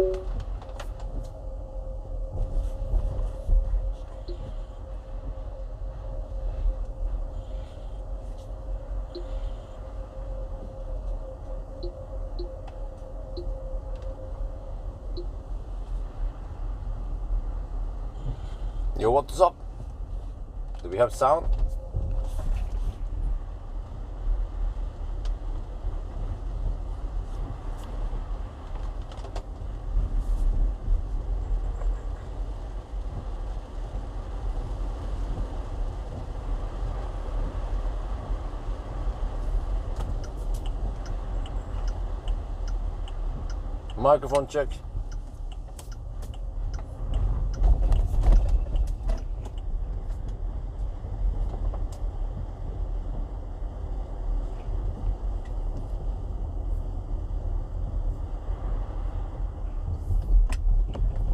Yo, what's up? Do we have sound? Microphone check.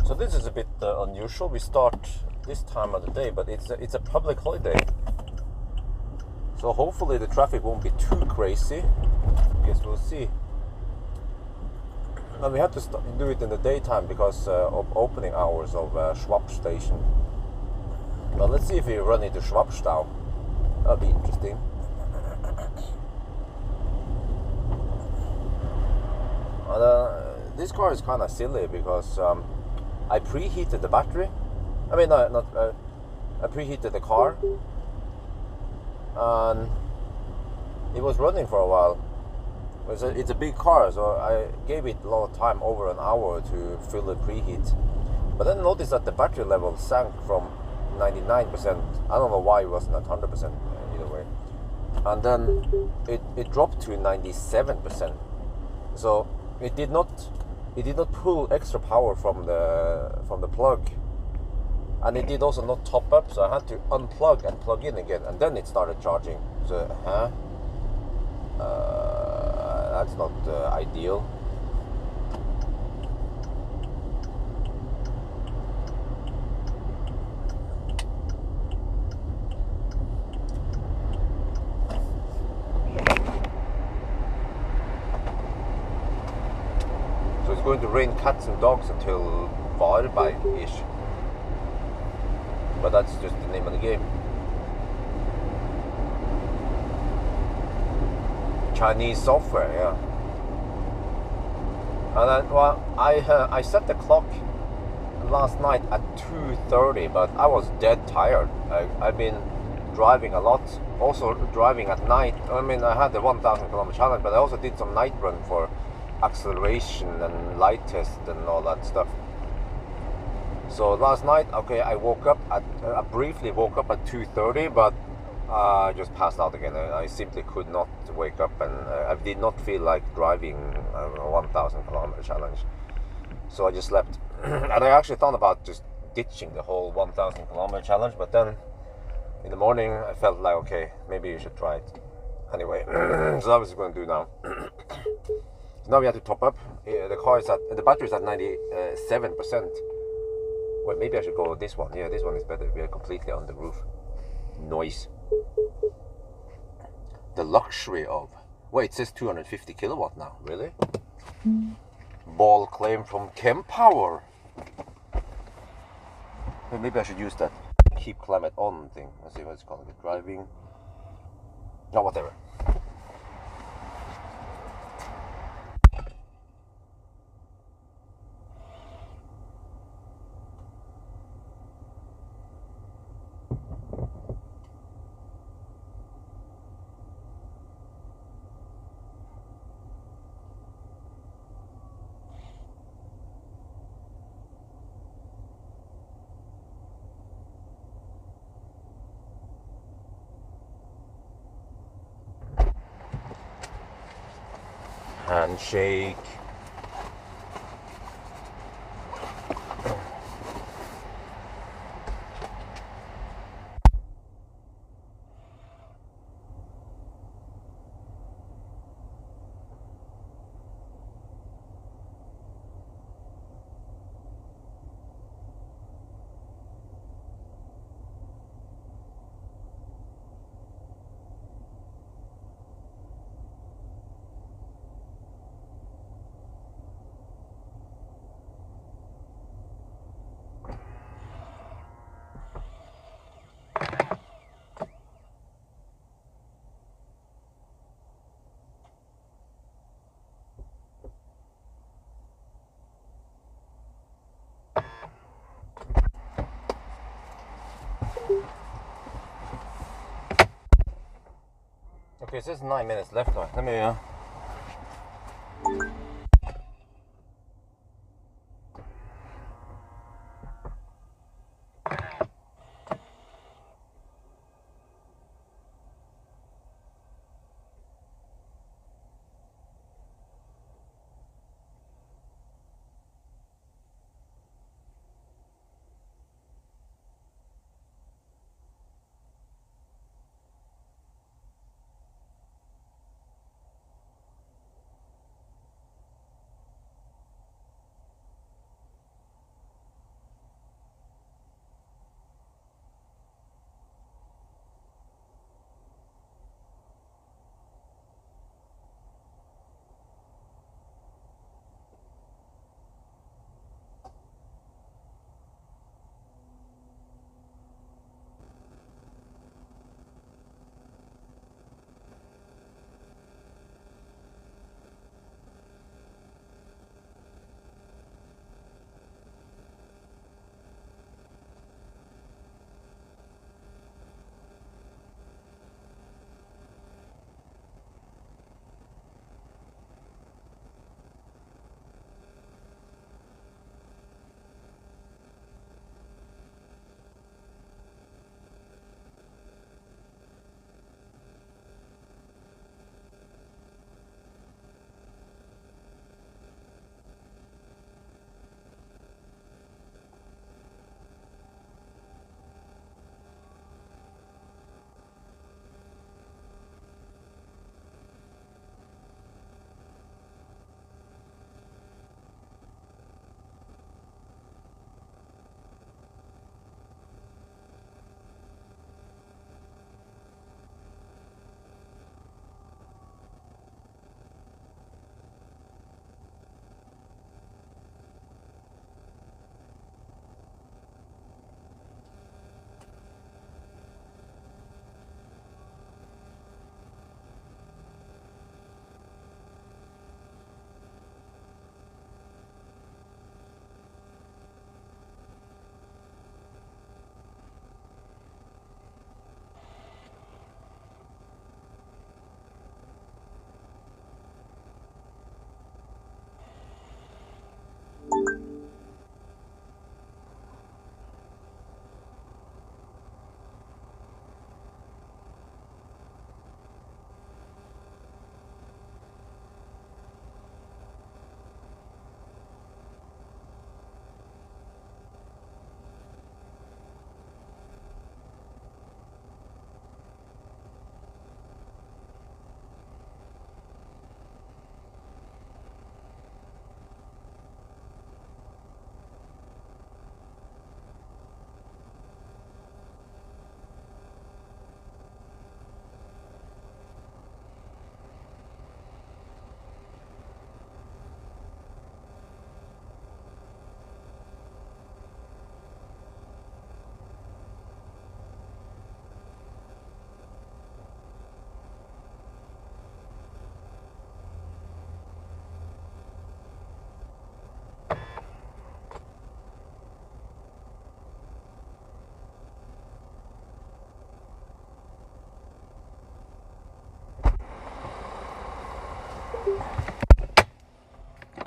So this is a bit unusual. We start this time of the day, but it's a public holiday. So hopefully the traffic won't be too crazy. Guess we'll see. And we have to do it in the daytime because of opening hours of Schwab station. Well, let's see if we run into Schwabstau. That'll be interesting. This car is kind of silly because I preheated the battery. I mean, I preheated the car, and it was running for a while. It's a big car, so I gave it a lot of time, over an hour, to fill the preheat. But then I noticed that the battery level sank from 99%. I don't know why it wasn't at 100% either way. And then it dropped to 97%. So it did not pull extra power from the plug, and it did also not top up. So I had to unplug and plug in again, and then it started charging. So that's not ideal. So it's going to rain cats and dogs until Varberg-ish. But that's just the name of the game. Chinese software, yeah. And then, well, I set the clock last night at 2:30, but I was dead tired. I've been driving a lot, also driving at night. I mean, I had the 1,000 kilometer challenge, but I also did some night run for acceleration and light test and all that stuff. So last night, okay, I briefly woke up at 2:30, but I just passed out again. I simply could not wake up, and I did not feel like driving a 1,000 kilometer challenge. So I just slept. And I actually thought about just ditching the whole 1,000 kilometer challenge, but then in the morning I felt like, okay, maybe you should try it. Anyway, so that's what we're going to do now. So now we have to top up. The battery is at 97%. Well, maybe I should go with this one. Yeah, this one is better. We are completely on the roof. Noise. The luxury of... Wait, it says 250 kilowatt now. Really? Ball claim from Power. Maybe I should use that keep climate on thing. Let's see what it's called. Driving. No, whatever. Handshake. Okay, it says 9 minutes left now. Let me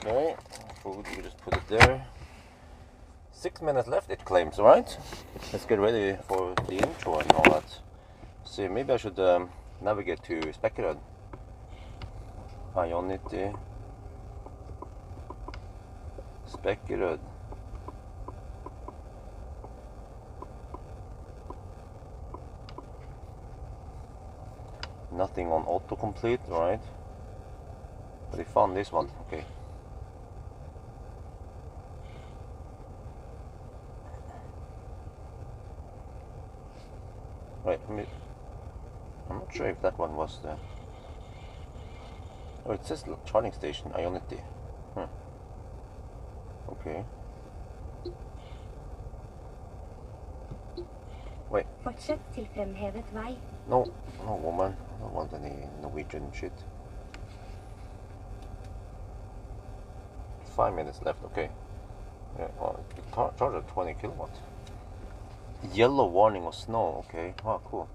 okay, food, we just put it there. 6 minutes left, it claims, right? Let's get ready for the intro and all that. See, maybe I should navigate to Spekkerud. Ionity. Spekkerud. Nothing on autocomplete, right? But I found this one, okay. Wait, I'm not sure if that one was the... Oh, it says charging station, Ionity. Okay. Wait. Fortsett til fremhevet vei. No, no woman. I don't want any Norwegian shit. 5 minutes left, okay. Yeah, well, it charged at 20 kilowatt. Yellow warning of snow, okay. Oh, cool.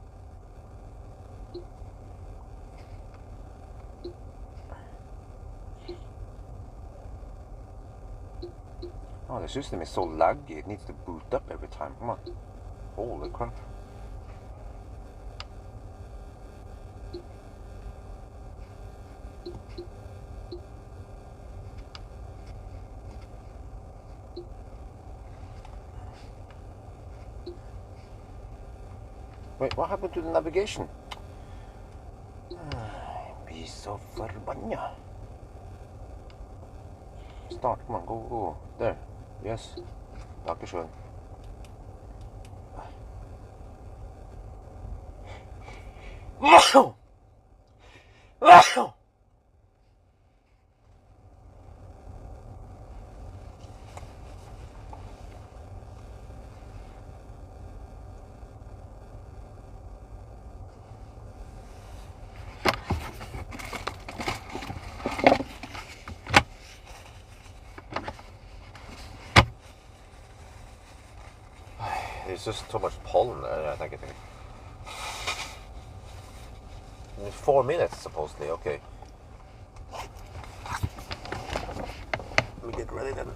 the system is so laggy, it needs to boot up every time. Come on. Holy crap. Wait, what happened to the navigation? Blir så forbanna. Start, come on, go. There. Yes. Dankeschön. There's just too much pollen there, I think. In 4 minutes, supposedly, okay. Let me get ready then.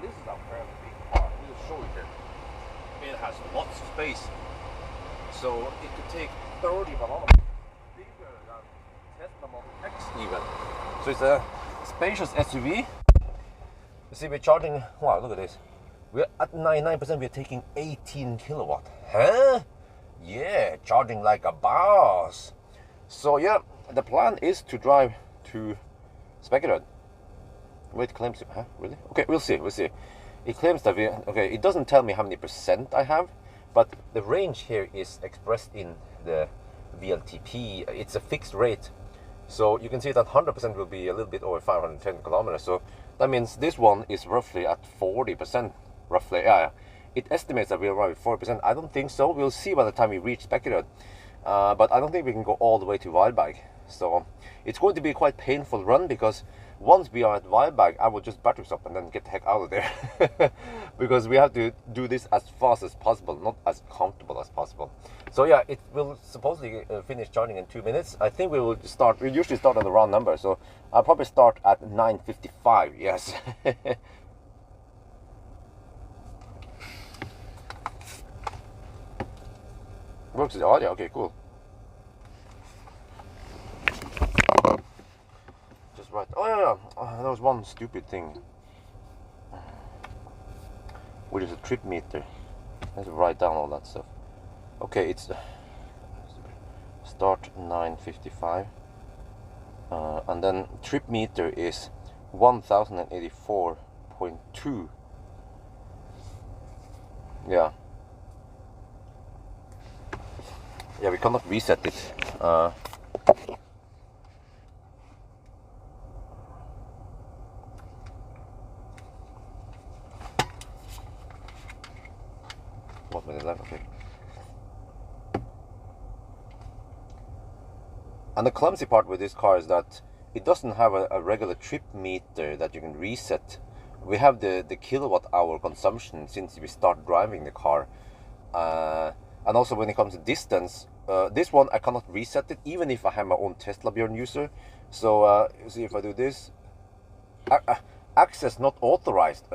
This is our fairly big car. We'll show you here. It has lots of space, so it could take 30 bananas. Bigger than Tesla Model X even. So it's a spacious SUV. You see, we're charging. Wow, look at this. We're at 99%. We're taking 18 kilowatt. Huh? Yeah, charging like a boss. So yeah, the plan is to drive to Spekerød. Wait, claims, huh? Really? Okay, we'll see. It claims that it doesn't tell me how many percent I have, but the range here is expressed in the VLTP. It's a fixed rate. So you can see that 100% will be a little bit over 510 kilometers. So that means this one is roughly at 40%, roughly. Yeah. It estimates that we'll arrive at 40%. I don't think so. We'll see by the time we reach Spekerød. But I don't think we can go all the way to Hvalberg. So it's going to be a quite painful run, because once we are at Hvalberg, I will just battery stop and then get the heck out of there. Because we have to do this as fast as possible, not as comfortable as possible. So yeah, it will supposedly finish charging in 2 minutes. I think we usually start on the round number, so I'll probably start at 9:55, yes. Works with the audio, okay, cool. Right. Oh yeah, there was one stupid thing, which is a trip meter. I have to write down all that stuff. Okay, it's start 9:55, and then trip meter is 1084.2. Yeah, we cannot reset it. Okay. And the clumsy part with this car is that it doesn't have a regular trip meter that you can reset. We have the kilowatt hour consumption since we start driving the car, and also when it comes to distance, this one I cannot reset it even if I have my own Tesla Björn user. So see if I do this, access not authorized.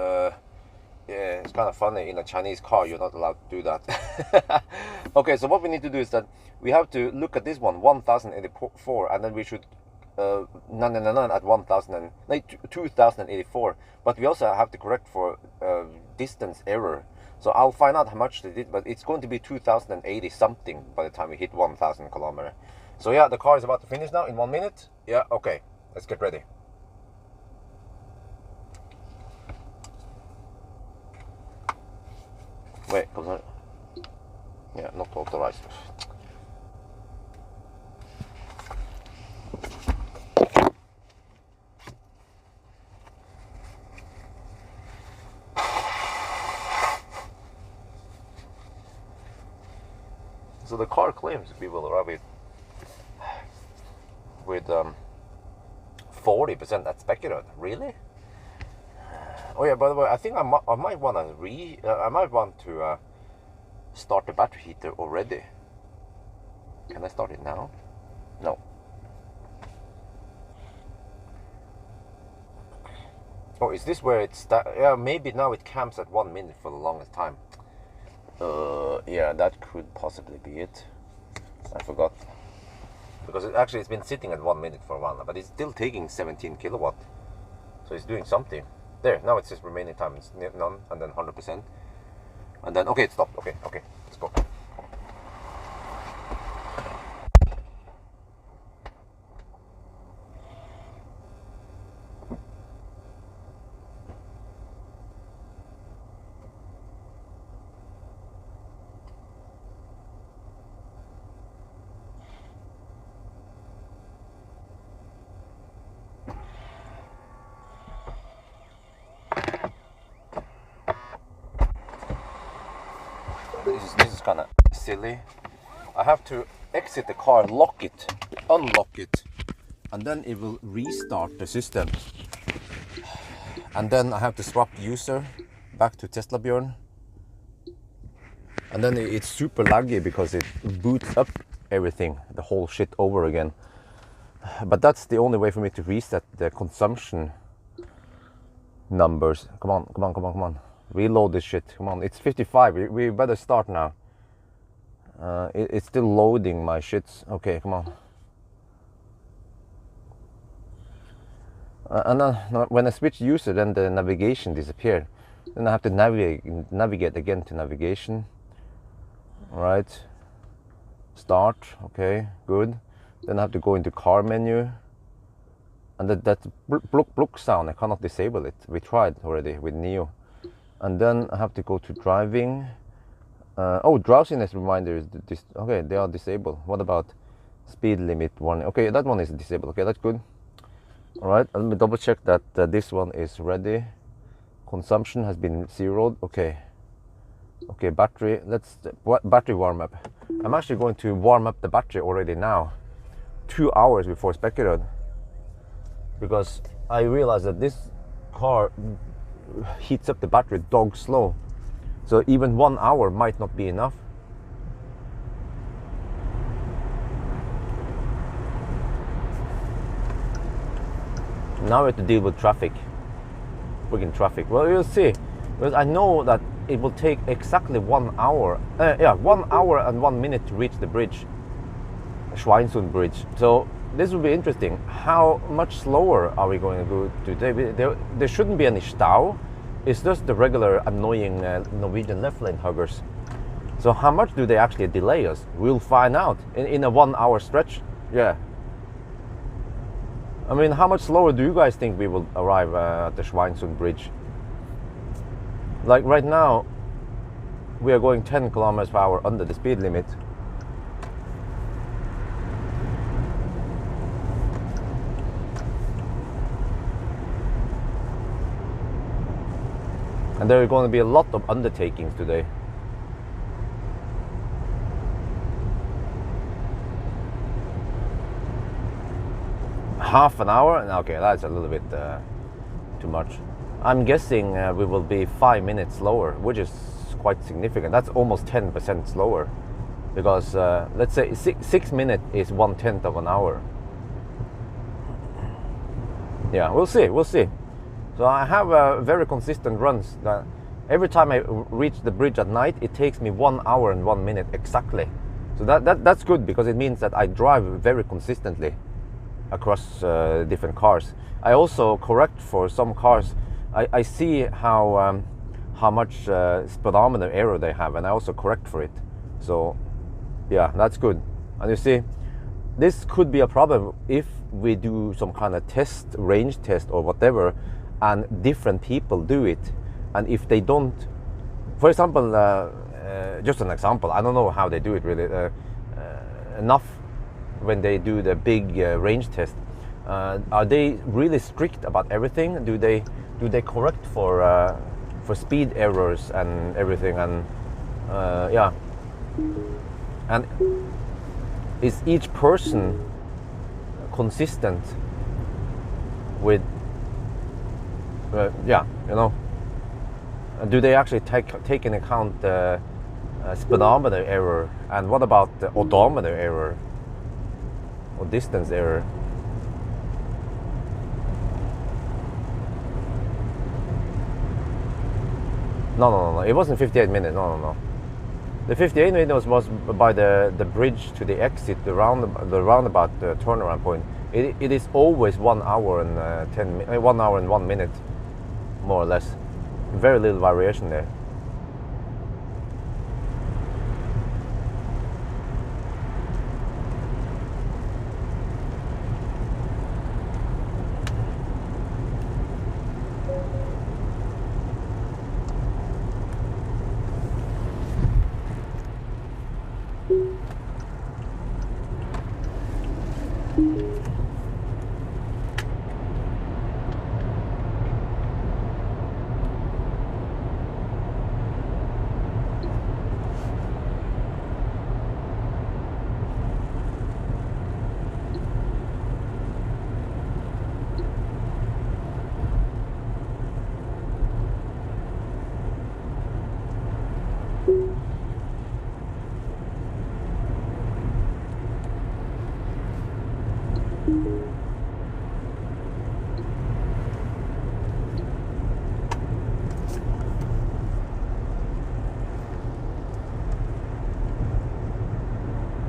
Yeah, it's kind of funny. In a Chinese car, you're not allowed to do that. Okay, so what we need to do is that we have to look at this one, 1084, and then we should at 2084. But we also have to correct for distance error. So I'll find out how much they did, but it's going to be 2080 something by the time we hit 1000 kilometer. So yeah, the car is about to finish now in 1 minute. Yeah, okay, let's get ready. Wait, yeah, not authorized. So the car claims we will arrive with 40% at Spekerud. Really? Oh yeah. By the way, I think I might want to start the battery heater already. Can I start it now? No. Oh, is this where it's? Yeah, maybe now it camps at 1 minute for the longest time. Yeah, that could possibly be it. I forgot. Because it's been sitting at 1 minute for a while now, but it's still taking 17 kilowatt. So it's doing something. There, now it says remaining time is none, and then 100%. And then, okay, it stopped. Okay, let's go. This is kind of silly. I have to exit the car, lock it, unlock it, and then it will restart the system. And then I have to swap user back to Tesla Björn. And then it's super laggy because it boots up everything, the whole shit over again. But that's the only way for me to reset the consumption numbers. Come on. Reload this shit. Come on, it's 55. We better start now. It's still loading my shits. Okay, come on. And then when I switch user, then the navigation disappeared. Then I have to navigate again to navigation. All right. Start. Okay, good. Then I have to go into car menu. And that block sound, I cannot disable it. We tried already with Nio. And then I have to go to driving. Oh, drowsiness reminder is okay, they are disabled. What about speed limit warning? Okay, that one is disabled. Okay, that's good. All right, let me double check that this one is ready. Consumption has been zeroed. Okay, battery. Let's battery warm up. I'm actually going to warm up the battery already now, 2 hours before Spekerud, because I realized that this car heats up the battery dog slow. So even 1 hour might not be enough. Now we have to deal with traffic. Freaking traffic. Well, you'll see. Because I know that it will take exactly 1 hour. 1 hour and 1 minute to reach the bridge. Schweinsund Bridge. So this will be interesting. How much slower are we going to go today? There shouldn't be any stau. It's just the regular annoying Norwegian left lane huggers. So how much do they actually delay us? We'll find out in a 1 hour stretch. Yeah. I mean, how much slower do you guys think we will arrive at the Schweinsund Bridge? Like right now, we are going 10 kilometers per hour under the speed limit. And there are going to be a lot of undertakings today. Half an hour? Okay, that's a little bit too much. I'm guessing we will be 5 minutes slower, which is quite significant. That's almost 10% slower. Because let's say 6 minutes is 1/10 of an hour. Yeah, we'll see. So I have very consistent runs. Every time I reach the bridge at night, it takes me 1 hour and 1 minute exactly. So that's good, because it means that I drive very consistently across different cars. I also correct for some cars. I see how how much speedometer error they have, and I also correct for it. So yeah, that's good. And you see, this could be a problem if we do some kind of test, range test or whatever, and different people do it, and if they don't, for example, just an example, I don't know how they do it really, enough when they do the big range test, are they really strict about everything? Do they correct for speed errors and everything? And yeah, and is each person consistent with yeah, you know, do they actually take into account the speedometer error, and what about the odometer error or distance error? No, it wasn't 58 minutes. No. The 58 minutes was by the bridge to the exit, the roundabout turnaround point. It is always 1 hour and 1 hour and 1 minute, more or less. Very little variation there.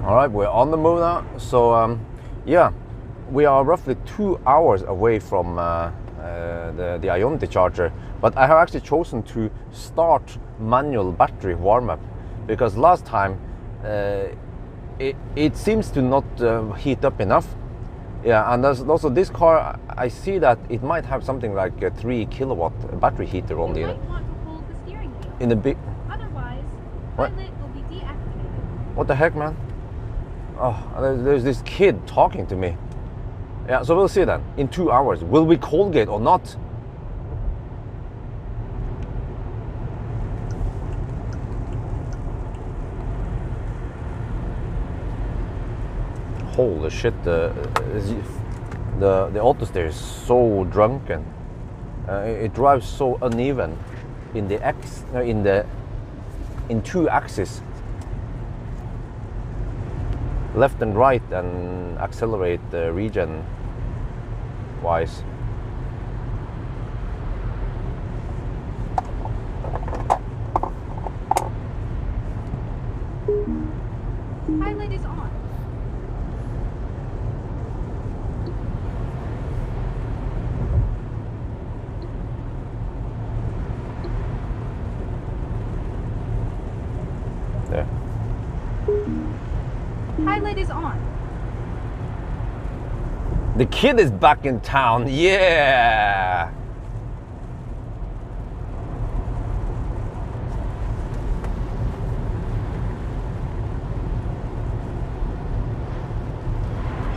All right, we're on the move now. So yeah, we are roughly 2 hours away from the Ionity charger, but I have actually chosen to start manual battery warm-up because last time it seems to not heat up enough. Yeah, and there's also this car, I see that it might have something like a 3 kilowatt battery heater on you might want to hold the steering wheel. in the big. Otherwise, What? pilot will be deactivated. What the heck, man? Oh, there's this kid talking to me. Yeah, so we'll see then. In 2 hours, will we Colgate or not? Holy shit! The auto steer is so drunken. It drives so uneven in the in 2 axes. Left and right, and accelerate the regen wise. Pilot is on. There. Pilot is on. The kid is back in town. Yeah.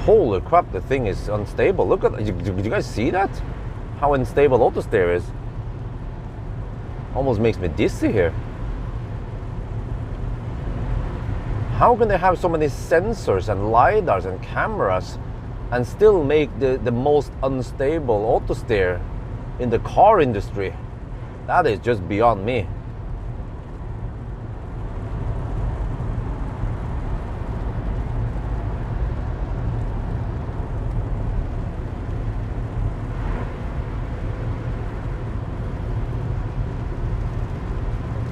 Holy crap, the thing is unstable. Look at, did you guys see that? How unstable auto steer is. Almost makes me dizzy here. How can they have so many sensors and lidars and cameras and still make the most unstable auto steer in the car industry? That is just beyond me.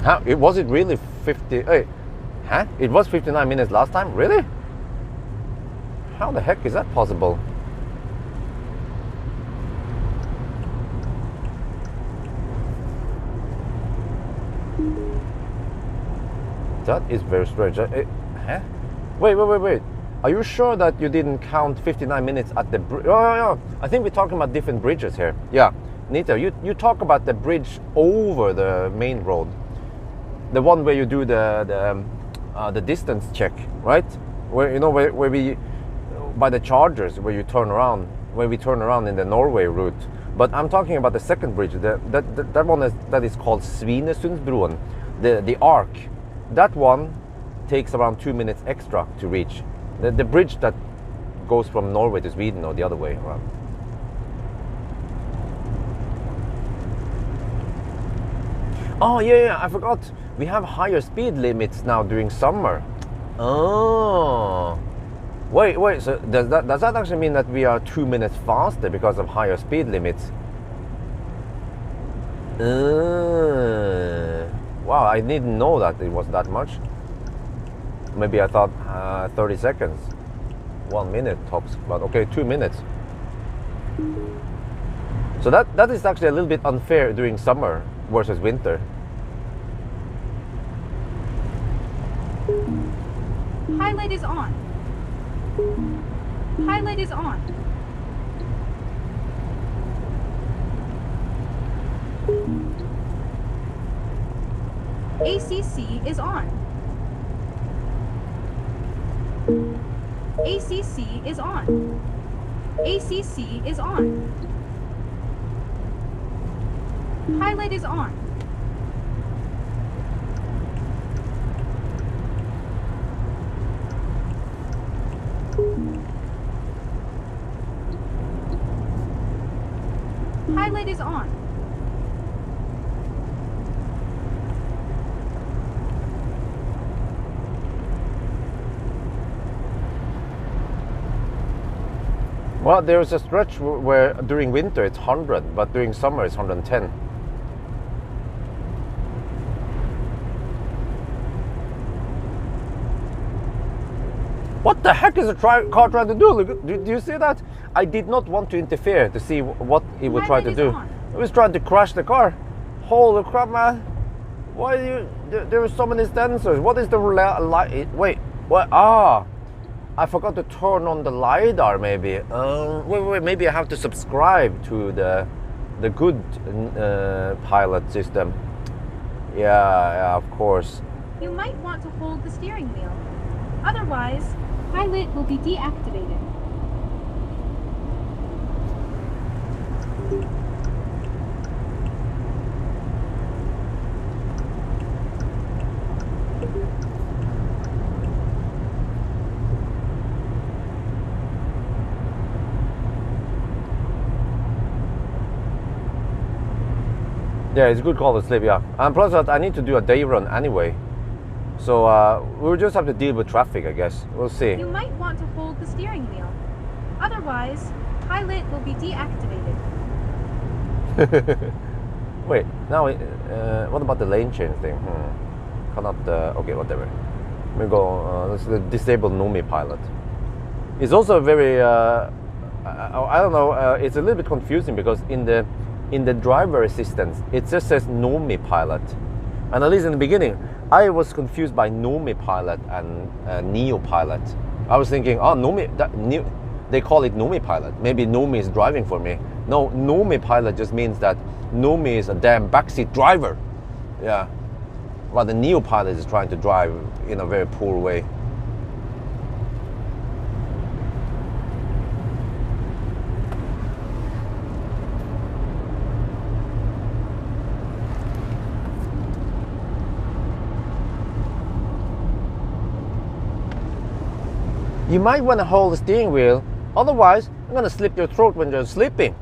How, was it really 50? Huh? It was 59 minutes last time? Really? How the heck is that possible? That is very strange. Huh? Wait. Are you sure that you didn't count 59 minutes at the bridge? Oh, I think we're talking about different bridges here. Yeah, Nita, you talk about the bridge over the main road. The one where you do the distance check, right? Where, you know, where we, by the chargers, where you turn around, where we turn around in the Norway route. But I'm talking about the second bridge, that one that is called Svinesundsbroen, the arc. That one takes around 2 minutes extra to reach. The bridge that goes from Norway to Sweden or the other way around. Oh yeah, I forgot. We have higher speed limits now during summer. Oh. Wait, so does that actually mean that we are 2 minutes faster because of higher speed limits? Wow, I didn't know that it was that much. Maybe I thought 30 seconds, 1 minute tops, but okay, 2 minutes. So that is actually a little bit unfair during summer versus winter. Highlight is on. Highlight is on. ACC is on. ACC is on. ACC is on. Highlight is on. Highlight is on. Well, there's a stretch where during winter it's 100, but during summer it's 110. What the heck is a car trying to do? Look, do you see that? I did not want to interfere to see what it would try to do. It was trying to crash the car. Holy crap, man. Why do you... There are so many sensors. What is the light? Wait, what? Ah, I forgot to turn on the LiDAR maybe. Wait, maybe I have to subscribe to the good pilot system. Yeah, of course. You might want to hold the steering wheel. Otherwise, pilot will be deactivated. Yeah, it's a good call to sleep, yeah. And plus that I need to do a day run anyway. So we'll just have to deal with traffic, I guess. We'll see. You might want to hold the steering wheel. Otherwise, pilot will be deactivated. Wait, now what about the lane change thing? Cannot, okay, whatever. We go, let's disable Nomi pilot. It's also very, I don't know, it's a little bit confusing because in the driver assistance, it just says Nomi pilot. And at least in the beginning, I was confused by Nomi pilot and Nio pilot. I was thinking, oh, Nomi, they call it Nomi pilot. Maybe Nomi is driving for me. No, Nomi pilot just means that Nomi is a damn backseat driver. Yeah. While the Nio pilot is trying to drive in a very poor way. You might want to hold the steering wheel, otherwise I'm going to slip your throat when you're sleeping.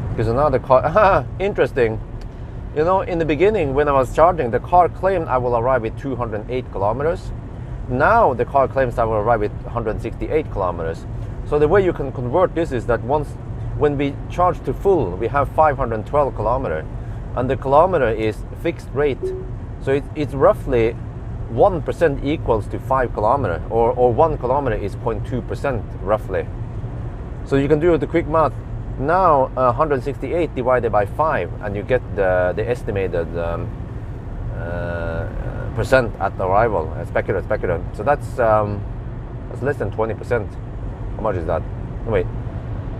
Because now the car, interesting. You know, in the beginning when I was charging, the car claimed I will arrive with 208 kilometers. Now the car claims I will arrive with 168 kilometers. So the way you can convert this is that when we charge to full, we have 512 kilometers, and the kilometer is fixed rate. So it's roughly 1% equals to 5 kilometers, or 1 kilometer is 0.2% roughly. So you can do the quick math. Now 168 divided by 5, and you get the estimated percent at arrival, speculative. So that's less than 20%. How much is that? Wait,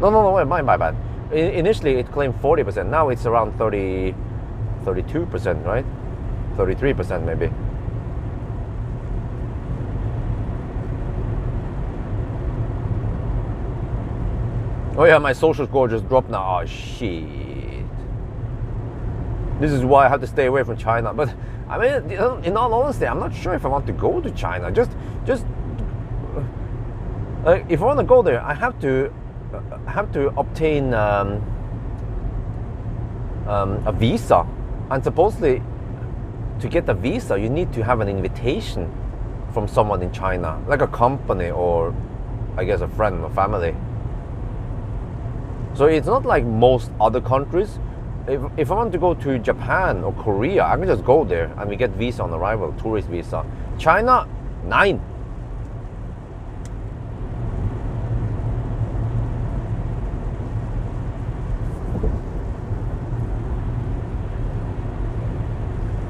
no, wait, my bad. Initially it claimed 40%. Now it's around 32%, right? 33% maybe. Oh yeah, my social score just dropped now. Oh shit. This is why I have to stay away from China. But I mean, in all honesty, I'm not sure if I want to go to China. Just if I want to go there, I have to obtain a visa, and supposedly to get a visa, you need to have an invitation from someone in China, like a company or I guess a friend or family. So it's not like most other countries. If I want to go to Japan or Korea, I can just go there and we get visa on arrival, tourist visa. China, 9.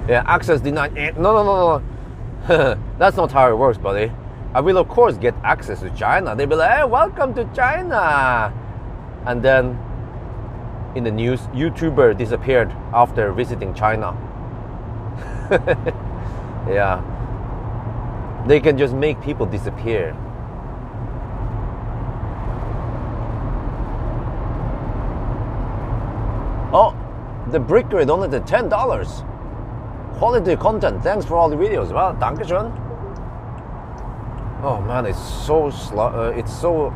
Yeah, access denied. No. That's not how it works, buddy. I will of course get access to China. They'll be like, hey, welcome to China. And then in the news, YouTuber disappeared after visiting China. Yeah. They can just make people disappear. Oh, the Bricker donated $10. Quality content, thanks for all the videos. Well, dankeschön. Oh man, it's so it's so,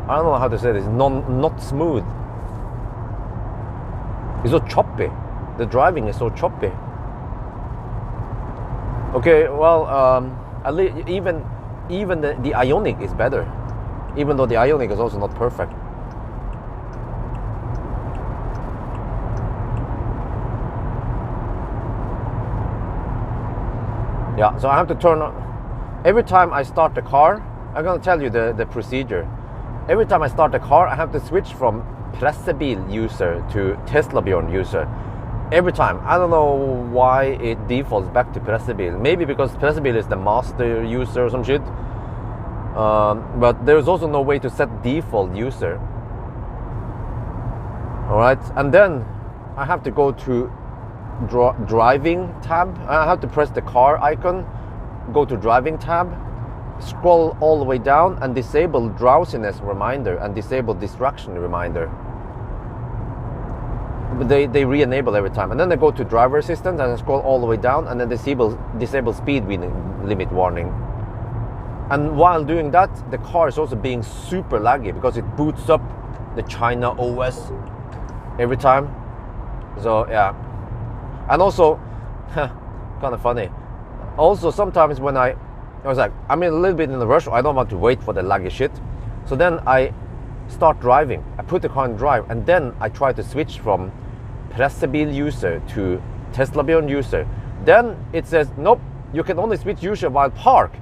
I don't know how to say this, not smooth. It's so choppy. The driving is so choppy. Okay, well, at least even the Ioniq is better, even though the Ioniq is also not perfect. Yeah, so I have to turn on. Every time I start the car, I'm gonna tell you the procedure. Every time I start the car, I have to switch from Pressebil user to Teslabjorn user. Every time. I don't know why it defaults back to Pressebil. Maybe because Pressebil is the master user or some shit. But there's also no way to set default user. Alright, and then I have to go to driving tab. I have to press the car icon, go to driving tab, scroll all the way down and disable drowsiness reminder and disable distraction reminder. But they re-enable every time, and then I go to driver assistant and I scroll all the way down and then disable speed limit warning. And while doing that, the car is also being super laggy because it boots up the China OS every time. So yeah. And also, kind of funny. Also, sometimes when I was like, I'm in a little bit in a rush, I don't want to wait for the laggy shit. So then I start driving. I put the car in drive, and then I try to switch from Pressebil user to Teslabjorn user. Then it says, nope, you can only switch user while park.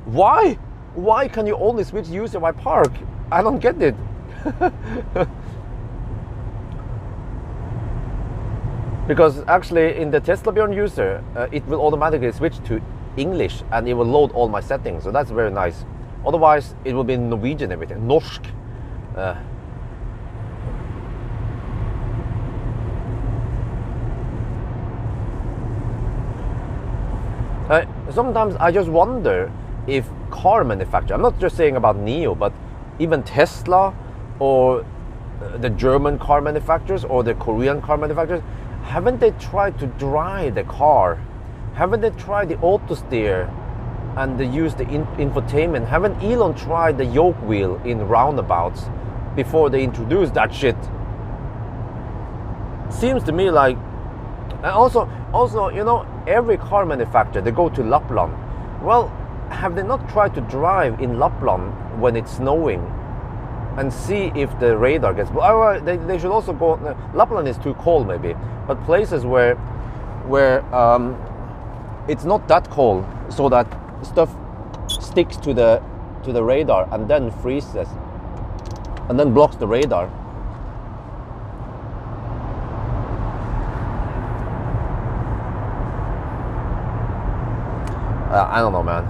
Why? Why can you only switch user while park? I don't get it. Because actually in the Teslabjorn user, it will automatically switch to English and it will load all my settings. So that's very nice. Otherwise, it will be Norwegian everything. Norsk. Sometimes I just wonder if car manufacturers, I'm not just saying about Nio, but even Tesla or the German car manufacturers or the Korean car manufacturers, haven't they tried to drive the car? Haven't they tried the auto steer and they use the infotainment? Haven't Elon tried the yoke wheel in roundabouts before they introduced that shit? Seems to me like, and also, you know, every car manufacturer, they go to Lapland. Well, have they not tried to drive in Lapland when it's snowing and see if the radar gets... They should also go... it's not that cold, so that stuff sticks to the radar and then freezes and then blocks the radar. I don't know, man.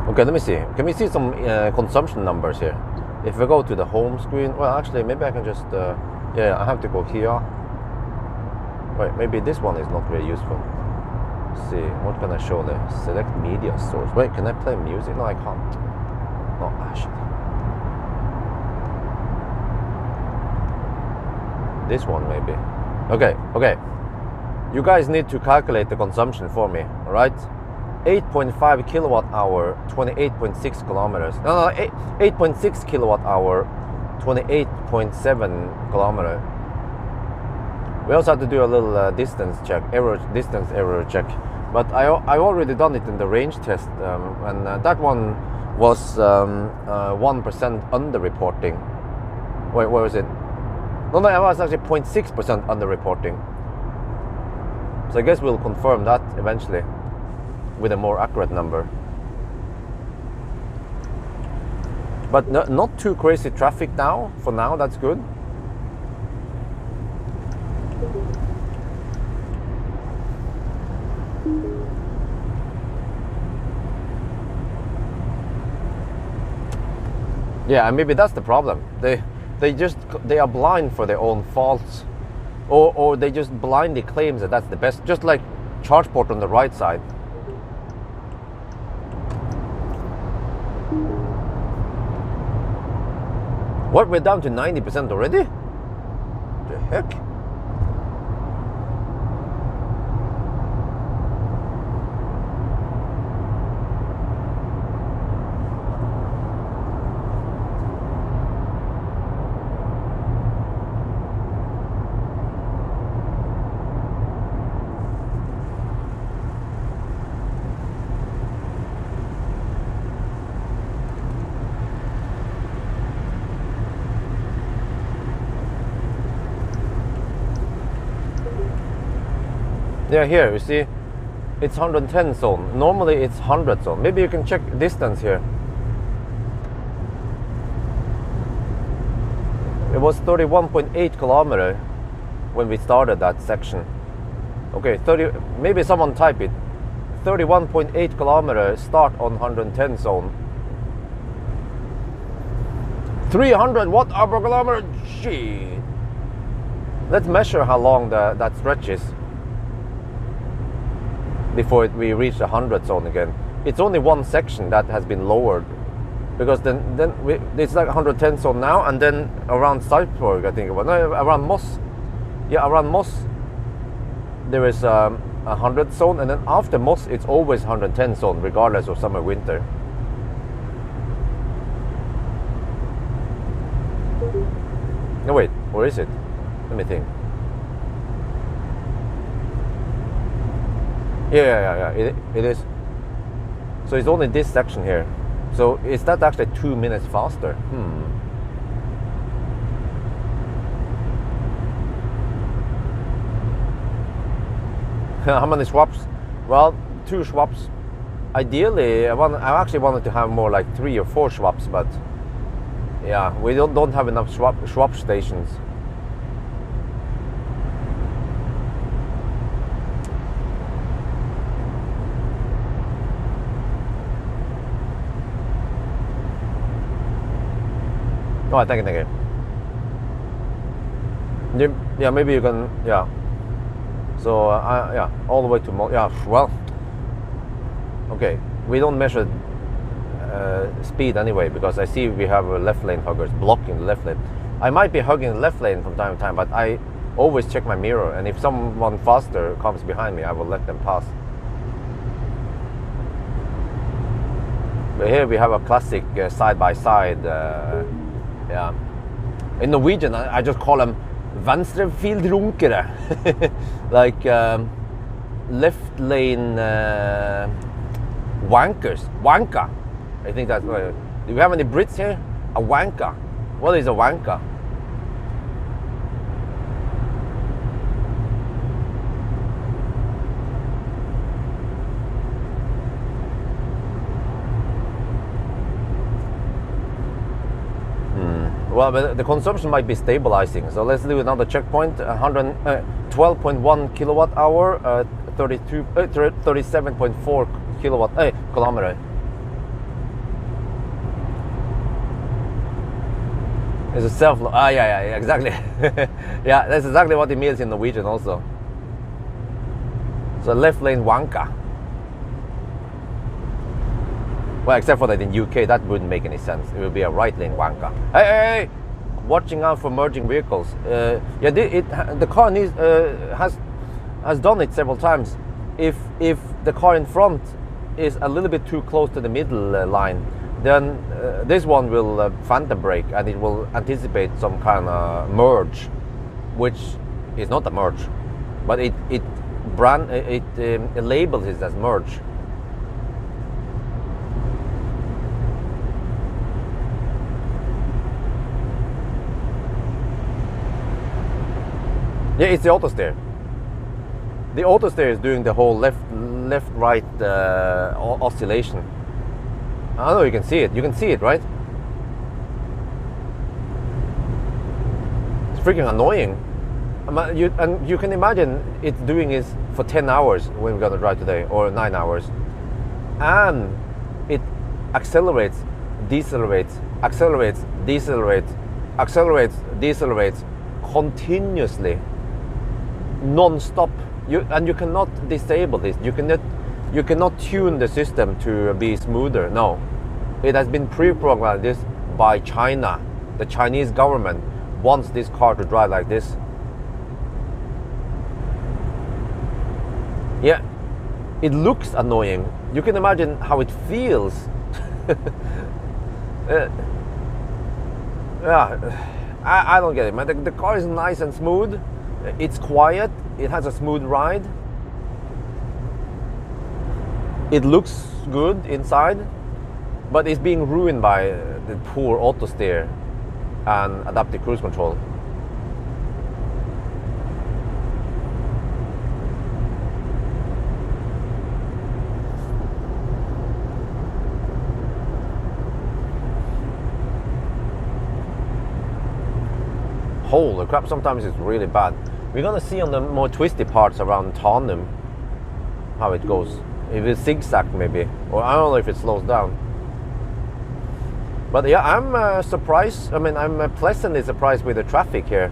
Okay, let me see. Can we see some consumption numbers here? If we go to the home screen, well, actually, maybe I can just, yeah, I have to go here. Wait, maybe this one is not very useful. Let's see, what can I show there? Select media source. Wait, can I play music? No, I can't. No, shit. This one, maybe. Okay. You guys need to calculate the consumption for me, all right? 8.5 kilowatt hour, 28.6 kilometers. No, 8.6 kilowatt hour, 28.7 kilometer. We also have to do a little distance error check. But I already done it in the range test, and that one was 1% underreporting. Wait, where is it? No, it was actually 0.6% underreporting. So I guess we'll confirm that eventually with a more accurate number. But not too crazy traffic now. For now, that's good. Yeah, and maybe that's the problem. They are blind for their own faults, or they just blindly claim that that's the best. Just like charge port on the right side. What, we're down to 90% already? The heck? Yeah, here you see it's 110 zone. Normally it's 100 zone. Maybe you can check distance here. It was 31.8 kilometer when we started that section. Okay, 30. Maybe someone type it. 31.8 kilometer start on 110 zone. 300 watt per kilometer. Shit. Let's measure how long that stretch is before we reach the 100 zone again. It's only one section that has been lowered, because then it's like 110 zone now, and then around Salzburg, I think it was, no, around Moss. Yeah, around Moss there is 100 zone, and then after Moss it's always 110 zone regardless of summer winter. No, wait, where is it? Let me think. Yeah, it is. So it's only this section here. So is that actually 2 minutes faster? How many swaps? Well, 2 swaps. Ideally, I actually wanted to have more like 3 or 4 swaps, but yeah, we don't have enough swap stations. Oh, thank you. Yeah, maybe you can. Yeah. So yeah, all the way to yeah. Well, okay. We don't measure speed anyway, because I see we have left lane huggers blocking the left lane. I might be hugging the left lane from time to time, but I always check my mirror, and if someone faster comes behind me, I will let them pass. But here we have a classic side by side. Yeah. In Norwegian, I just call them venstrefilrunkere, like left lane wankers. Wanka. I think that's what. Do we have any Brits here? A wanka. What is a wanka? Well, but the consumption might be stabilizing. So let's do another checkpoint. 12.1 kilowatt hour, 37.4 kilometer. It's a self. Yeah, exactly. Yeah, that's exactly what it means in Norwegian also. So left lane wanka. Well, except for that in UK, that wouldn't make any sense. It would be a right lane wanka. Hey! Watching out for merging vehicles. Yeah, the car needs, has done it several times. If the car in front is a little bit too close to the middle line, then this one will phantom brake and it will anticipate some kind of merge, which is not a merge, but it labels it as merge. Yeah, it's the auto steer. The auto steer is doing the whole left-right oscillation. I don't know, you can see it. You can see it, right? It's freaking annoying. And you can imagine it doing this for 10 hours when we're gonna drive today, or 9 hours. And it accelerates, decelerates, accelerates, decelerates, accelerates, decelerates continuously. Non-stop. And you cannot disable this. You cannot tune the system to be smoother. No, it has been pre-programmed this by China. The Chinese government wants this car to drive like this. Yeah, it looks annoying. You can imagine how it feels. Yeah, I don't get it, man. The car is nice and smooth. It's quiet. It has a smooth ride. It looks good inside, but it's being ruined by the poor auto steer and adaptive cruise control. Holy crap, sometimes it's really bad. We're gonna see on the more twisty parts around Tanum how it goes. If it's zigzag maybe, or I don't know if it slows down. But yeah, I'm surprised. I mean, I'm pleasantly surprised with the traffic here.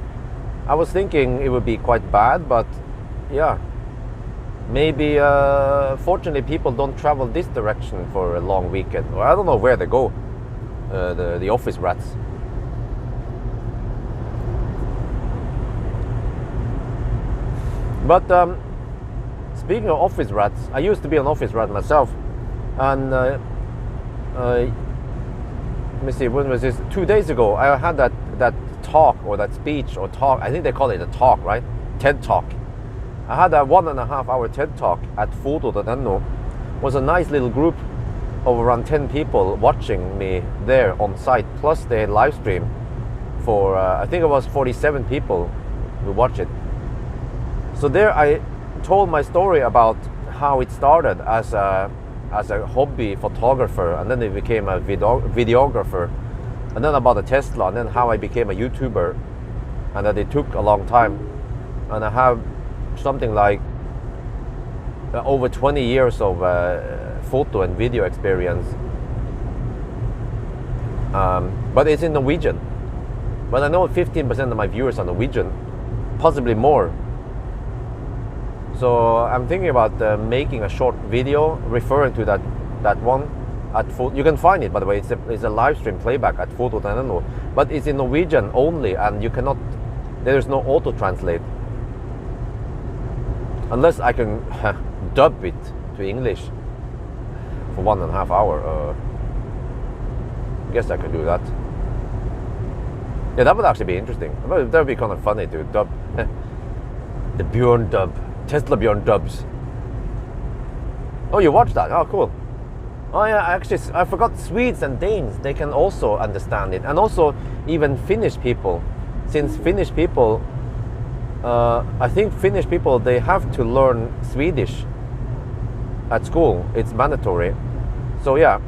I was thinking it would be quite bad, but yeah, maybe fortunately people don't travel this direction for a long weekend, or I don't know where they go, the office rats. But speaking of office rats, I used to be an office rat myself, and let me see, when was this? 2 days ago, I had that talk or that speech or talk. I think they call it a talk, right? TED Talk. I had a 1.5 hour TED Talk at foto.no. It was a nice little group of around 10 people watching me there on site. Plus they live stream for I think it was 47 people who watched it. So there I told my story about how it started as a hobby photographer, and then it became a videographer, and then about the Tesla, and then how I became a YouTuber, and that it took a long time. And I have something like over 20 years of photo and video experience. But it's in Norwegian. But I know 15% of my viewers are Norwegian, possibly more. So I'm thinking about making a short video referring to that one at you can find it, by the way. It's a live stream playback at foto.no, but it's in Norwegian only, and you cannot. There is no auto translate unless I can dub it to English for 1.5 hours. Guess I could do that. Yeah, that would actually be interesting. That would be kind of funny to dub the Bjorn dub, Tesla Bjorn dubs. Oh, you watched that? Oh, cool. Oh yeah, actually, I forgot Swedes and Danes. They can also understand it, and also even Finnish people. Since Finnish people, I think Finnish people, they have to learn Swedish at school. It's mandatory. So yeah,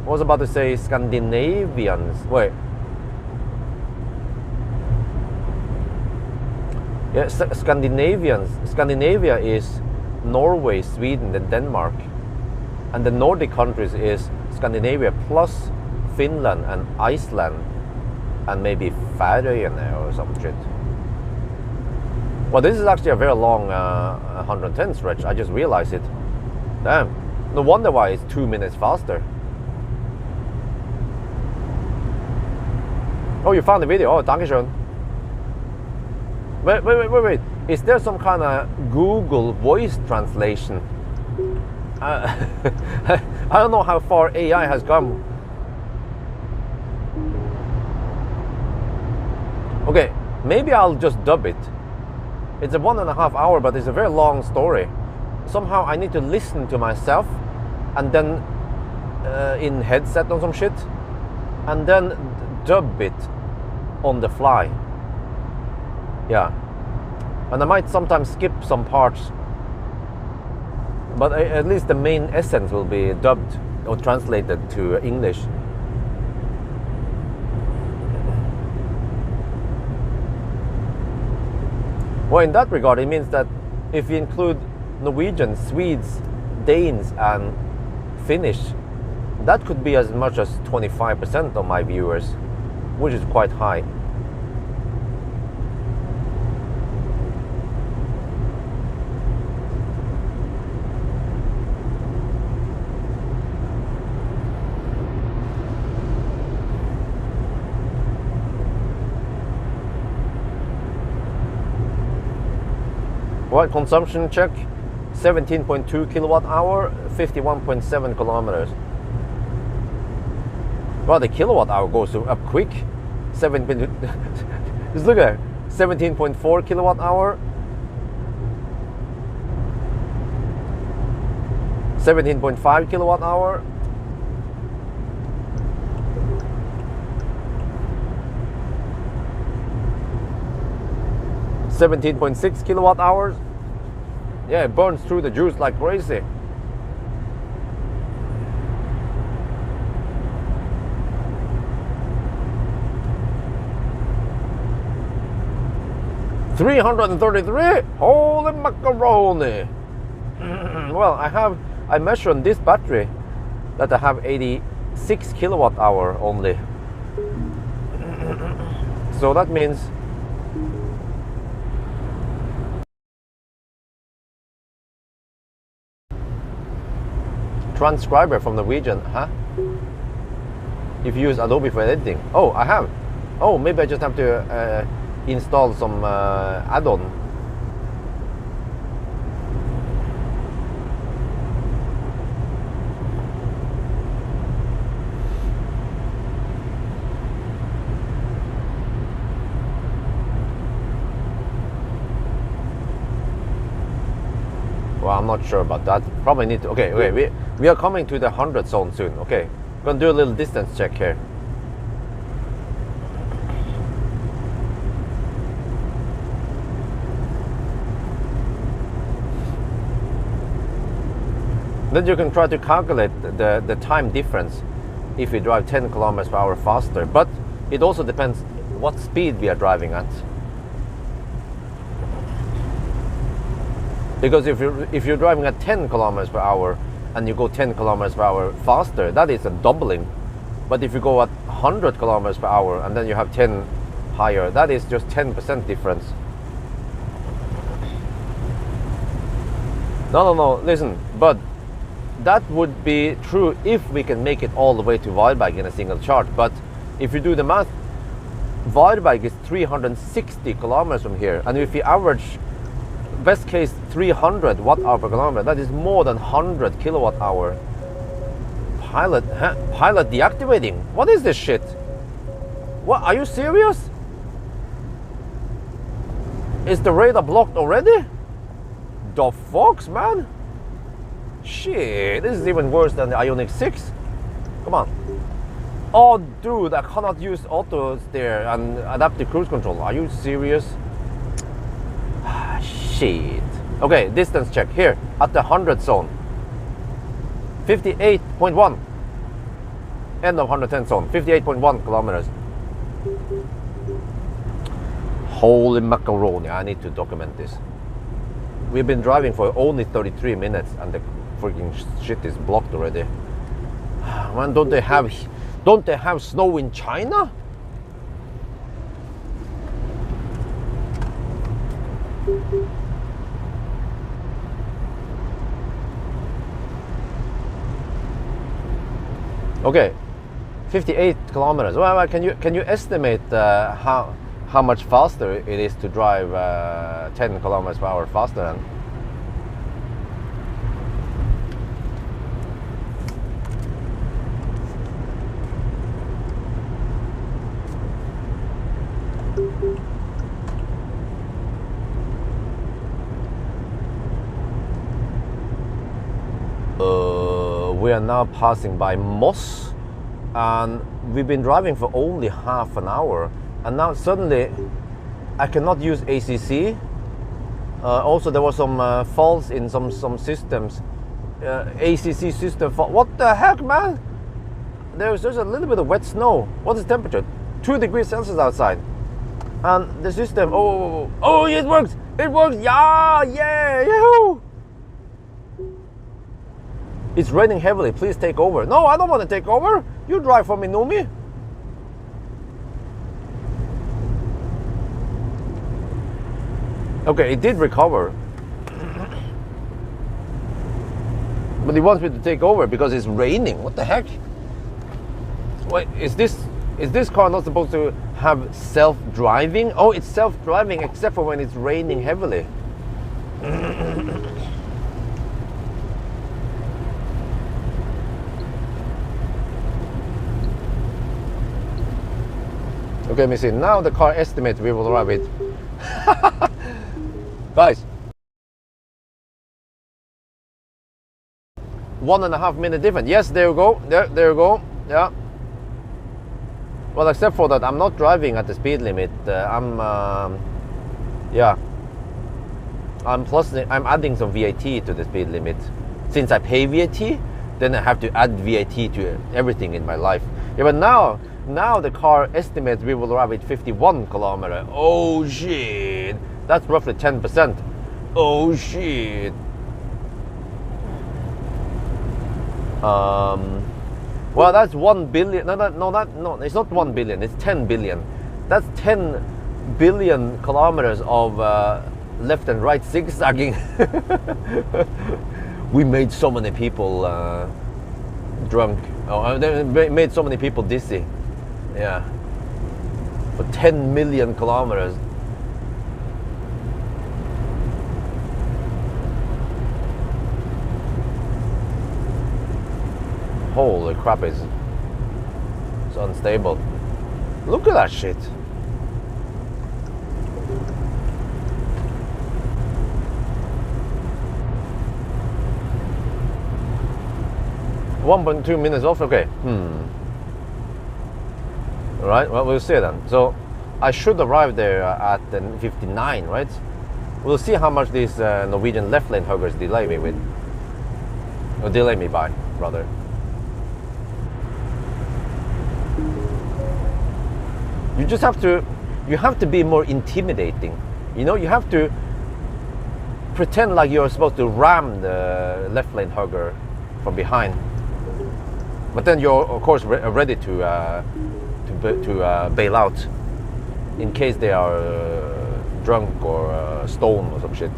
I was about to say Scandinavians. Wait. Yeah, Scandinavia is Norway, Sweden, and Denmark. And the Nordic countries is Scandinavia plus Finland and Iceland and maybe Faroe or some shit. Well, this is actually a very long 110 stretch. I just realized it. Damn. No wonder why it's 2 minutes faster. Oh, you found the video. Oh, dankeschön. Wait. Is there some kind of Google voice translation? I don't know how far AI has come. Okay, maybe I'll just dub it. It's a 1.5 hour, but it's a very long story. Somehow I need to listen to myself and then in headset or some shit, and then dub it on the fly. Yeah, and I might sometimes skip some parts, but at least the main essence will be dubbed or translated to English. Well, in that regard, it means that if you include Norwegians, Swedes, Danes, and Finnish, that could be as much as 25% of my viewers, which is quite high. Well, consumption check, 17.2 kilowatt hour, 51.7 kilometers. Well, the kilowatt hour goes up quick. Just look at it, 17.4 kilowatt hour, 17.5 kilowatt hour, 17.6 kilowatt hours. Yeah, it burns through the juice like crazy. $333. Holy macaroni. Well, I measure on this battery that I have 86 kilowatt hour only. So that means transcriber from Norwegian, huh? If you use Adobe for editing. Oh, I have. Oh, maybe I just have to install some add-on. Well, I'm not sure about that. Probably need to. Okay. We are coming to the 100 zone soon. Okay, gonna do a little distance check here. Then you can try to calculate the time difference if we drive 10 kilometers per hour faster. But it also depends what speed we are driving at. Because if you're driving at 10 kilometers per hour and you go 10 kilometers per hour faster, that is a doubling. But if you go at 100 kilometers per hour and then you have 10 higher, that is just 10% difference. No, listen, but that would be true if we can make it all the way to Varberg in a single charge. But if you do the math, Varberg is 360 kilometers from here, and if you average best case 300 watt hour per kilometer, that is more than 100 kilowatt hour Pilot, huh? Pilot deactivating. What is this shit? What, are you serious? Is the radar blocked already? The fucks, man? Shit, this is even worse than the Ioniq 6. Come on. Oh, dude, I cannot use auto steer and adaptive cruise control. Are you serious? Shit. Okay, distance check here at the 100 zone. 58.1. End of 110 zone. 58.1 kilometers. Holy macaroni, I need to document this. We've been driving for only 33 minutes and the freaking shit is blocked already. Man, don't they have snow in China? Okay, 58 kilometers. Well, can you estimate how much faster it is to drive 10 kilometers per hour faster than? We are now passing by Moss and we've been driving for only half an hour and now suddenly I cannot use ACC. Also there was some faults in some systems. ACC system fault. What the heck, man? There's a little bit of wet snow. What is the temperature? 2 degrees Celsius outside. And the system, oh, it works! It works! Yeah, yahoo! It's raining heavily, please take over. No, I don't want to take over. You drive for me, Numi. Okay, it did recover. But he wants me to take over because it's raining. What the heck? Wait, is this car not supposed to have self-driving? Oh, it's self-driving except for when it's raining heavily. Okay, let me see. Now the car estimates we will arrive with. Guys, 1.5 minute difference. Yes, there you go. There you go. Yeah. Well, except for that, I'm not driving at the speed limit. I'm adding some VAT to the speed limit. Since I pay VAT, then I have to add VAT to everything in my life. Yeah, but now the car estimates we will arrive at 51 kilometers. Oh shit! That's roughly 10%. Oh shit! Well, that's 1 billion. No, it's not 1 billion. It's 10 billion. That's 10 billion kilometers of left and right zigzagging. We made so many people drunk. Oh, they made so many people dizzy. Yeah. For 10 million kilometers. Holy crap, it's unstable. Look at that shit. $1.2 minutes off, okay. Alright, well, we'll see then. So, I should arrive there at 59, right? We'll see how much these Norwegian left lane huggers delay me with. Or delay me by, rather. You just have to be more intimidating. You know, you have to pretend like you're supposed to ram the left lane hugger from behind. But then you're of course ready to bail out in case they are drunk or stoned or some shit.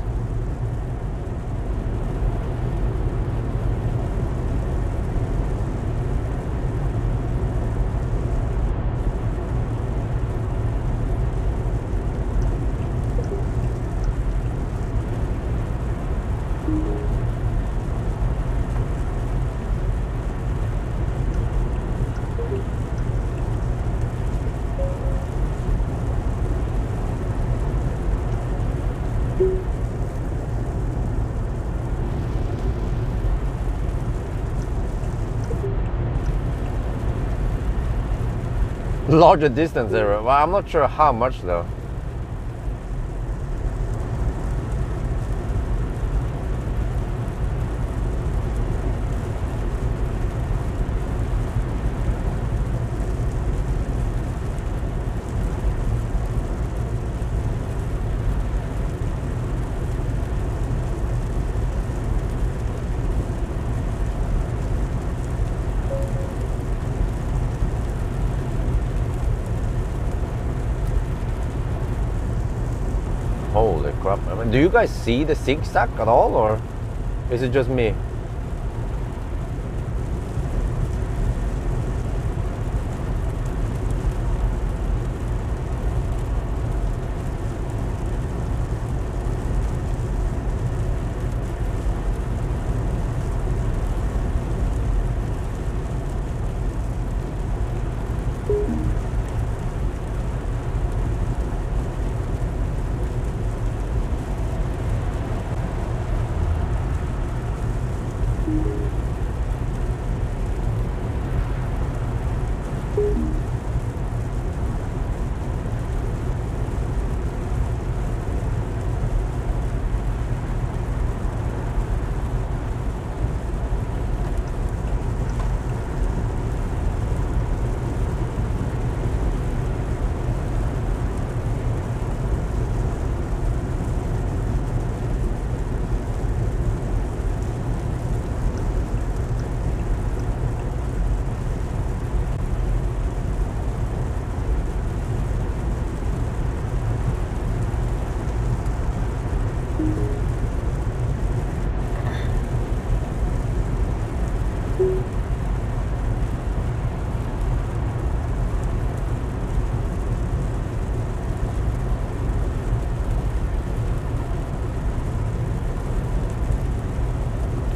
larger distance there. Well, I'm not sure how much though. Holy crap. I mean, do you guys see the zigzag at all, or is it just me?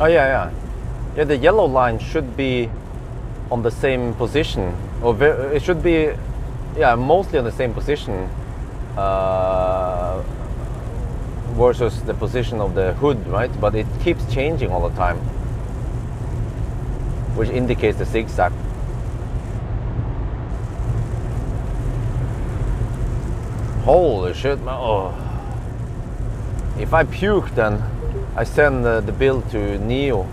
Oh yeah. Yeah, the yellow line should be on the same position, or it should be, yeah, mostly on the same position versus the position of the hood, right? But it keeps changing all the time, which indicates the zigzag. Holy shit, man. Oh. If I puke, then I send the bill to Nio.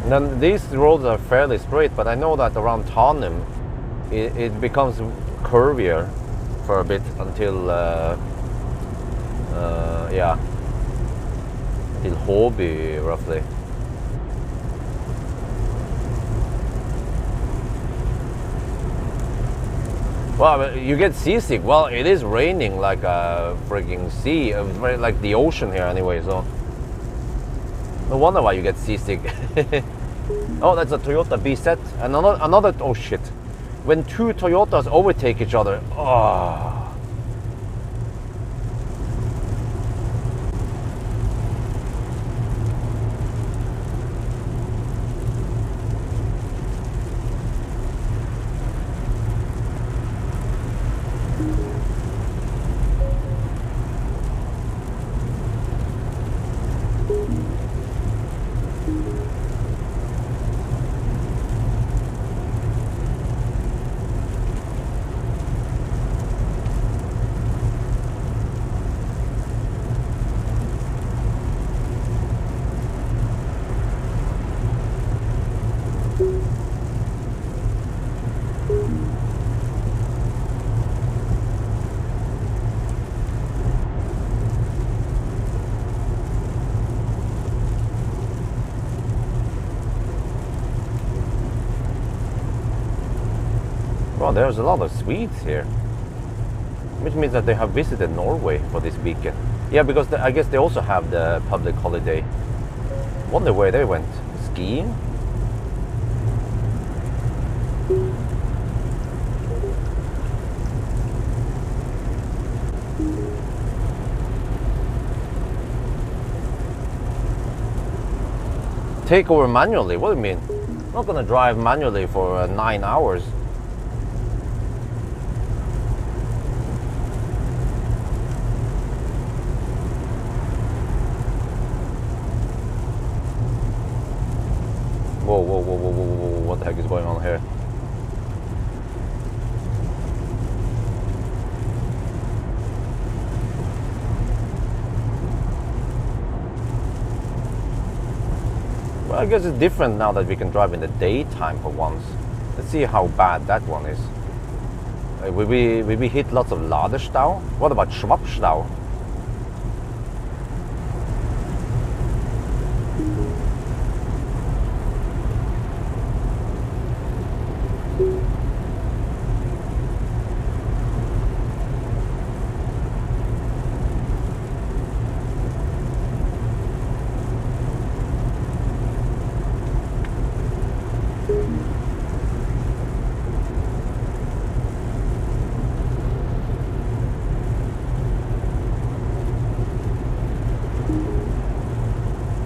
And then these roads are fairly straight, but I know that around Tanem it becomes curvier for a bit until yeah, till Håby roughly. Well, you get seasick. Well, it is raining like a freaking sea, like the ocean here anyway, so no wonder why you get seasick. Oh, that's a Toyota BZ. And another, oh shit. When two Toyotas overtake each other, oh. Well, there's a lot of Swedes here, which means that they have visited Norway for this weekend. Yeah, because I guess they also have the public holiday. Wonder where they went. Skiing? Take over manually? What do you mean? I'm not gonna drive manually for 9 hours. Well, I guess it's different now that we can drive in the daytime for once. Let's see how bad that one is. Will we hit lots of Ladestau? What about Schwabstau?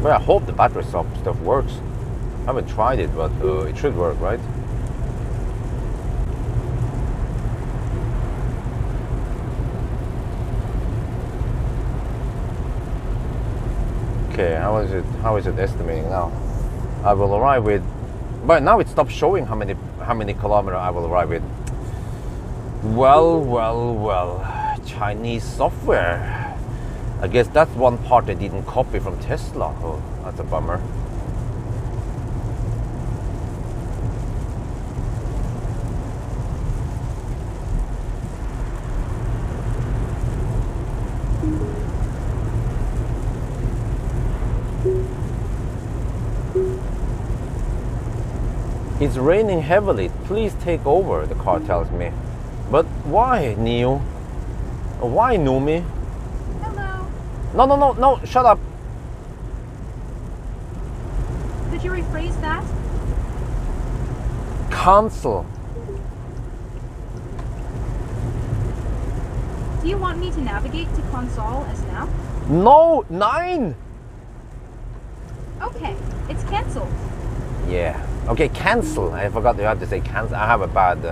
Well, I hope the battery stuff works. I haven't tried it, but it should work, right? Okay, how is it estimating now? I will arrive with, but now it stopped showing how many kilometers I will arrive with. Well, Chinese software. I guess that's one part they didn't copy from Tesla. Oh, that's a bummer. It's raining heavily. Please take over, the car tells me. But why, Nio? Why, Numi? Hello. No, shut up. Could you rephrase that? Cancel. Do you want me to navigate to console as now? No, 9. Okay, it's cancelled. Yeah. Okay, cancel. I forgot you had to say cancel. I have a bad,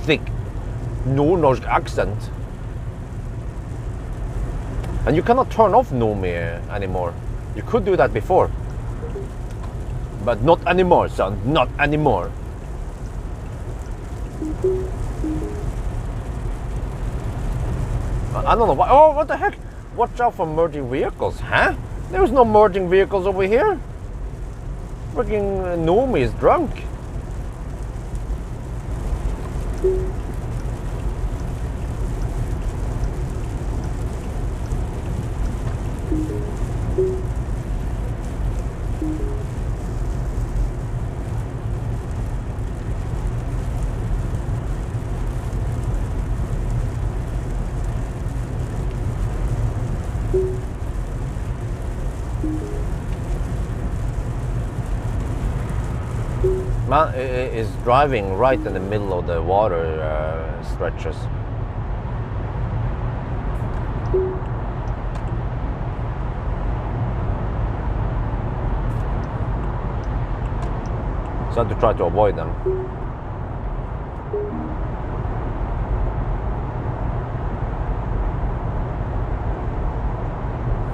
thick Nordnorsk accent. And you cannot turn off Numi anymore. You could do that before. But not anymore, son. Not anymore. I don't know why. Oh, what the heck? Watch out for merging vehicles, huh? There's no merging vehicles over here. Freaking Numi is drunk. Man is driving right in the middle of the water stretches. So I have to try to avoid them.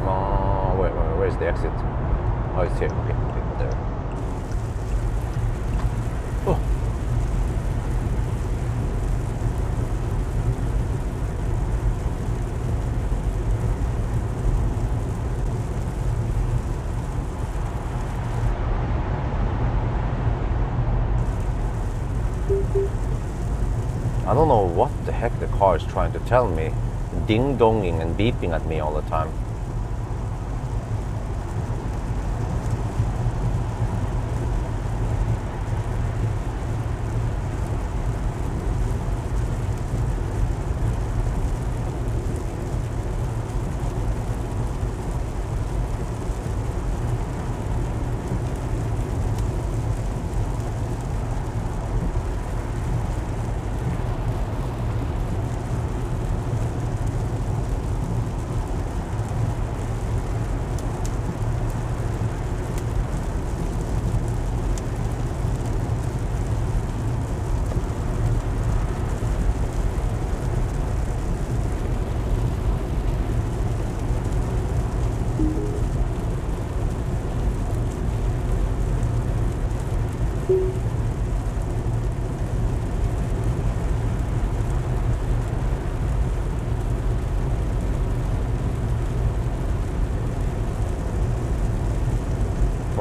Oh, wait, where's the exit? Oh, it's here. Okay, there. Oh. I don't know what the heck the car is trying to tell me. Ding-donging and beeping at me all the time.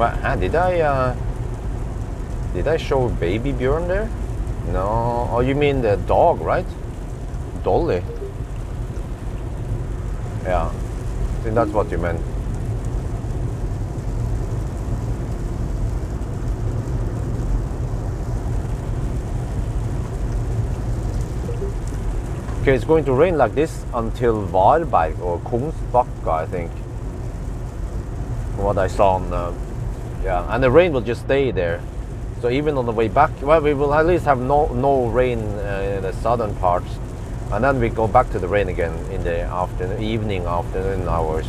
Well, did I show baby Björn there? No. Oh, you mean the dog, right? Dolly. Yeah. I think that's what you meant. Okay, it's going to rain like this until Varberg or Kungsbacka, I think. What I saw on, yeah, and the rain will just stay there. So even on the way back, well, we will at least have no rain in the southern parts, and then we go back to the rain again in the afternoon hours.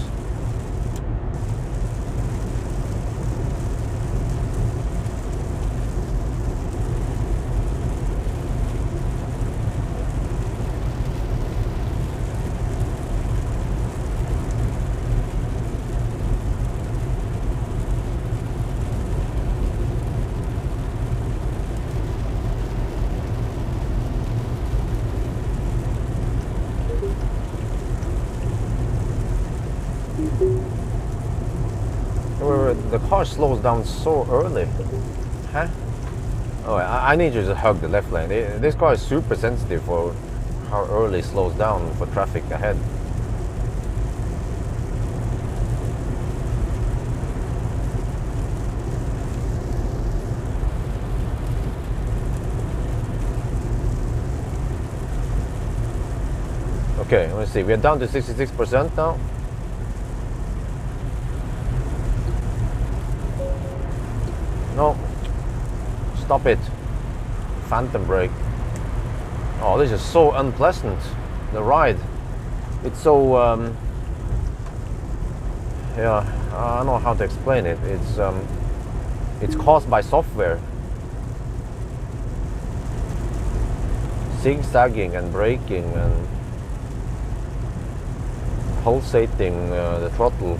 The car slows down so early. Huh? Oh, I need you to hug the left lane. This car is super sensitive for how early it slows down for traffic ahead. Okay, let's see. We're down to 66% now. No, stop it. Phantom brake. Oh, this is so unpleasant. The ride. It's so, yeah, I don't know how to explain it. It's caused by software. Zigzagging and braking and pulsating the throttle.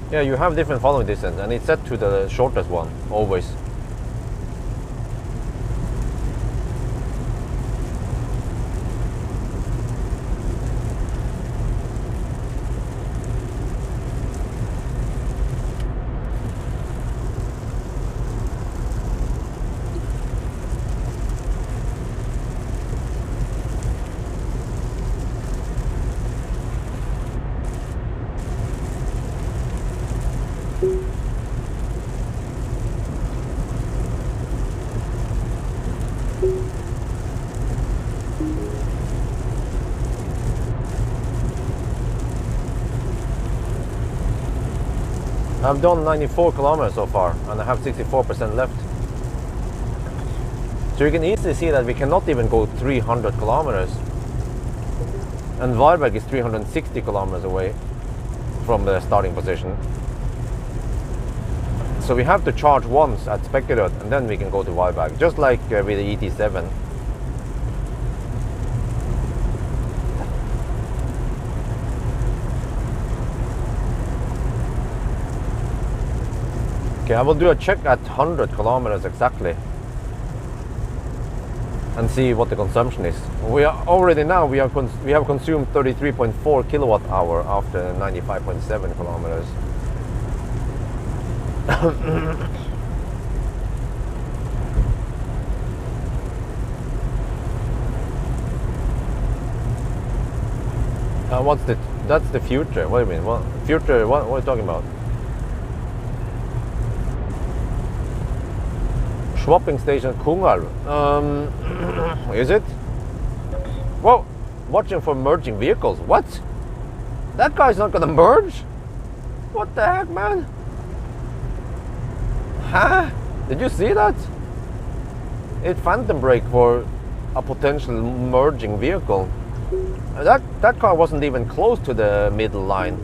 Yeah, you have different following distance, and it's set to the shortest one, always. I've done 94 kilometers so far, and I have 64% left. So you can easily see that we cannot even go 300 kilometers. And Varberg is 360 kilometers away from the starting position. So we have to charge once at Spekkerød, and then we can go to Varberg, just like with the ET7. Okay, I will do a check at 100 kilometers exactly and see what the consumption is. We are already now we have consumed 33.4 kilowatt hour after 95.7 kilometers. That's the future. What do you mean? What future? What are you talking about? Swapping station Kungal. Is it? Whoa! Watching for merging vehicles. What? That guy's not gonna merge? What the heck, man? Huh? Did you see that? It phantom brake for a potential merging vehicle. That car wasn't even close to the middle line.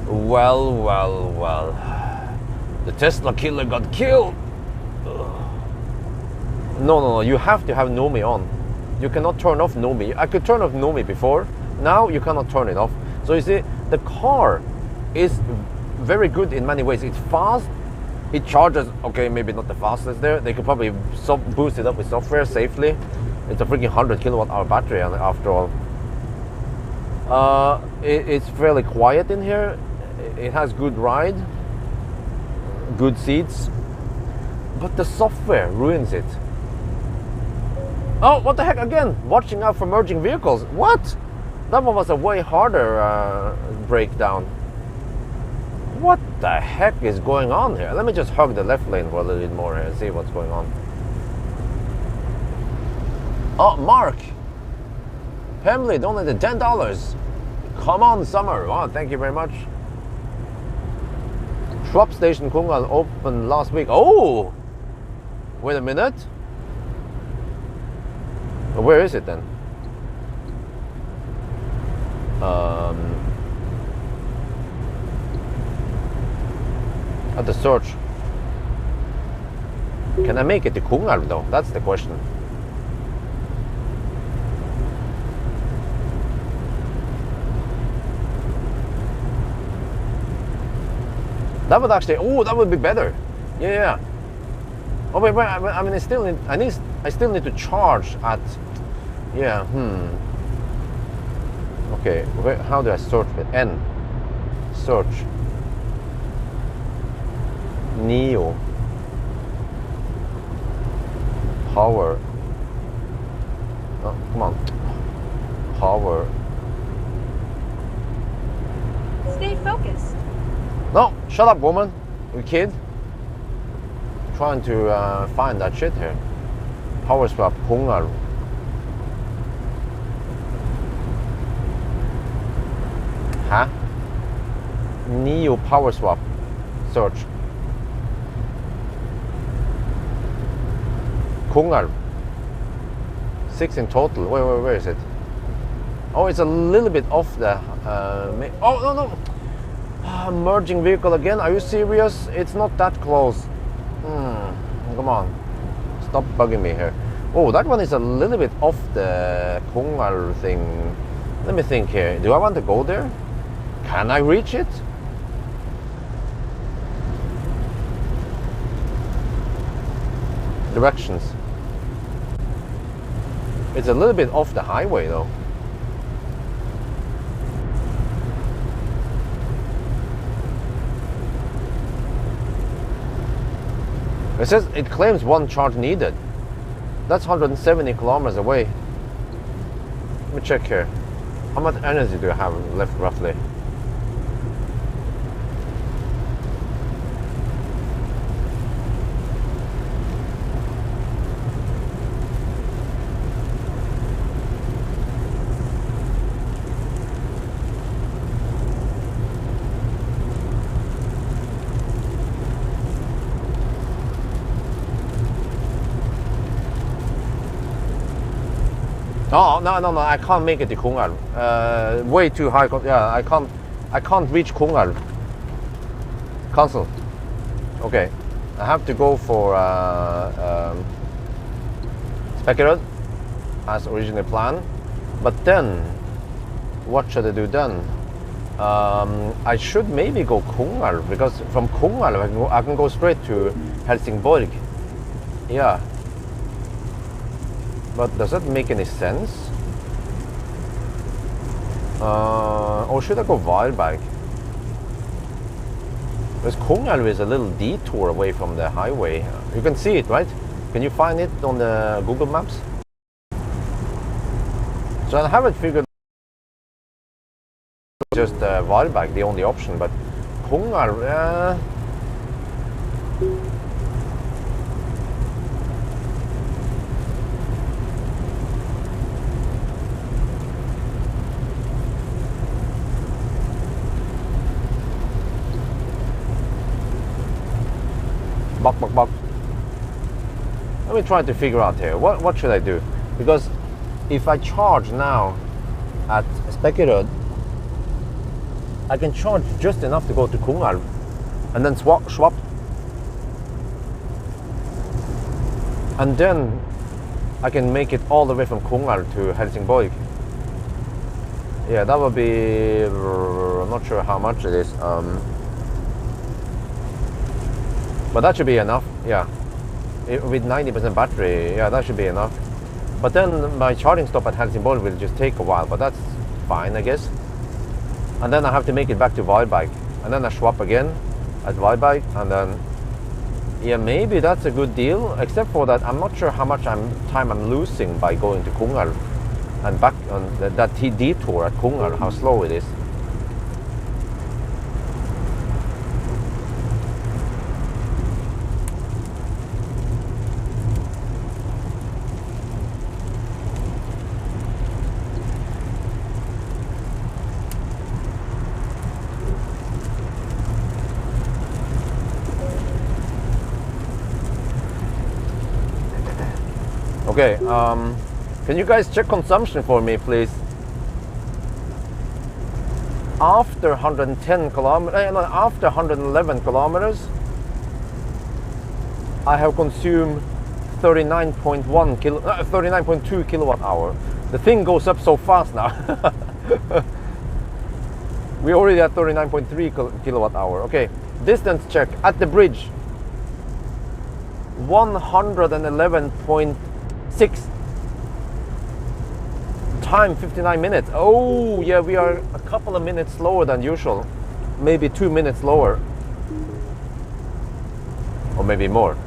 Well. The Tesla killer got killed. No. You have to have Nomi on. You cannot turn off Nomi. I could turn off Nomi before. Now you cannot turn it off. So you see, the car is very good in many ways. It's fast. It charges, okay, maybe not the fastest there. They could probably boost it up with software safely. It's a freaking 100 kilowatt hour battery after all. It's fairly quiet in here. It has good ride, good seats, but the software ruins it. Oh, what the heck again? Watching out for merging vehicles. What? That one was a way harder breakdown. What the heck is going on here? Let me just hug the left lane for a little bit more here and see what's going on. Oh, Mark! Pemley donated $10. Come on, Summer. Oh, thank you very much. Swap Station Kungal opened last week. Oh! Wait a minute. Where is it then? At the search. Can I make it to Kungal though? That's the question. That would actually, oh, that would be better. Yeah. Oh wait, I mean, I still need to charge at, yeah. Okay, how do I search with N? Search. Nio. Power. Oh, come on. Power. Stay focused. No, shut up, woman. You kid. Trying to find that shit here. Power swap, Kungal. Huh? Nio power swap. Search. Kungal. 6 in total. Where is it? Oh, it's a little bit off the. Oh no. Merging vehicle again? Are you serious? It's not that close. Come on. Stop bugging me here. Oh, that one is a little bit off the Kungal thing. Let me think here. Do I want to go there? Can I reach it? Directions. It's a little bit off the highway though. It says it claims 1 charge needed. That's 170 kilometers away. Let me check here. How much energy do I have left roughly? Oh no! I can't make it to Kungal. Way too high. Yeah, I can't reach Kungal. Cancel. Okay, I have to go for Spekerud as originally planned. But then, what should I do then? I should maybe go Kungal because from Kungal I can go straight to Helsingborg. Yeah. But does that make any sense? Or should I go Varberg? Because Kungal is a little detour away from the highway. You can see it, right? Can you find it on the Google Maps? So I haven't figured just Varberg, the only option, but Kungal, Bok. Let me try to figure out here. What should I do? Because if I charge now at Spekerud, I can charge just enough to go to Kungal and then swap. And then I can make it all the way from Kungal to Helsingborg. Yeah, that would be, I'm not sure how much it is. But that should be enough, yeah. With 90% battery, yeah, that should be enough. But then my charging stop at Helsingborg will just take a while, but that's fine, I guess. And then I have to make it back to Varberg. And then I swap again at Varberg, and then, yeah, maybe that's a good deal. Except for that, I'm not sure how much time I'm losing by going to Kungälv and back on that detour at Kungälv, how slow it is. Okay, can you guys check consumption for me, please? After 110 kilometers, after 111 kilometers, I have consumed 39.2 kilowatt hour. The thing goes up so fast now. We already at 39.3 kilowatt hour. Okay, distance check at the bridge. 111.6. Time 59 minutes. Oh yeah, we are a couple of minutes slower than usual. Maybe 2 minutes slower, or maybe more.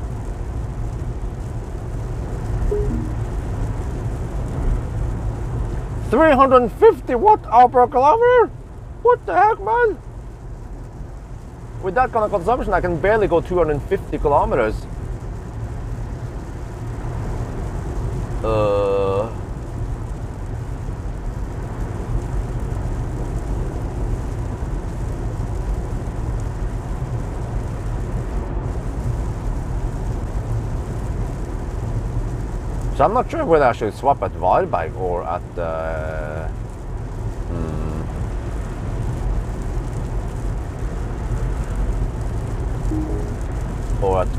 $350 watt-hour per kilometer. What the heck, man? With that kind of consumption, I can barely go 250 kilometers. So I'm not sure whether I should swap at Varberg or at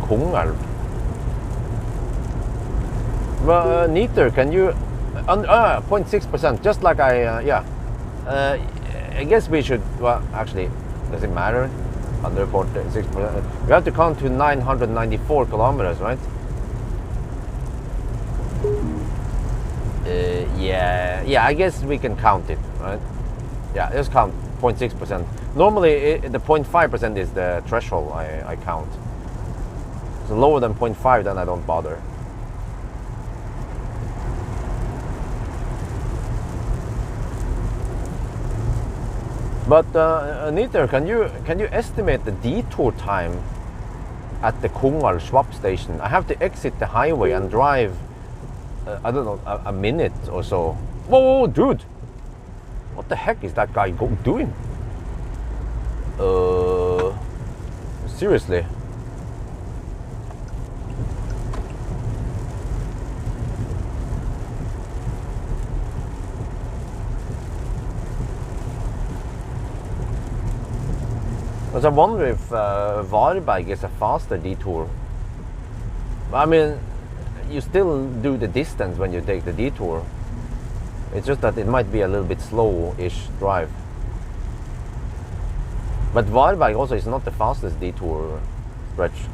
Kungälv. Well, Neater, can you 0.6%? Just like I guess we should. Well, actually, does it matter? Under 0.6%, we have to count to 994 kilometers, right? Yeah, I guess we can count it, right? Yeah, just count 0.6%. Normally, the 0.5% is the threshold I count. So lower than 0.5, then I don't bother. But Anita, can you estimate the detour time at the Kungälv swap station? I have to exit the highway and drive, I don't know, a minute or so. Whoa, dude! What the heck is that guy doing? Seriously. Because I wonder if Varberg is a faster detour. I mean, you still do the distance when you take the detour. It's just that it might be a little bit slow-ish drive. But Varberg also is not the fastest detour stretch.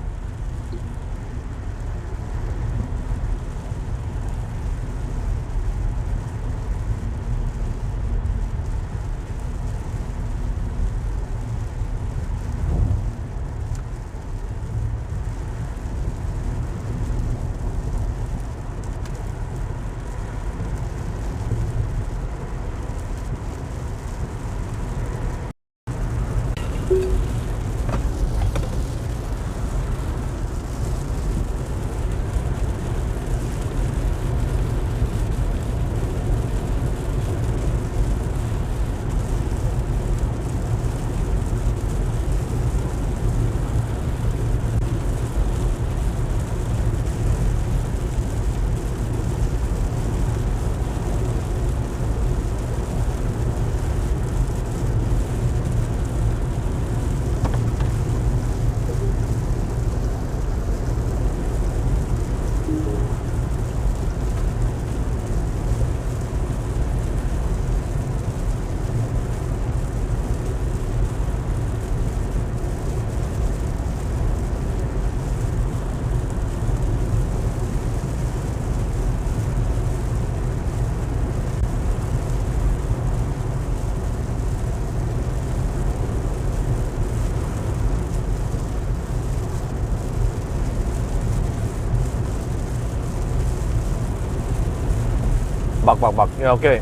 Bak. Yeah, okay.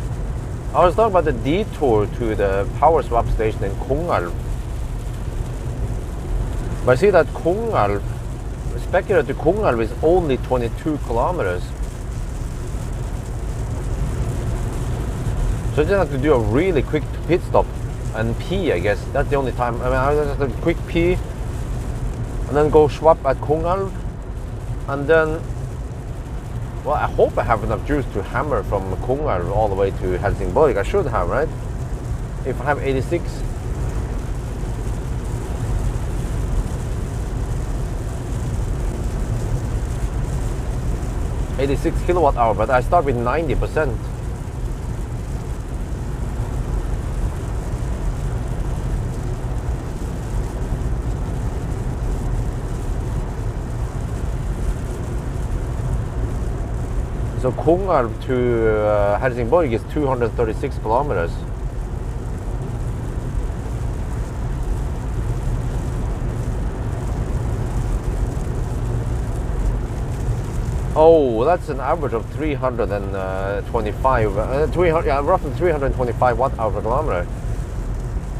I was talking about the detour to the power swap station in Kongalv. But I see that Kongalv, Spekkela to Kongalv is only 22 kilometers. So I just have to do a really quick pit stop and pee, I guess. That's the only time. I mean, I just have a quick pee and then go swap at Kongalv. And then, well, I hope I have enough juice to hammer from Kongalv all the way to Helsingborg. I should have, right? If I have 86. kilowatt hour, but I start with 90%. So Kongalv to Helsingborg is 236 kilometers. Oh, that's an average of 325, roughly 325 watt hour per kilometer.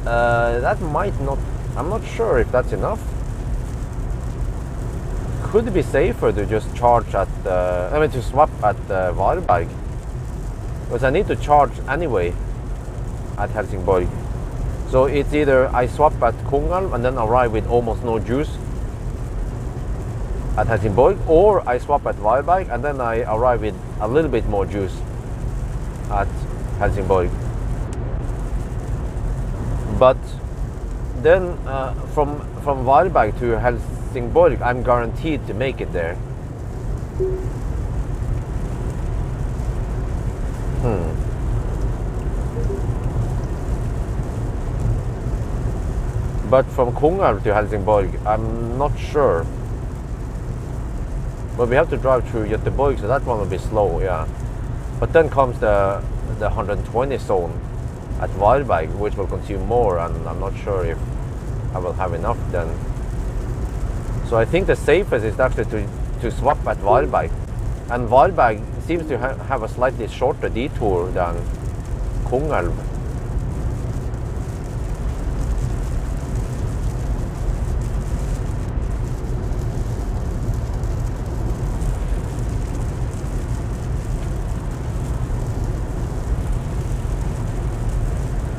That might not, I'm not sure if that's enough. Could it be safer to just charge at, to swap at Varberg? Because I need to charge anyway at Helsingborg. So it's either I swap at Kongalv and then arrive with almost no juice at Helsingborg, or I swap at Varberg and then I arrive with a little bit more juice at Helsingborg. But then from Varberg to Helsingborg, I'm guaranteed to make it there. But from Kongalv to Helsingborg, I'm not sure. But we have to drive through Göteborg, so that one will be slow, yeah. But then comes the 120 zone at Varberg, which will consume more, and I'm not sure if I will have enough then. So I think the safest is actually to swap at Varberg. And Varberg seems to have a slightly shorter detour than Kongalv.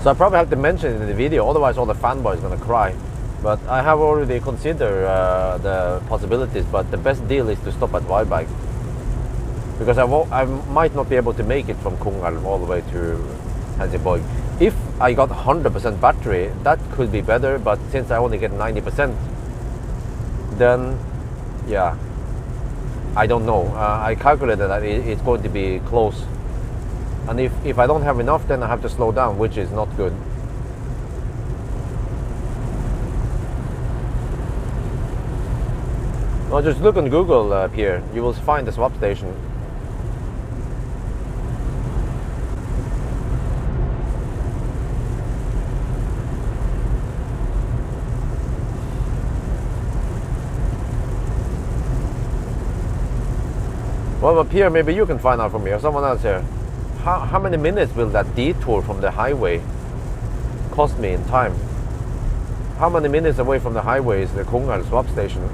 So I probably have to mention it in the video, otherwise all the fanboys are gonna cry. But I have already considered the possibilities, but the best deal is to stop at Varberg. Because I might not be able to make it from Kongalv all the way to Helsingborg. If I got 100% battery, that could be better, but since I only get 90%, then yeah, I don't know. I calculated that it's going to be close. And if I don't have enough, then I have to slow down, which is not good. Well, just look on Google here. You will find the swap station. Well, up here, maybe you can find out from me or someone else here. How many minutes will that detour from the highway cost me in time? How many minutes away from the highway is the Kongalv swap station?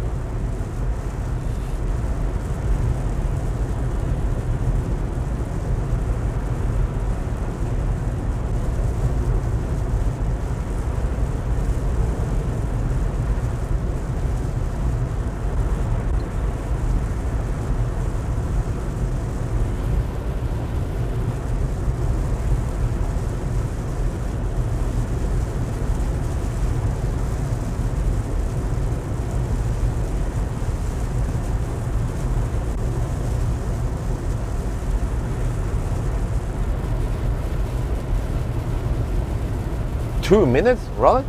Two minutes, really?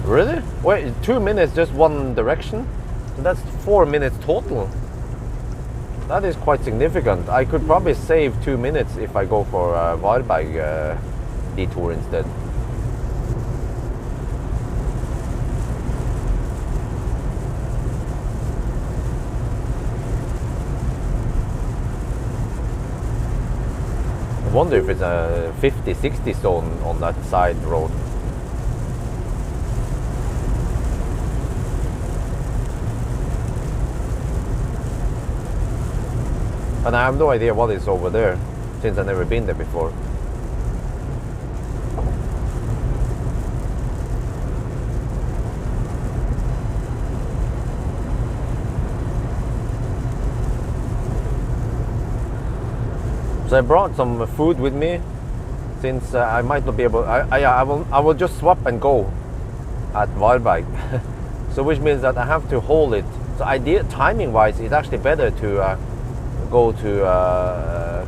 Really? Wait, 2 minutes just one direction? That's 4 minutes total. That is quite significant. I could probably save 2 minutes if I go for a Varberg detour instead. Wonder if it's a 50-60 zone on that side road. And I have no idea what is over there, since I've never been there before. So I brought some food with me, since I might not be able. I will just swap and go at Varberg. So which means that I have to hold it. So timing wise, it's actually better to go to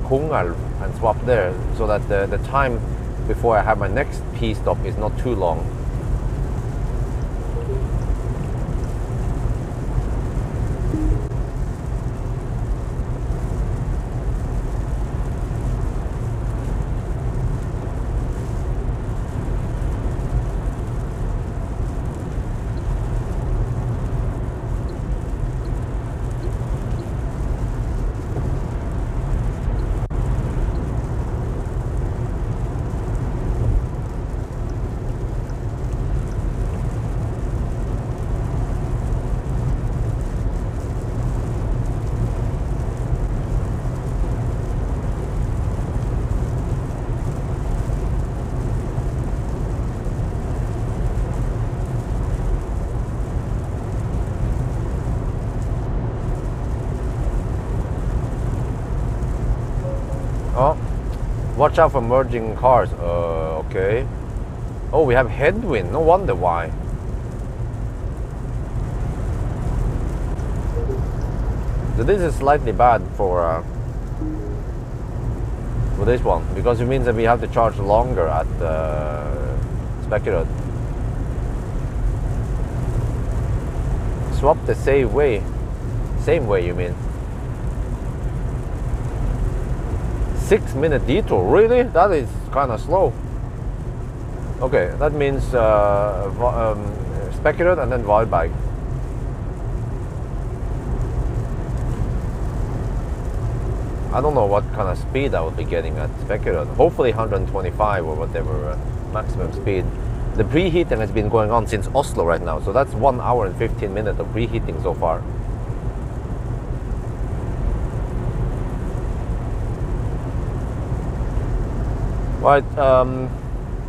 Kungalv and swap there, so that the time before I have my next P stop is not too long. Oh, watch out for merging cars. Okay. Oh, we have headwind. No wonder why. So this is slightly bad for this one, because it means that we have to charge longer at Spekkerud. Swap the same way. Same way, you mean? 6-minute detour, really? That is kind of slow. Okay, that means Spekkerud and then Varberg. I don't know what kind of speed I will be getting at Spekkerud. Hopefully 125 or whatever maximum speed. The preheating has been going on since Oslo right now, so that's 1 hour and 15 minutes of preheating so far. Right,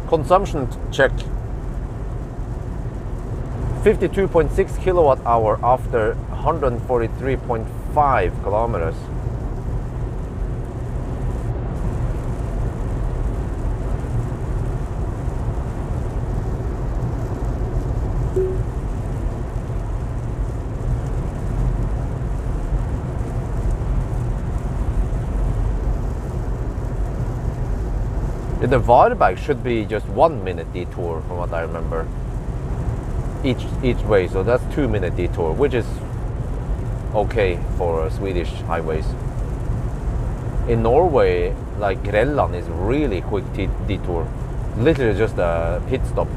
consumption check. 52.6 kilowatt hour after 143.5 kilometers. The Varberg should be just 1 minute detour from what I remember each way, so that's 2-minute detour, which is okay for Swedish highways. In Norway, like Grelland is really quick detour, literally just a pit stop.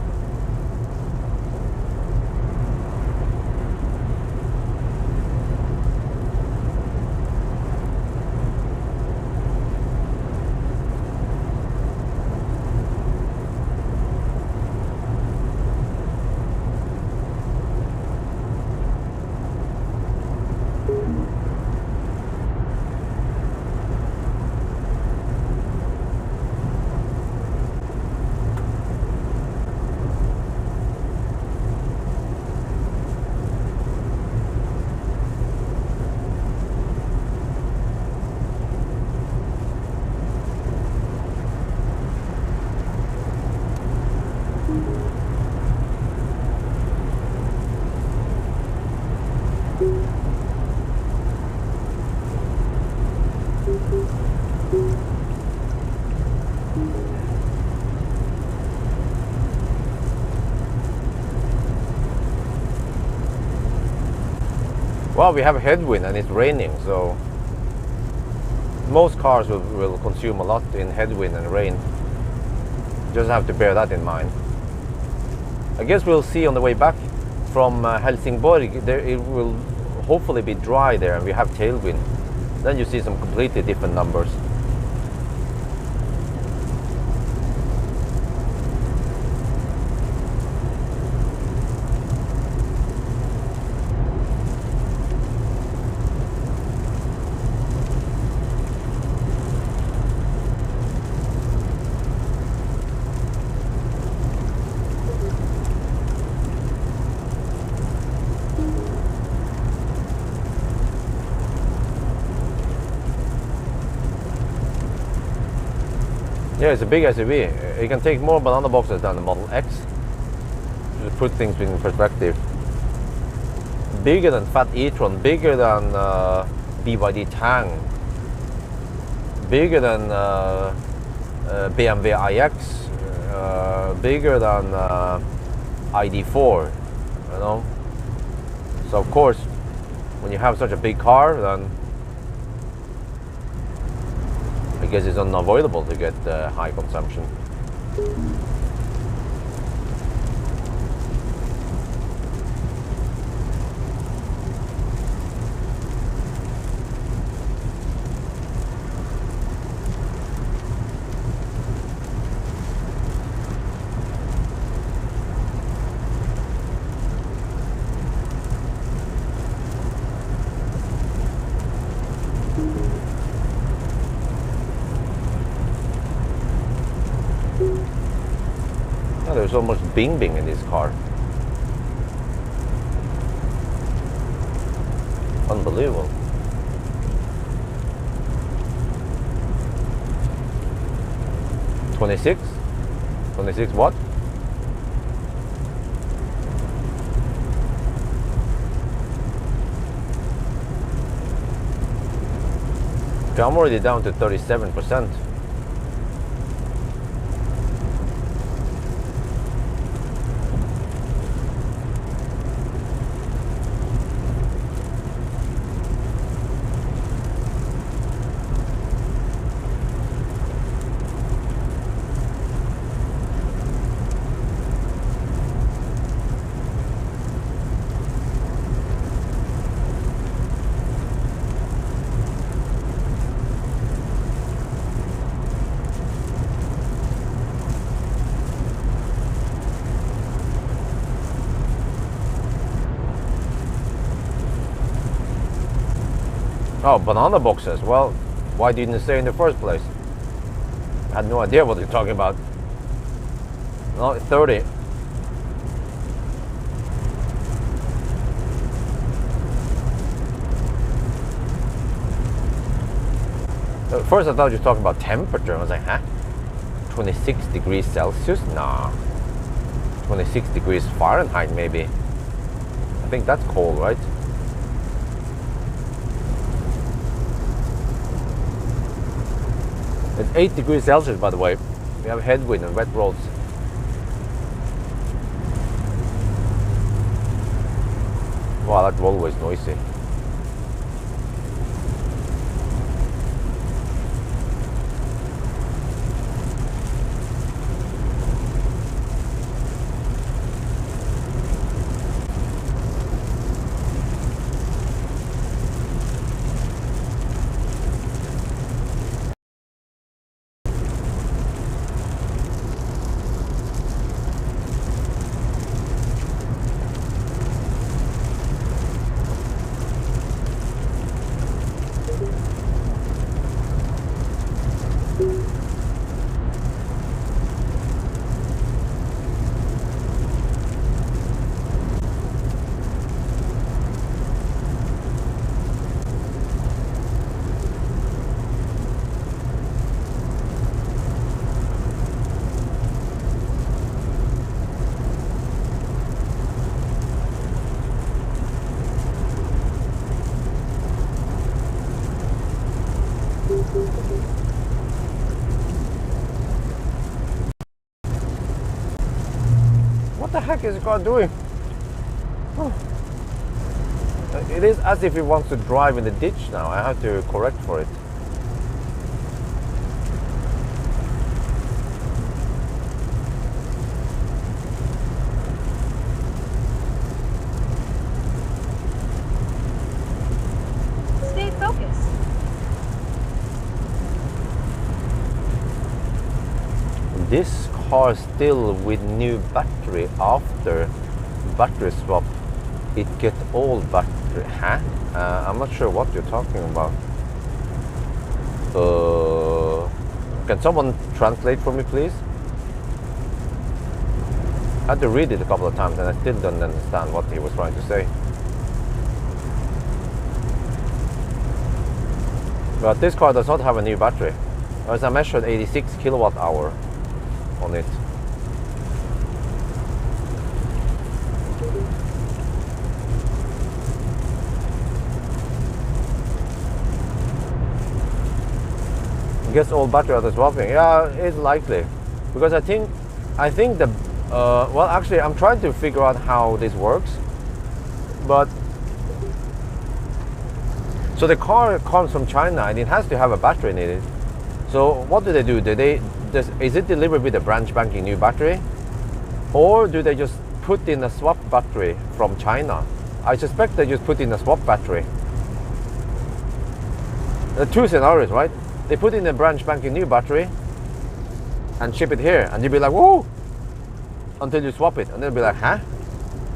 Well, we have a headwind and it's raining, so most cars will consume a lot in headwind and rain. Just have to bear that in mind. I guess we'll see on the way back from Helsingborg. There it will hopefully be dry there and we have tailwind. Then you see some completely different numbers. Yeah, it's a big SUV. It can take more banana boxes than the Model X. To put things in perspective. Bigger than Fat e-tron, bigger than BYD Tang, bigger than BMW iX, bigger than ID4, you know. So of course, when you have such a big car, then I guess it's unavoidable to get high consumption. Oh, there's so much bing bing in this car. Unbelievable. $26 what? Okay, I'm already down to 37%. Oh, banana boxes. Well, why didn't you say in the first place? I had no idea what you're talking about. No, 30. At first I thought you were talking about temperature. I was like, huh? 26 degrees Celsius? Nah. 26 degrees Fahrenheit maybe. I think that's cold, right? It's 8 degrees Celsius, by the way. We have headwind and wet roads. Wow, that's always noisy. What the heck is the car doing? Oh. It is as if it wants to drive in the ditch now. I have to correct for it. Stay focused. This car still with new battery after battery swap. It get old battery. Huh? I'm not sure what you're talking about. Can someone translate for me, please? I had to read it a couple of times and I still don't understand what he was trying to say. But this car does not have a new battery. As I measured 86 kilowatt hour on it. I guess all battery are swapping. Yeah, it's likely, because I think the well, actually, I'm trying to figure out how this works, but so the car comes from China and it has to have a battery in it. So what do? Is it delivered with a brand spanking new battery, or do they just put in a swap battery from China? I suspect they just put in a swap battery. There are two scenarios, right? They put in a brand spanking new battery and ship it here, and you'll be like, whoa, until you swap it, and they'll be like, huh?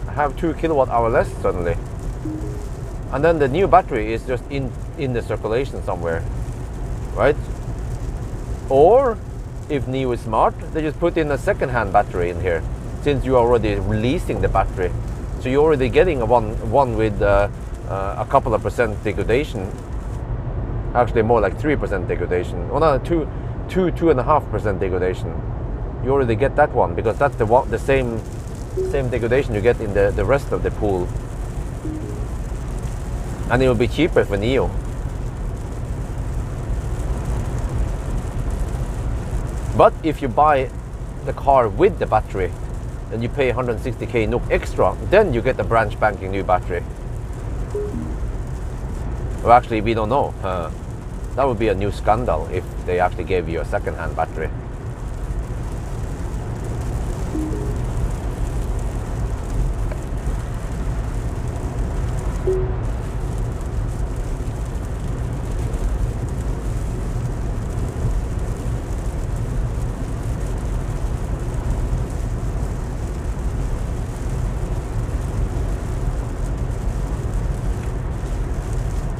I have 2 kilowatt hour less suddenly. And then the new battery is just in the circulation somewhere, right? Or if Nio is smart, they just put in a second-hand battery in here, since you're already releasing the battery. So you're already getting a one with a couple of percent degradation. Actually, more like 3% degradation. Oh no, 2.5% degradation. You already get that one, because that's the same degradation you get in the rest of the pool. And it will be cheaper for Nio. But if you buy the car with the battery, then you pay 160k NOK extra, then you get a brand spanking new battery. Well, actually, we don't know. That would be a new scandal if they actually gave you a second-hand battery.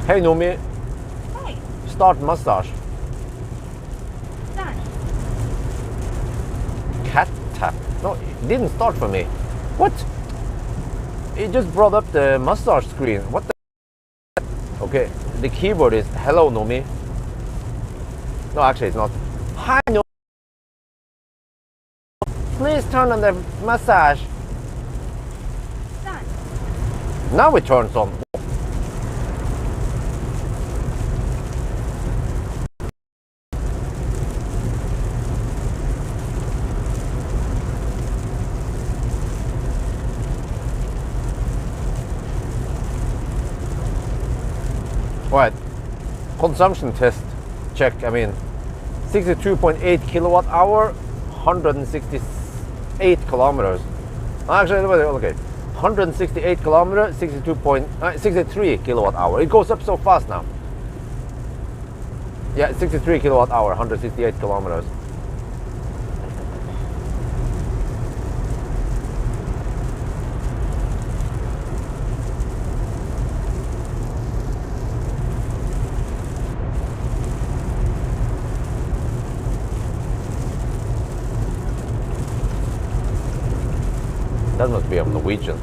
Hey Nomi. Hey. Start massage. Done. Cat tap. No, it didn't start for me. What? It just brought up the massage screen. What the? Okay, the keyboard is hello Nomi. No, actually it's not. Hi Nomi. Please turn on the massage. Done. Now it turns on. Right, consumption test check. I mean, 62.8 kilowatt hour, 168 kilometers. Actually, okay, 168 kilometers, 63 kilowatt hour. It goes up so fast now. Yeah, 63 kilowatt hour, 168 kilometers. That must be a Norwegian.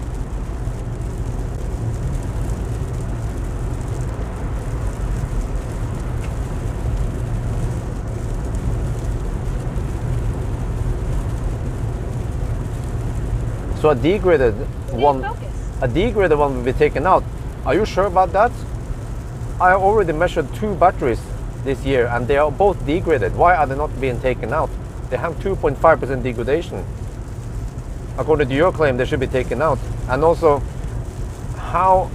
So a degraded one will be taken out. Are you sure about that? I already measured 2 batteries this year and they are both degraded. Why are they not being taken out? They have 2.5% degradation. According to your claim, they should be taken out. And also, how,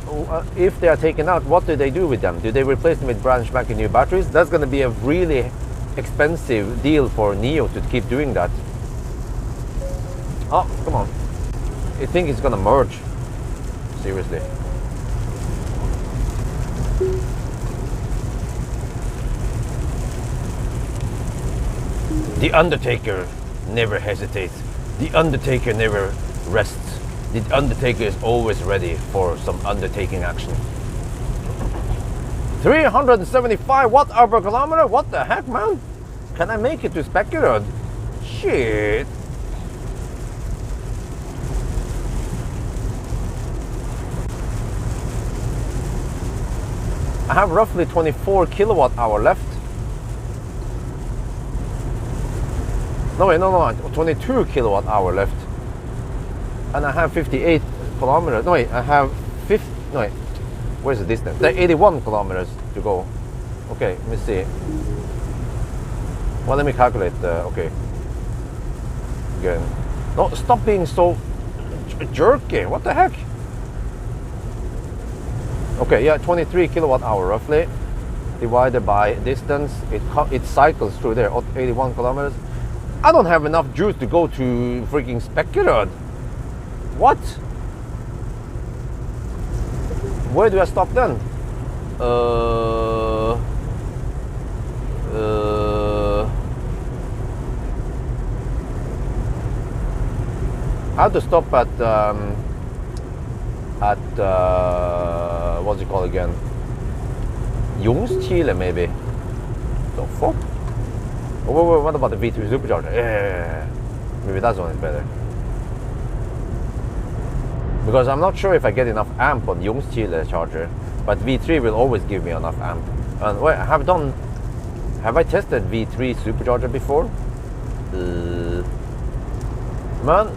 if they are taken out, what do they do with them? Do they replace them with brand spanking new batteries? That's going to be a really expensive deal for Nio to keep doing that. Oh, come on. I think it's going to merge. Seriously. The Undertaker never hesitates. The Undertaker never rests. The Undertaker is always ready for some undertaking action. 375 watt-hour per kilometer? What the heck, man? Can I make it to Spekkerud? Shit. I have roughly 24 kilowatt hour left. No, wait, no, 22 kilowatt hour left. And I have 58 kilometers. No, wait, I have 50. No, wait, where's the distance? There are 81 kilometers to go. Okay, let me see. Well, let me calculate. Okay. Again. No, stop being so jerky. What the heck? Okay, yeah, 23 kilowatt hour roughly. Divided by distance, it cycles through there, 81 kilometers. I don't have enough juice to go to freaking Spekkerød. What? Where do I stop then? I have to stop at what's it called again? Chile maybe. The fuck? Oh, what about the V3 supercharger? Yeah, maybe that one is better. Because I'm not sure if I get enough amp on Chile charger, but V3 will always give me enough amp. And wait, have I tested V3 supercharger before? Man.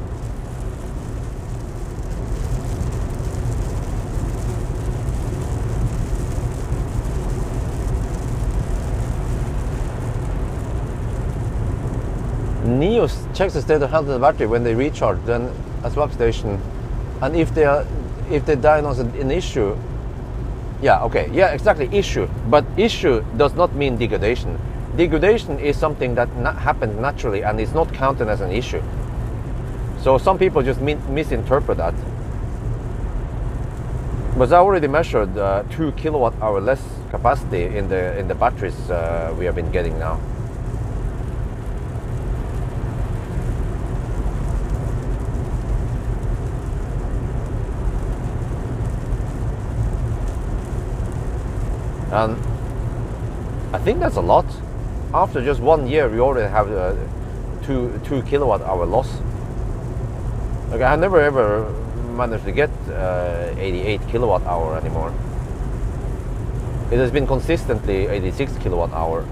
Nio checks the state of health of the battery when they recharge, then a swap station, and if they diagnose an issue, yeah, okay, yeah, exactly, issue. But issue does not mean degradation. Degradation is something that happens naturally and is not counted as an issue. So some people just misinterpret that. But I already measured 2 kilowatt hour less capacity in the batteries we have been getting now. And I think that's a lot. After just 1 year, we already have 2 kilowatt hour loss. Okay, I never ever managed to get 88 kilowatt hour anymore. It has been consistently 86 kilowatt hour.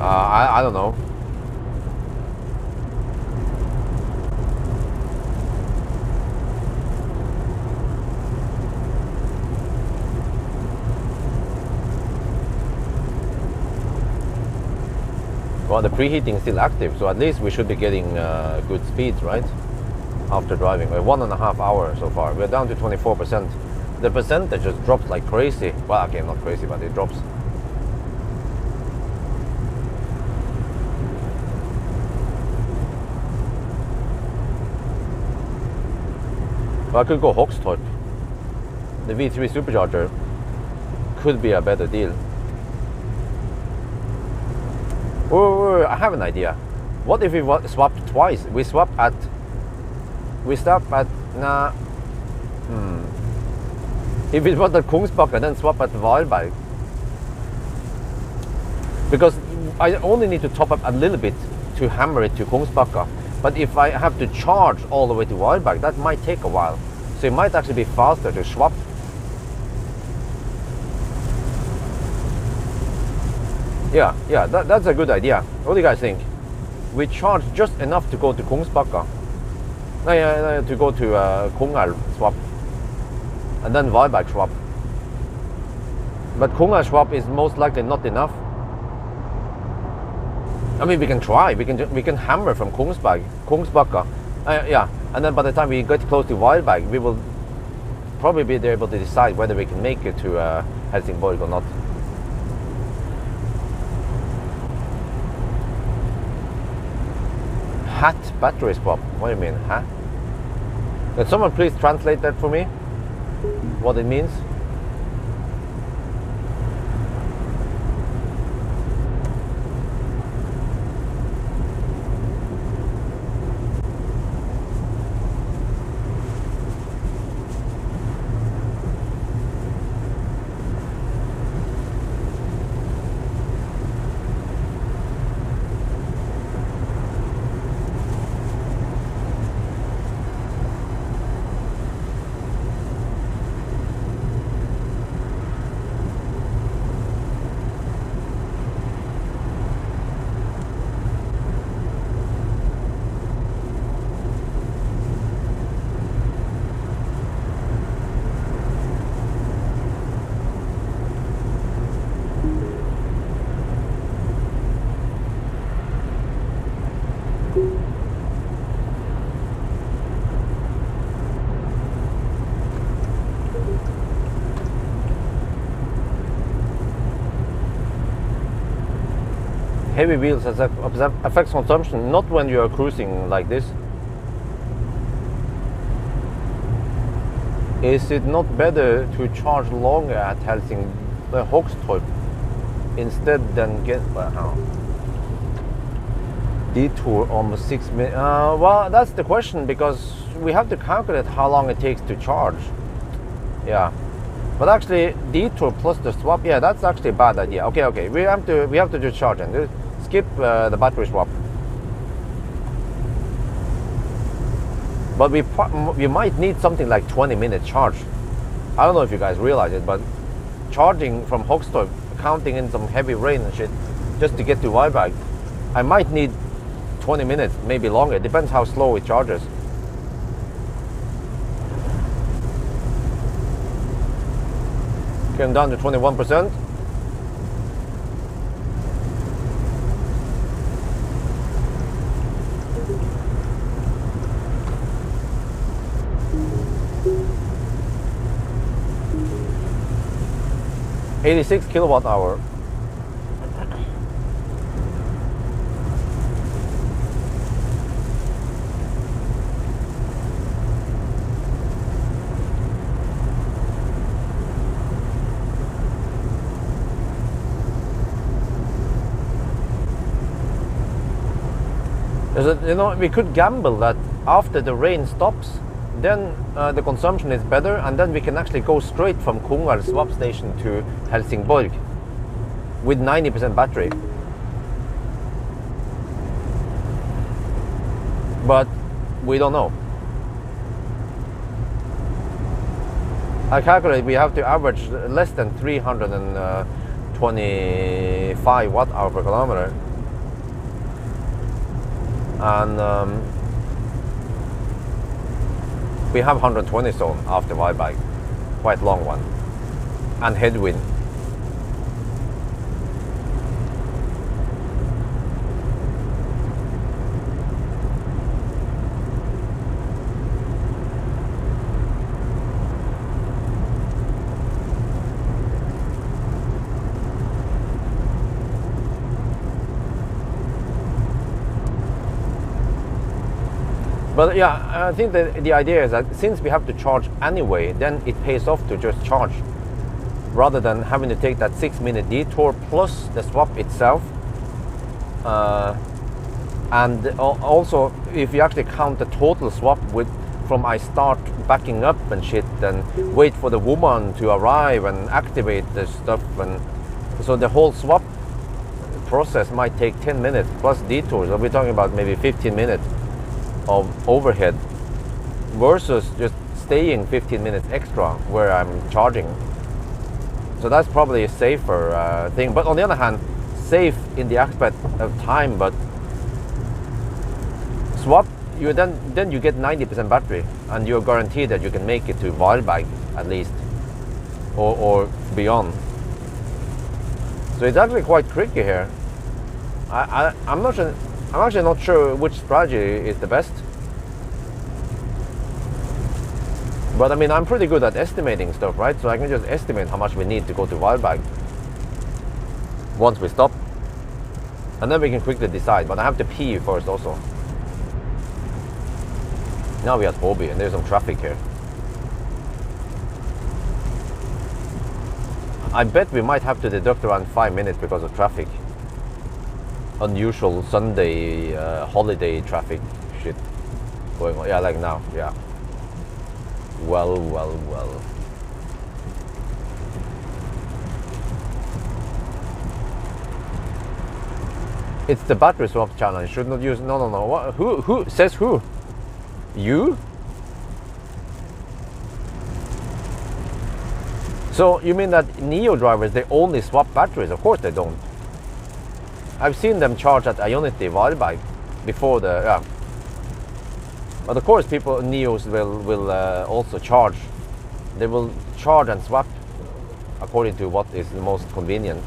I don't know. Well, the preheating is still active, so at least we should be getting good speeds, right? After driving, we're 1.5 hours so far. We're down to 24%. The percentage just drops like crazy. Well, okay, not crazy, but it drops. Well, I could go Hoxtorp. The V3 supercharger could be a better deal. Oh, I have an idea. What if we swap twice? We stop at If we swap at Kungsbacka, then swap at Valberg. Because I only need to top up a little bit to hammer it to Kungsbacka. But if I have to charge all the way to Valberg, that might take a while. So it might actually be faster to swap. Yeah, that's a good idea. What do you guys think? We charge just enough to go to Kungsbacka. To go to Kongelv swap. And then Valberg swap. But Kongelv swap is most likely not enough. I mean, we can try. We can hammer from Kungsbacka. Yeah, and then by the time we get close to Valberg, we will probably be able to decide whether we can make it to Helsingborg or not. Hat battery swap. What do you mean, hat? Can someone please translate that for me? What it means? heavy wheels affects consumption, not when you are cruising like this. Is it not better to charge longer at Hogstorp instead than get detour almost 6 minutes? Well, that's the question, because we have to calculate how long it takes to charge. Yeah, but actually detour plus the swap, yeah, that's actually a bad idea. Okay, we have to do charge and skip the battery swap. But we might need something like 20-minute charge. I don't know if you guys realize it, but charging from Hogstorp, counting in some heavy rain and shit, just to get to Varberg, I might need 20 minutes, maybe longer. It depends how slow it charges. Okay, I'm down to 21%. $86 kilowatt hour. You know, we could gamble that after the rain stops, then the consumption is better, and then we can actually go straight from Kungal swap station to Helsingborg with 90% battery. But we don't know. I calculate we have to average less than 325 watt hour per kilometer. And we have 120 zone after Varberg, quite long one, and headwind. But yeah, I think that the idea is that since we have to charge anyway, then it pays off to just charge, rather than having to take that 6-minute detour plus the swap itself. And also, if you actually count the total swap with from I start backing up and shit, and wait for the woman to arrive and activate the stuff, and so the whole swap process might take 10 minutes plus detours. So we're talking about maybe 15 minutes of overhead versus just staying 15 minutes extra where I'm charging. So that's probably a safer thing. But on the other hand, safe in the aspect of time, but swap, you then you get 90% battery, and you're guaranteed that you can make it to Varberg at least, or beyond. So it's actually quite tricky here. I'm not sure. I'm actually not sure which strategy is the best. But I mean, I'm pretty good at estimating stuff, right? So I can just estimate how much we need to go to Varberg once we stop. And then we can quickly decide. But I have to pee first also. Now we're at Hobby and there's some traffic here. I bet we might have to deduct around 5 minutes because of traffic. Unusual Sunday holiday traffic shit going on. Yeah, like now. Yeah. Well. It's the battery swap challenge. Should not use. No. What? Who says who? You? So you mean that Nio drivers, they only swap batteries? Of course they don't. I've seen them charge at Ionity Varberg before the, yeah. But of course people, Nios will also charge. They will charge and swap according to what is the most convenient.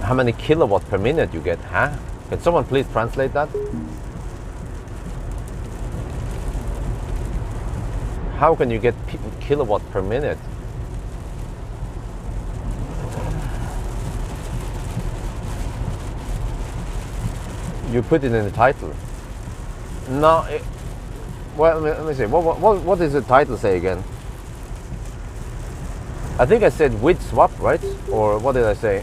How many kilowatt per minute you get, huh? Can someone please how can you get kilowatt per minute? You put it in the title. No, well, let me see. What does the title say again? I think I said with swap, right? Or what did I say?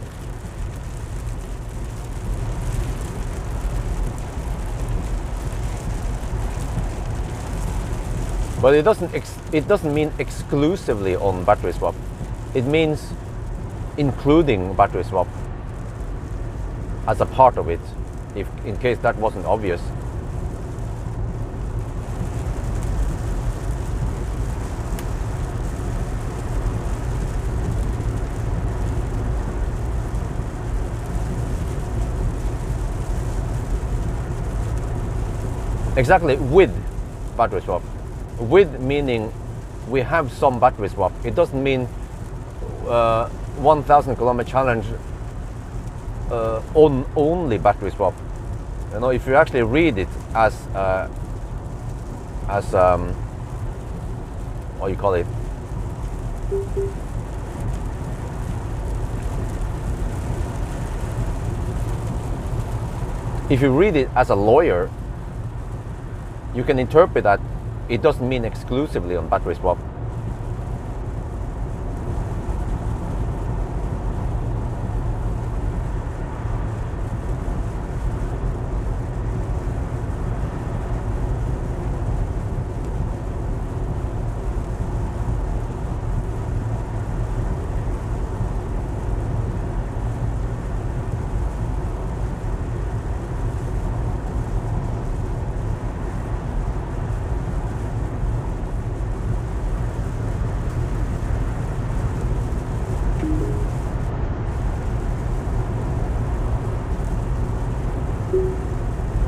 But it doesn't mean exclusively on battery swap. It means including battery swap as a part of it, if in case that wasn't obvious. Exactly, with battery swap. With meaning we have some battery swap. It doesn't mean 1,000 kilometer challenge on only battery swap. You know, if you actually read it as what you call it, if you read it as a lawyer, you can interpret that it doesn't mean exclusively on battery swap.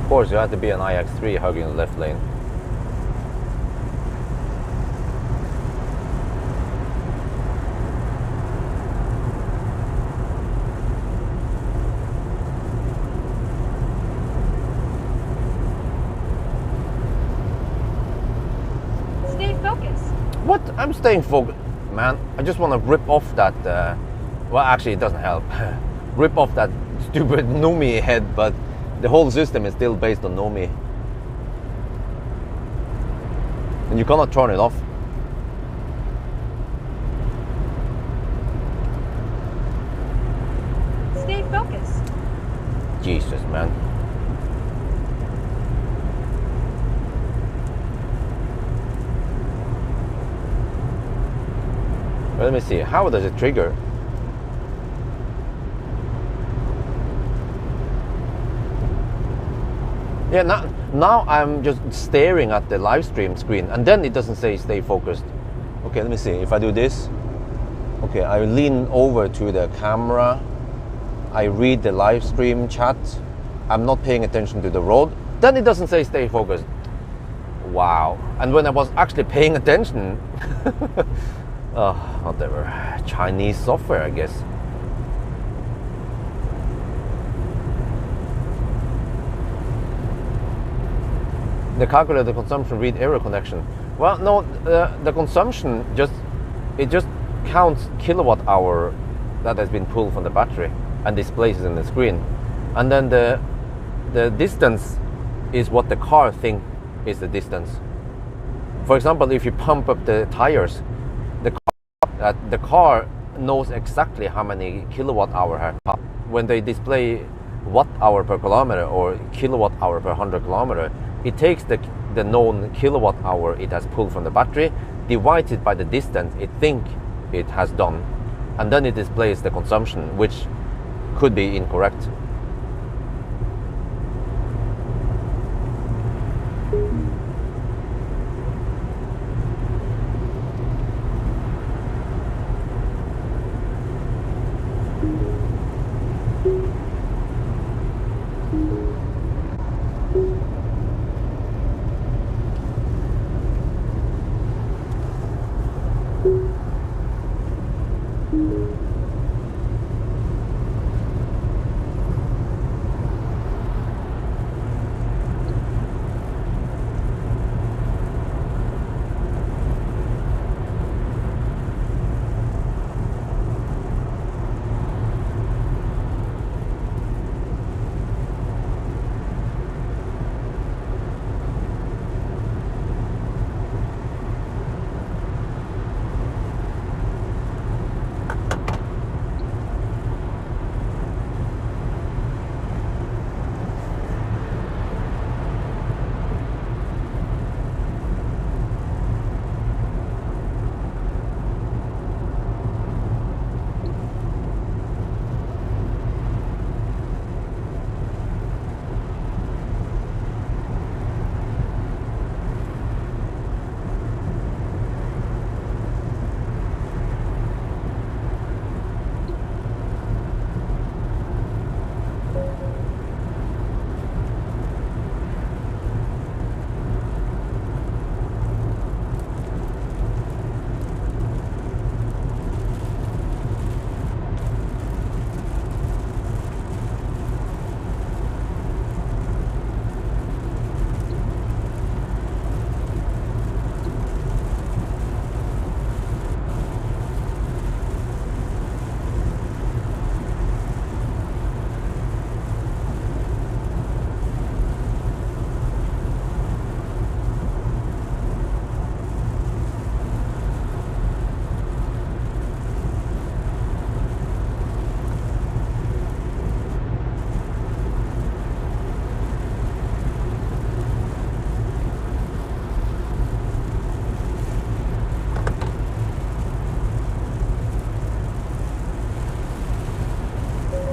Of course, you have to be an iX3 hugging the left lane. Stay focused. What? I'm staying focused, man. I just want to rip off that. Well, actually, it doesn't help. Rip off that stupid Nomi head, but the whole system is still based on Nomi. And you cannot turn it off. Stay focused. Jesus, man. Well, let me see. How does it trigger? Yeah, now I'm just staring at the live stream screen, and then it doesn't say stay focused. Okay, let me see. If I do this, okay, I lean over to the camera. I read the live stream chat. I'm not paying attention to the road. Then it doesn't say stay focused. Wow. And when I was actually paying attention, whatever. Chinese software, I guess. The calculate the consumption, read error connection. Well, no, the consumption just counts kilowatt hour that has been pulled from the battery and displays it in the screen, and then the distance is what the car thinks is the distance. For example, if you pump up the tires, the car knows exactly how many kilowatt hour has passed. When they display watt hour per kilometer or kilowatt hour per 100 kilometer, it takes the known kilowatt hour it has pulled from the battery, divides it by the distance it thinks it has done, and then it displays the consumption, which could be incorrect.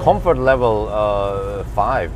Comfort level 5.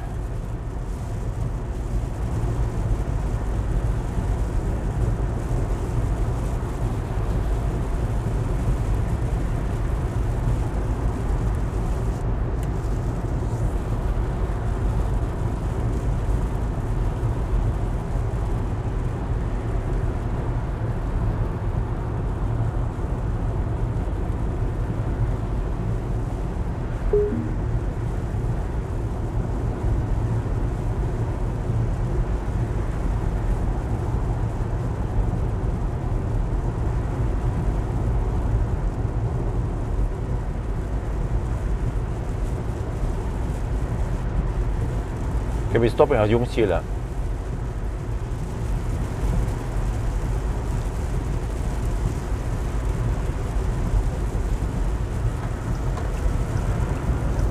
Okay, we're stopping at Ljungskile.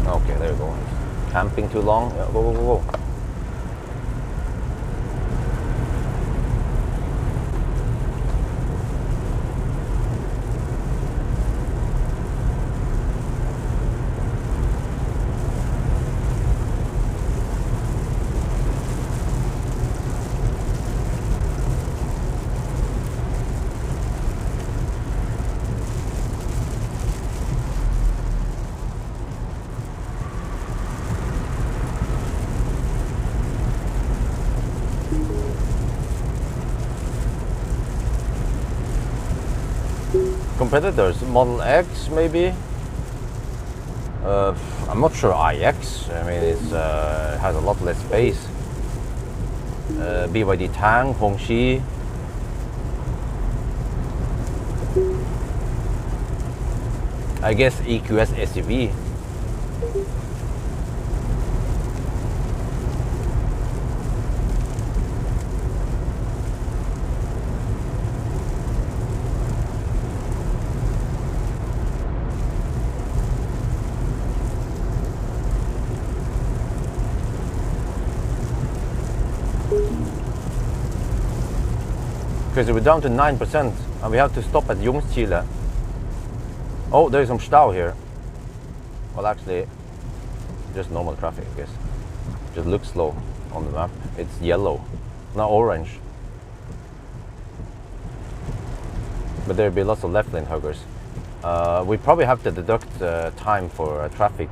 Okay, there we go. Camping too long? Yeah, go, go, go, go. Competitors, Model X maybe. I'm not sure iX. I mean, it has a lot less space. BYD Tang, Hongxi. I guess EQS SUV. Because we're down to 9% and we have to stop at Ljungskile. Oh, there's some stau here. Well, actually, just normal traffic, I guess. Just looks slow on the map. It's yellow, not orange. But there'll be lots of left lane huggers. We probably have to deduct time for traffic.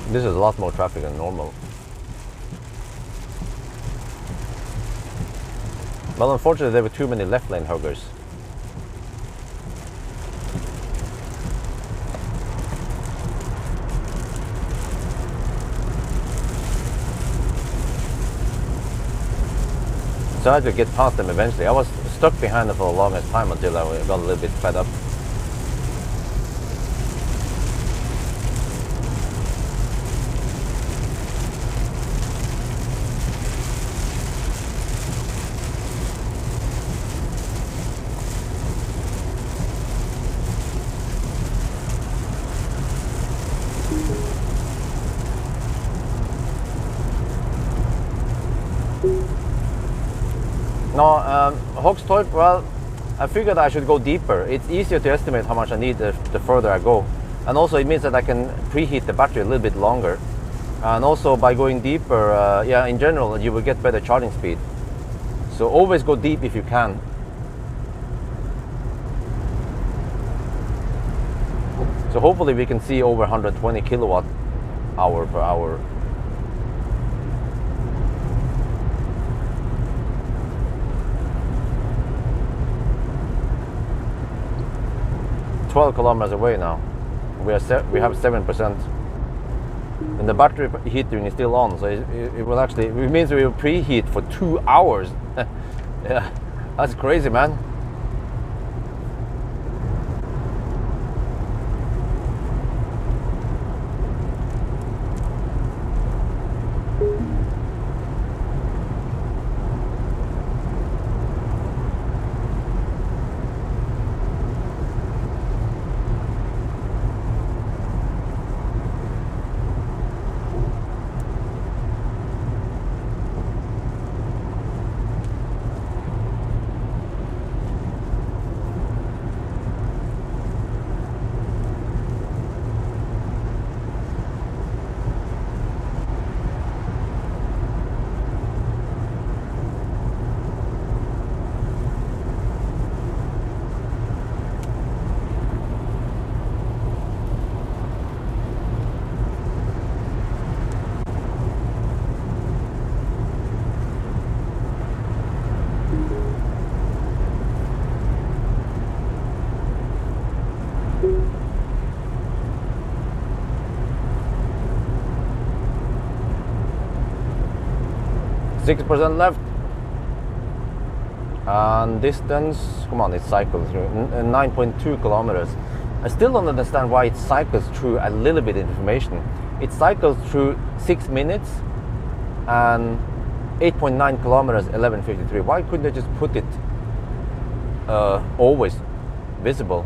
This is a lot more traffic than normal. Well, unfortunately, there were too many left lane huggers. So I had to get past them eventually. I was stuck behind them for the longest time until I got a little bit fed up. No, Hogstorp, well, I figured I should go deeper. It's easier to estimate how much I need the further I go. And also it means that I can preheat the battery a little bit longer. And also by going deeper, yeah, in general, you will get better charging speed. So always go deep if you can. So hopefully we can see over 120 kilowatt hour per hour. 12 kilometers away now. We have 7%, and the battery heating is still on, so it will actually, it means we will preheat for 2 hours. Yeah, that's crazy, man. 6% left. And distance, come on, it cycles through 9.2 kilometers. I still don't understand why it cycles through a little bit of information. It cycles through 6 minutes and 8.9 kilometers, 11:53. Why couldn't they just put it always visible?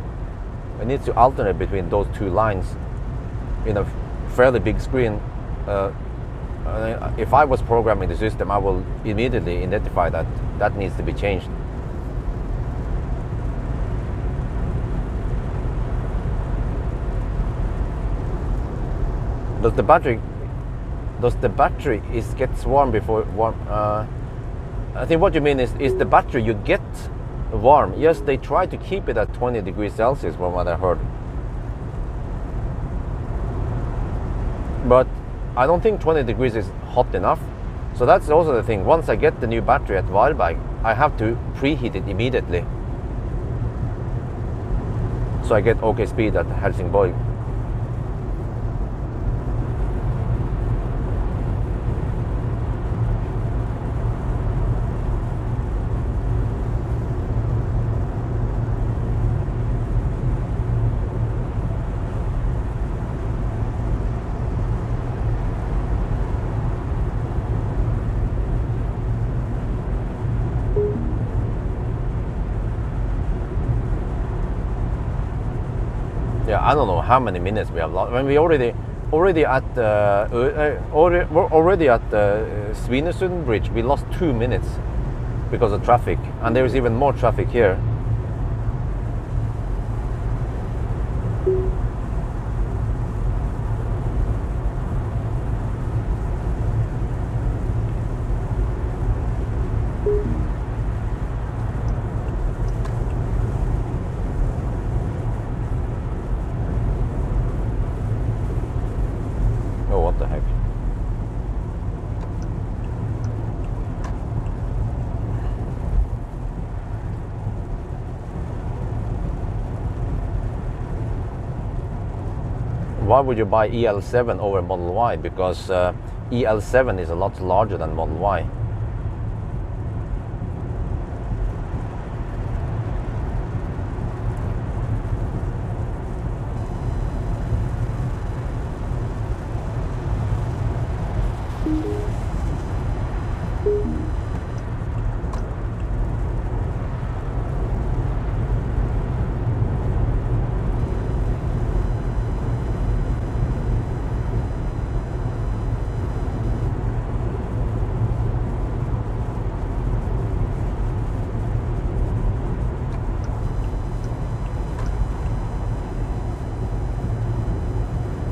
It needs to alternate between those two lines in a fairly big screen. If I was programming the system, I will immediately identify that that needs to be changed. Does the battery gets warm before warm? I think what you mean is the battery you get warm. Yes, they try to keep it at 20 degrees Celsius from what I heard. But I don't think 20 degrees is hot enough. So that's also the thing. Once I get the new battery at Varberg, I have to preheat it immediately. So I get okay speed at Helsingborg. Yeah, I don't know how many minutes we have lost. When we already at Svinesund Bridge, we lost 2 minutes because of traffic, and there is even more traffic here. Oh, what the heck? Why would you buy EL7 over Model Y? Because EL7 is a lot larger than Model Y.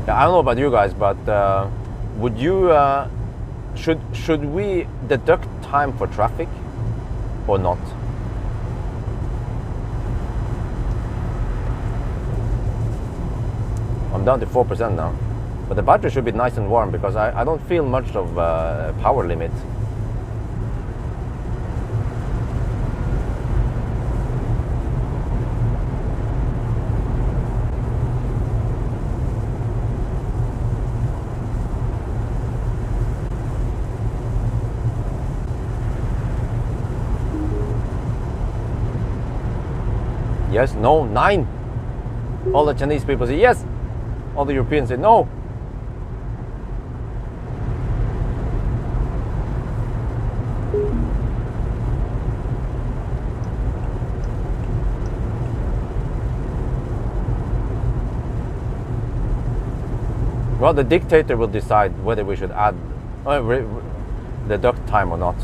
I don't know about you guys, but would you should we deduct time for traffic or not? I'm down to 4% now, but the battery should be nice and warm because I don't feel much of power limit. Yes, no, 9. All the Chinese people say yes. All the Europeans say no. Well, the dictator will decide whether we should add deduct time or not.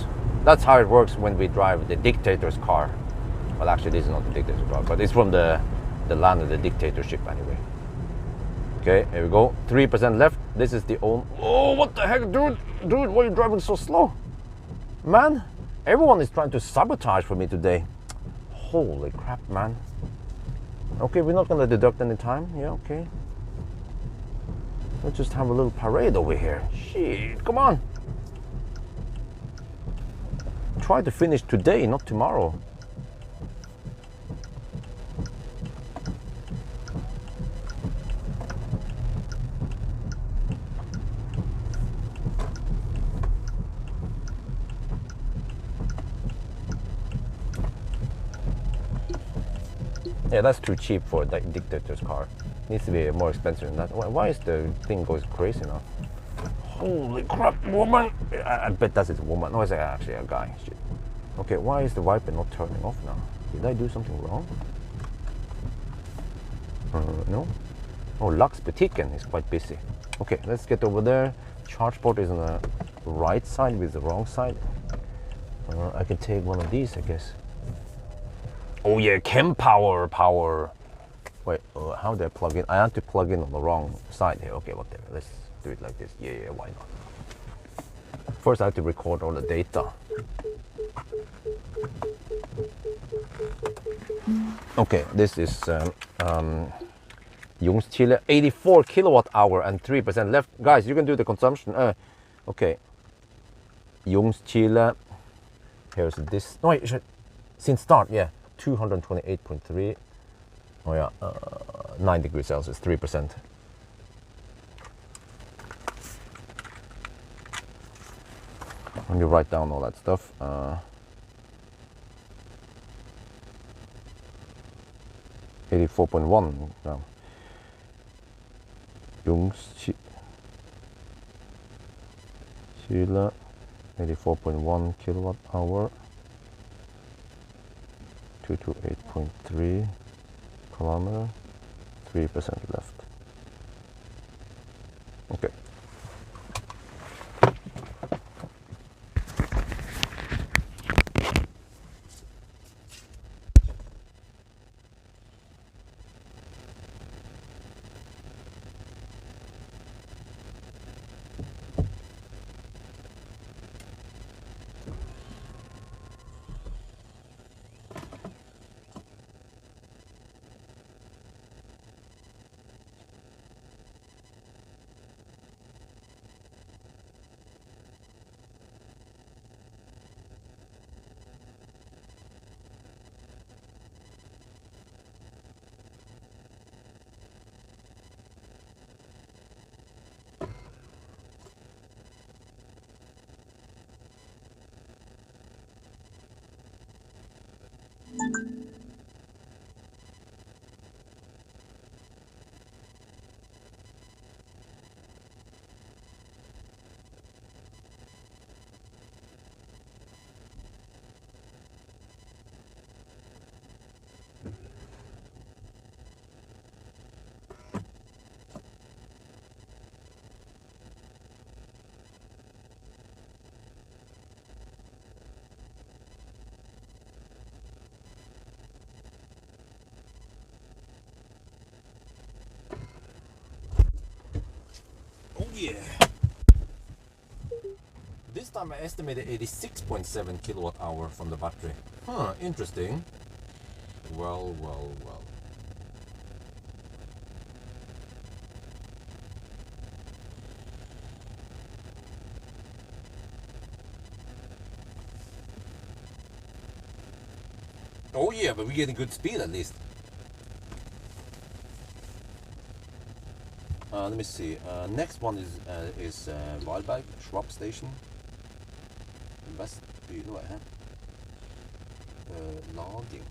That's how it works when we drive the dictator's car. Well, actually, this is not the dictator's car, but it's from the land of the dictatorship anyway. Okay, here we go. 3% left. This is the own. Oh, what the heck, dude? Dude, why are you driving so slow? Man, everyone is trying to sabotage for me today. Holy crap, man. Okay, we're not gonna deduct any time. Yeah, okay. Let's just have a little parade over here. Shit, come on. Try to finish today, not tomorrow. Yeah, that's too cheap for the dictator's car. Needs to be more expensive than that. Why is the thing goes crazy now? Holy crap, woman! I bet that's a woman. No, it's actually a guy. Shit. Okay, why is the wiper not turning off now? Did I do something wrong? No? Oh, Lux Butiken is quite busy. Okay, let's get over there. Charge port is on the right side with the wrong side. I can take one of these, I guess. Oh yeah, Chem power. Wait, how do I plug in? I have to plug in on the wrong side here. Okay, whatever. Let's do it like this. Yeah, why not? First, I have to record all the data. Okay, this is Chile, 84 kilowatt hour and 3% left. Guys, you can do the consumption. Okay, Chile. Here's this. No, wait, since start, yeah, 228.3. Oh yeah, 9 degrees Celsius, 3%. Let me write down all that stuff. 84.1 now. Chile, 84.1 kilowatt hour, 228.3 kilometer, 3% left. Okay. Oh yeah. This time I estimated 86.7 kilowatt hour from the battery. Huh, interesting. Well. Oh yeah, but we're getting good speed at least. Let me see. Next one is Wildberg Shrub Station. West, you know what? Logging.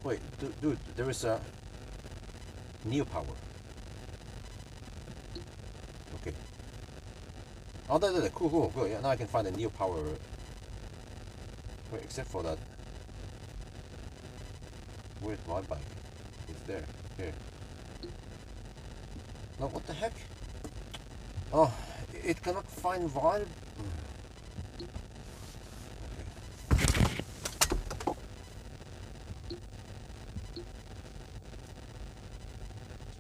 Wait. Dude, there is a Nio power. Okay. Oh, there. Cool. Yeah, now I can find a Nio power. Wait, except for that. Where's Wildberg? It's there. Here. No, what the heck? Oh, it cannot find Wild.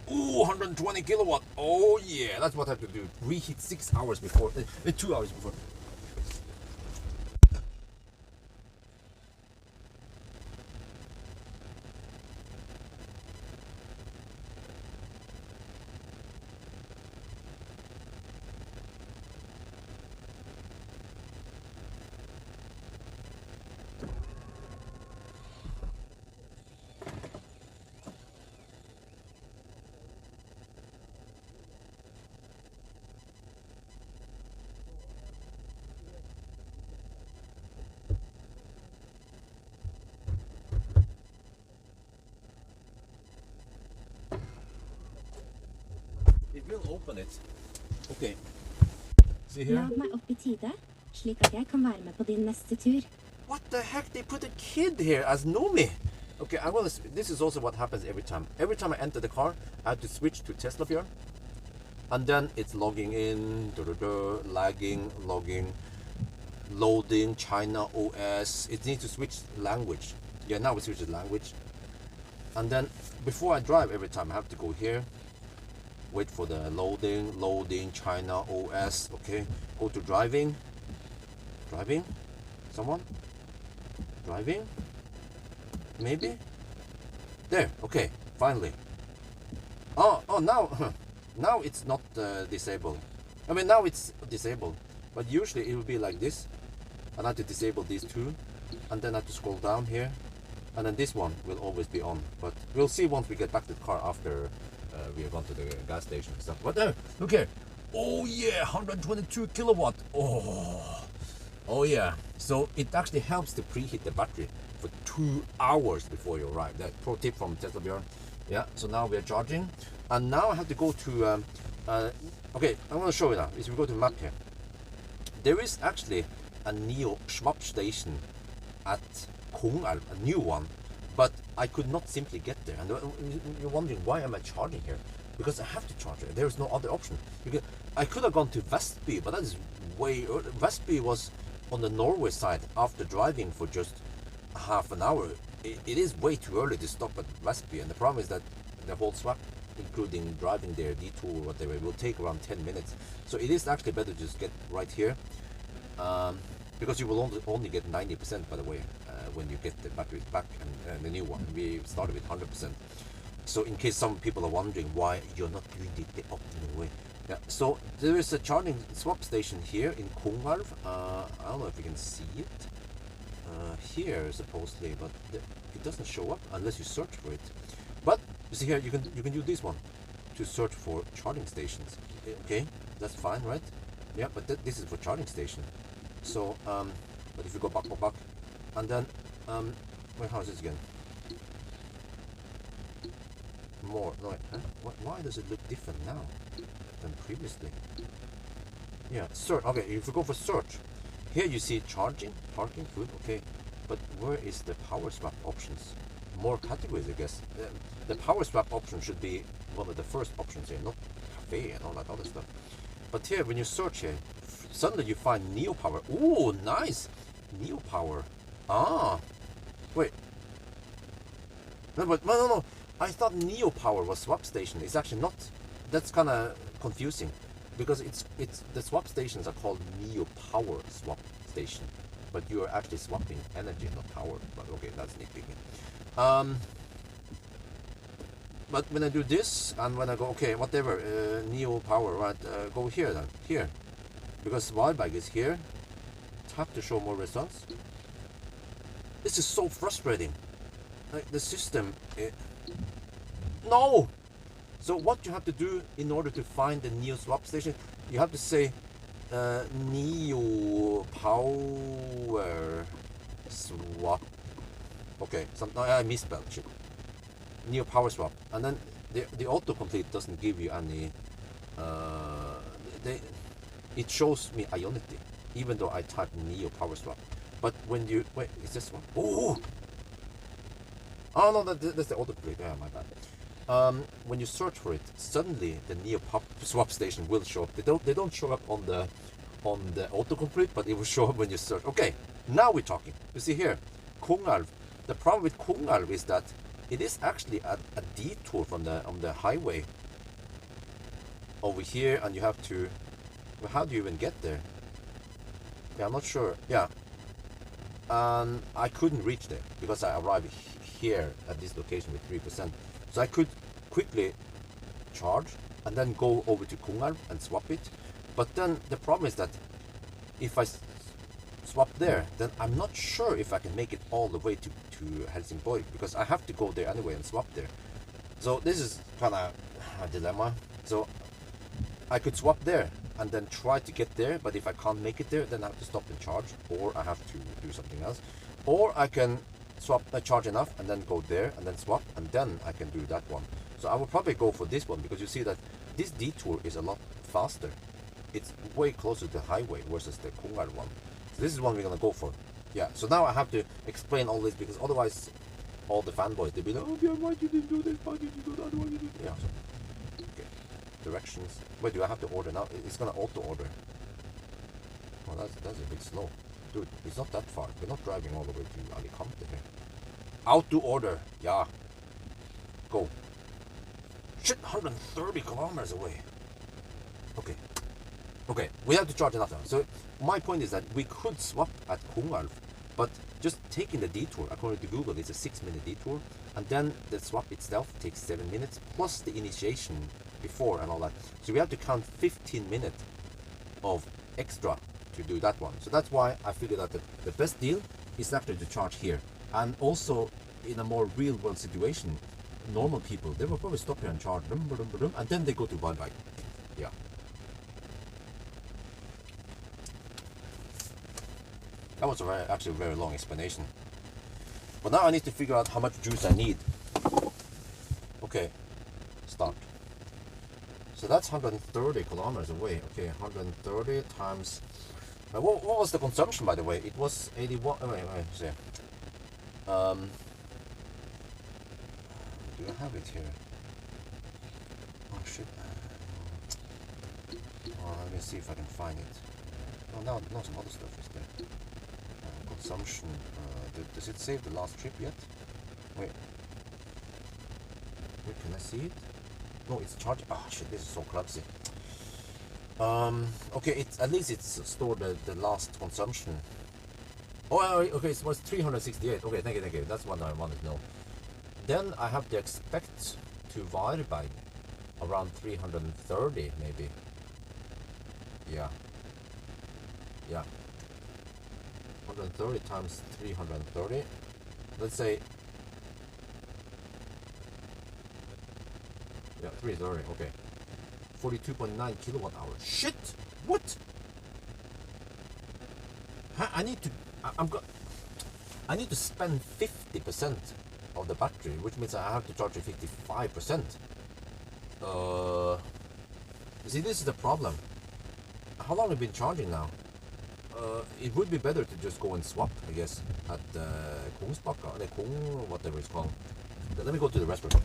Ooh, 120 kilowatt. Oh yeah, that's what I have to do. Reheat 6 hours before, 2 hours before. we'll open it. Okay. See here? Lag meg opp I tide, slik at jeg kan være med på din neste tur. What the heck? They put a kid here as Nomi. Okay, this is also what happens every time. Every time I enter the car, I have to switch to Tesla Björn. And then it's logging in, lagging, logging, loading, China OS. It needs to switch language. Yeah, now it switches language. And then before I drive every time, I have to go here, wait for the loading, China OS. Okay, go to driving. Driving? Someone? Driving? Maybe? There, okay, finally. Oh, now it's not disabled. I mean, now it's disabled, but usually it will be like this. I have to disable these two, and then I have to scroll down here, and then this one will always be on. But we'll see once we get back to the car after we have gone to the gas station and stuff. But look here. Oh yeah, 122 kilowatt. Oh yeah. So it actually helps to preheat the battery for 2 hours before you arrive. That pro tip from Tesla Björn. Yeah, so now we are charging, and now I have to go to okay, I'm going to show you now. If we go to map here, there is actually a Nio swap station at Kongalv, a new one, but I could not simply get there. And you're wondering, why am I charging here? Because I have to charge it. There is no other option. I could have gone to Vestby, but that is way early. Vestby was on the Norway side after driving for just half an hour. It is way too early to stop at Vestby, and the problem is that the whole swap, including driving there, detour or whatever, will take around 10 minutes. So it is actually better to just get right here, because you will only get 90%, by the way, when you get the batteries back, and the new one. We started with 100%. So in case some people are wondering why you're not doing it the optimal way. Yeah, so there is a charging swap station here in Kongalv. I don't know if you can see it. Here supposedly, but it doesn't show up unless you search for it. But you see here, you can use this one to search for charging stations. Okay, that's fine, right? Yeah, but this is for charging station. So but if you go back, and then wait, how is this again? More, no, why does it look different now than previously? Yeah, search. Okay, if you go for search, here you see charging, parking, food. Okay, but where is the power swap options? More categories, I guess. The power swap option should be one of the first options here, not cafe and all that other stuff. But here, when you search here, suddenly you find Nio Power. Oh, nice, Nio Power. Ah, wait. No. I thought Nio Power was swap station. It's actually not. That's kind of confusing, because it's the swap stations are called Nio Power swap station, but you are actually swapping energy, not power. But okay, that's nitpicking. But when I do this, and when I go, okay, whatever, Nio Power, right? Go here then, here, because Wildbag is here. Tap to show more results. This is so frustrating. Like the system. No. So what you have to do in order to find the Nio swap station, you have to say Nio Power swap. Okay, I misspelled shit. Nio Power swap, and then the autocomplete doesn't give you any. It shows me Ionity, even though I type Nio Power swap. But when you wait, is this one? Oh no, that's the autocomplete. Yeah, my bad. When you search for it, suddenly the Nio swap station will show up. They don't show up on the autocomplete, but it will show up when you search. Okay, now we're talking. You see here, Kongalv. The problem with Kongalv is that it is actually a detour from on the highway over here, and you have to. Well, how do you even get there? Yeah, I'm not sure. Yeah, and I couldn't reach there because I arrived here at this location with 3%. So I could quickly charge and then go over to Kongalv and swap it. But then the problem is that if I swap there, then I'm not sure if I can make it all the way to Helsingborg, because I have to go there anyway and swap there. So this is kind of a dilemma. So I could swap there and then try to get there, but if I can't make it there, then I have to stop and charge, or I have to do something else. Or I can swap, charge enough and then go there and then swap, and then I can do that one. So I will probably go for this one because you see that this detour is a lot faster. It's way closer to the highway versus the Kongar one. So this is one we're gonna go for. Yeah, so now I have to explain all this because otherwise all the fanboys, they'll be like, oh yeah, why you didn't do this, why did you do that, why did you do that? Yeah, so, okay. Directions. Wait, do I have to order now? It's gonna auto order. Oh, that's a bit slow. Dude, it's not that far. We're not driving all the way to Alicante here. Auto order. Yeah. Go. Shit, 130 kilometers away. Okay. Okay, we have to charge enough now. So my point is that we could swap at Kongalf, but just taking the detour, according to Google, it's a 6-minute detour, and then the swap itself takes 7 minutes, plus the initiation before and all that. So we have to count 15 minutes of extra to do that one. So that's why I figured that the best deal is actually to charge here. And also, in a more real world situation, normal people, they will probably stop here and charge, and then they go to bye-bye. Yeah. That was actually a very long explanation. But now I need to figure out how much juice I need. Okay, start. So that's 130 kilometers away. Okay, 130 times... what was the consumption, by the way? It was 81... wait, see. Do I have it here? Oh shit. Let me see if I can find it. Oh, no, some other stuff is there. Consumption. Does it save the last trip yet? Wait, can I see it? No, it's charging. Oh shit, this is so clumsy. Okay, at least it's stored the last consumption. Oh, okay, it was 368. Okay, thank you. That's what I wanted to know. Then I have to expect to Varberg around 330 maybe. Yeah. 130 times 330. Let's say. Yeah, 330. Okay. 42.9 kilowatt hours. Shit! What? I need to. I need to spend 50% of the battery, which means I have to charge it 55%. You see, this is the problem. How long have you been charging now? It would be better to just go and swap, I guess, at Kungsbacka, the Kung, whatever it's called. Let me go to the restroom.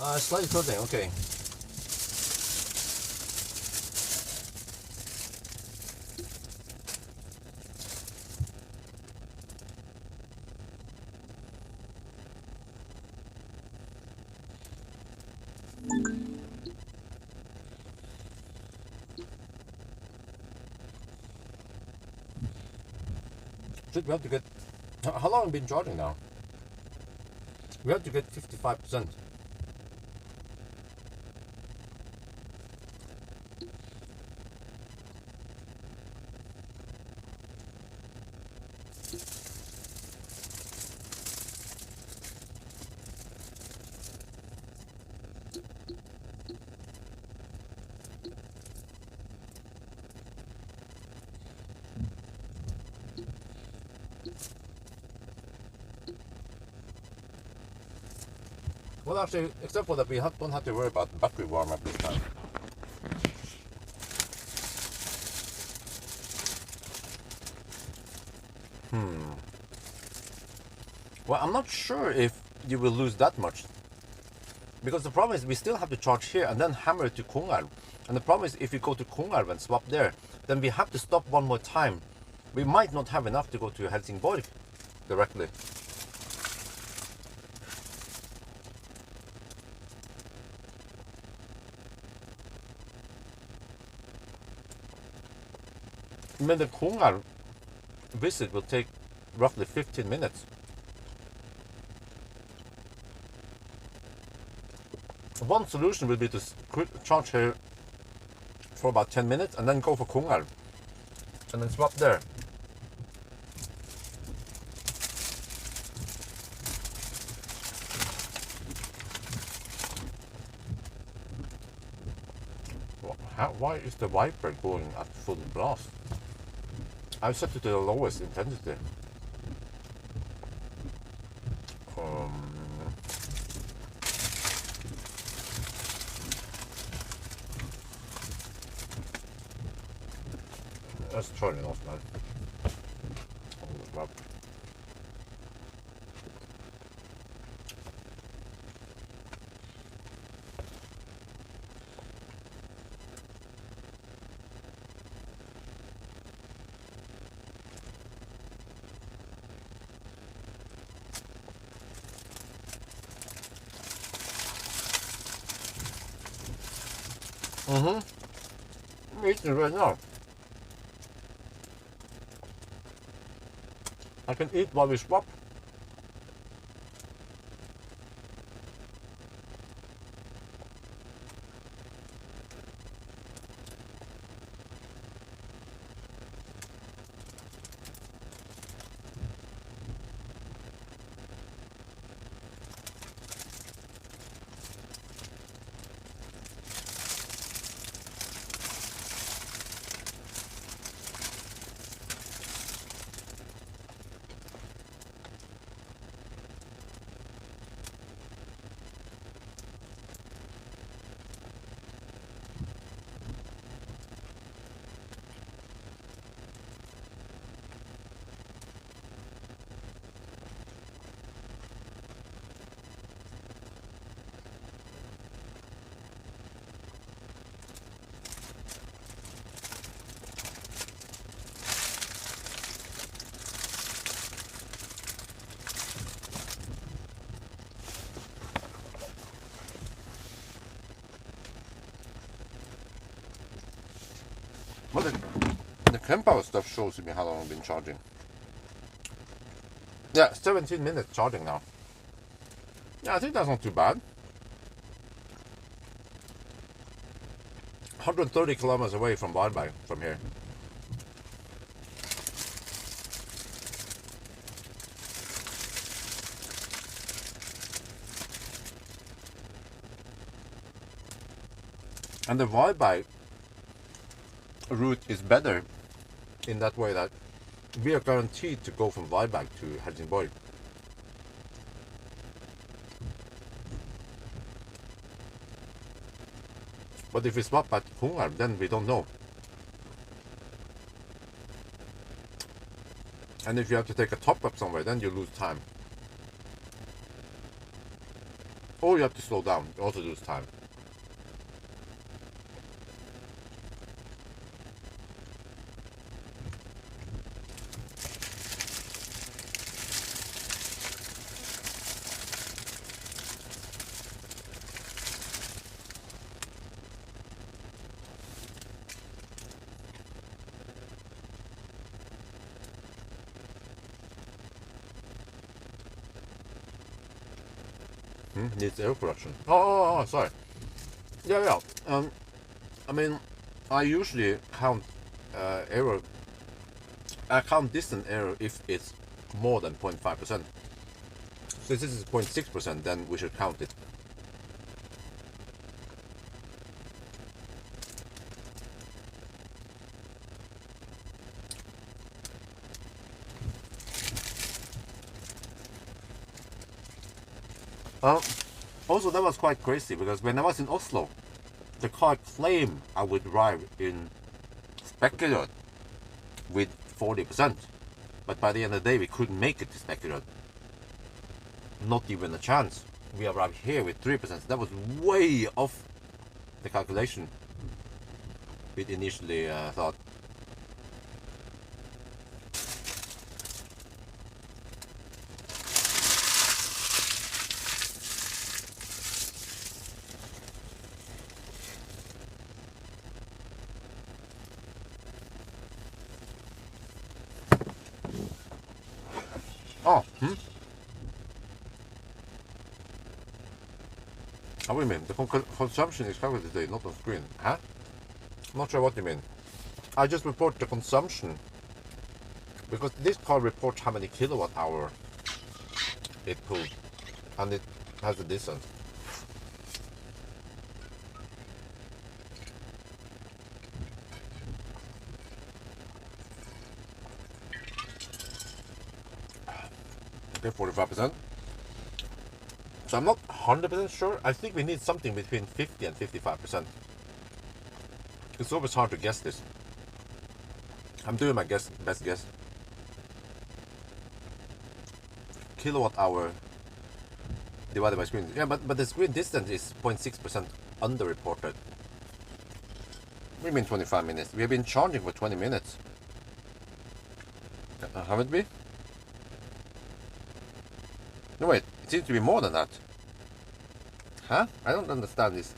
Slightly tilting, okay. Should we have to get... How long have we been charging now? We have to get 55%. Well, actually, except for that, we don't have to worry about battery warm up this time. Well, I'm not sure if you will lose that much. Because the problem is we still have to charge here and then hammer it to Kongarv. And the problem is if we go to Kongarv and swap there, then we have to stop one more time. We might not have enough to go to Helsingborg directly. I mean, the Kongarv visit will take roughly 15 minutes. One solution would be to charge here for about 10 minutes and then go for Kongarv and then swap there. Why is the wiper going at full blast? I've set it to the lowest intensity. Let's turn it off now. Hold it up. I'm eating it right now. I can eat while we swap. Well, the Power stuff shows me how long I've been charging. Yeah, 17 minutes charging now. Yeah, I think that's not too bad. 130 kilometers away from Varberg from here. And the Varberg route is better in that way that we are guaranteed to go from Varberg to Helsingborg. But if we swap at Kongarv, then we don't know. And if you have to take a top up somewhere, then you lose time. Or you have to slow down, you also lose time. Needs air correction. Oh, sorry. Yeah. I mean, I usually count error. I count distant error if it's more than 0.5%. Since this is 0.6%, then we should count it. Also, that was quite crazy because when I was in Oslo, the car claimed I would drive in Spekkerud with 40%, but by the end of the day, we couldn't make it to Spekkerud. Not even a chance. We arrived here with 3%. So that was way off the calculation we initially thought. Oh, How do you mean? The consumption is covered today, not on screen. Huh? I'm not sure what you mean. I just report the consumption because this car reports how many kilowatt hour it pulled, and it has a distance. Okay, 45%. So I'm not 100% sure. I think we need something between 50 and 55%. It's always hard to guess this. I'm doing my best guess. Kilowatt hour divided by screen. Yeah, but the screen distance is 0.6% underreported. We mean 25 minutes. We have been charging for 20 minutes. Haven't we? No, wait. It seems to be more than that. Huh? I don't understand this.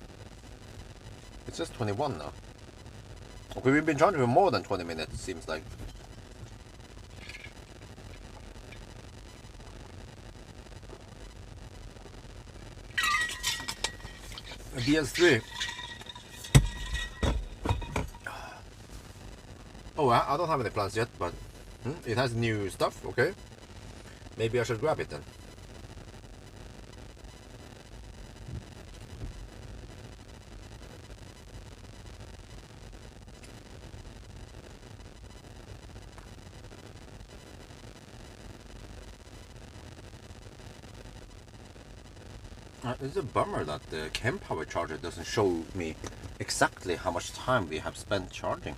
It's just 21 now. Okay, we've been charging for more than 20 minutes, it seems like. DS3. Oh, I don't have any plans yet, but it has new stuff, okay. Maybe I should grab it then. It's a bummer that the Power charger doesn't show me exactly how much time we have spent charging.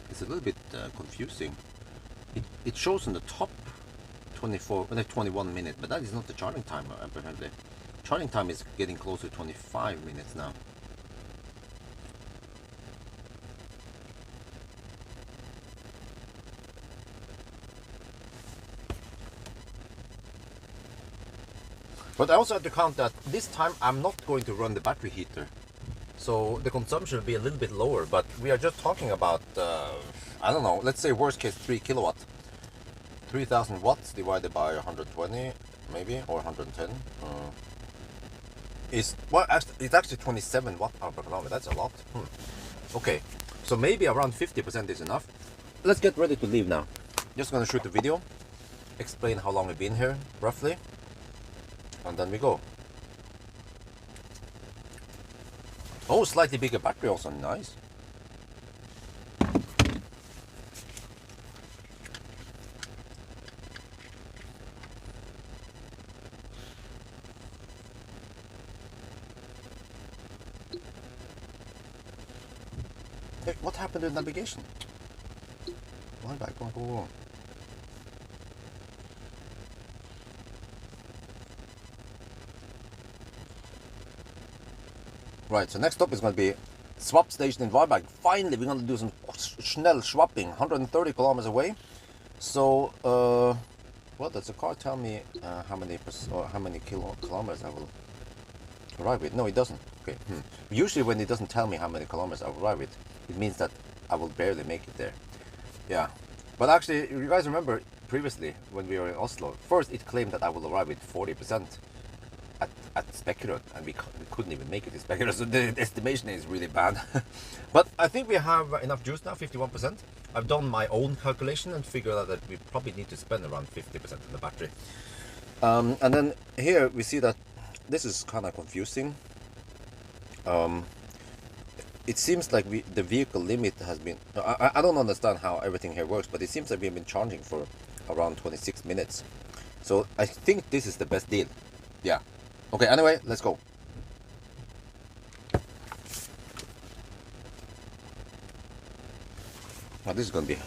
It's a little bit confusing. It shows on the top 21 minutes, but that is not the charging time apparently. Charging time is getting close to 25 minutes now. But I also have to count that this time I'm not going to run the battery heater. So the consumption will be a little bit lower, but we are just talking about, I don't know, let's say worst case 3 kilowatt. 3000 watts divided by 120 maybe, or 110. It's actually 27 watt hour per kilometer, that's a lot. Okay, so maybe around 50% is enough. Let's get ready to leave now. Just gonna shoot a video, explain how long we've been here, roughly. And then we go. Oh, slightly bigger battery also, nice. Hey, what happened to navigation? Why back? Go. Right, so next stop is going to be swap station in Varberg. Finally, we're going to do some schnell swapping, 130 kilometers away. So, well, does the car tell me how many kilometers I will arrive with? No, it doesn't. Okay. Usually when it doesn't tell me how many kilometers I will arrive with, it means that I will barely make it there. Yeah. But actually, you guys remember previously when we were in Oslo, first it claimed that I will arrive with 40% at Spekerud, and we couldn't even make it to Spekerud, so the estimation is really bad. But I think we have enough juice now, 51%. I've done my own calculation and figured out that we probably need to spend around 50% in the battery. And then here we see that this is kind of confusing. It seems like the vehicle limit has been... I don't understand how everything here works, but it seems like we've been charging for around 26 minutes. So I think this is the best deal. Yeah. Okay, anyway, let's go. Now this is going to be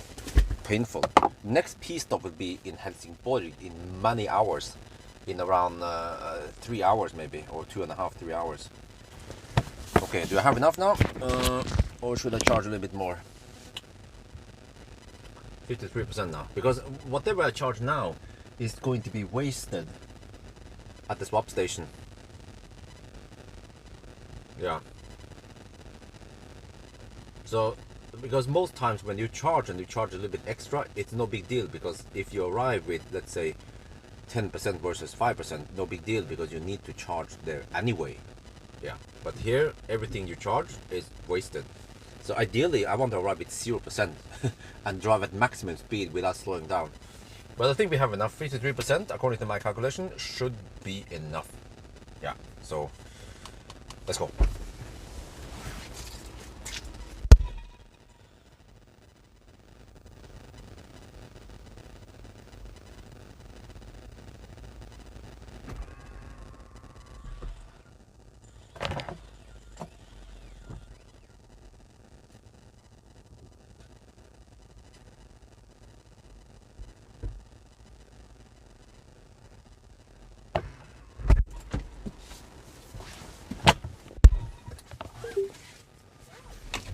painful. Next P stop will be in Helsingborg in many hours. In around 3 hours maybe, or 2.5, 3 hours. Okay, do I have enough now? Or should I charge a little bit more? 53% now. Because whatever I charge now is going to be wasted at the swap station. Yeah. So, because most times when you charge and you charge a little bit extra, it's no big deal, because if you arrive with, let's say, 10% versus 5%, no big deal, because you need to charge there anyway. Yeah, but here everything you charge is wasted. So ideally I want to arrive with 0% and drive at maximum speed without slowing down. But I think we have enough. 53% according to my calculation should be enough. Yeah, so let's go.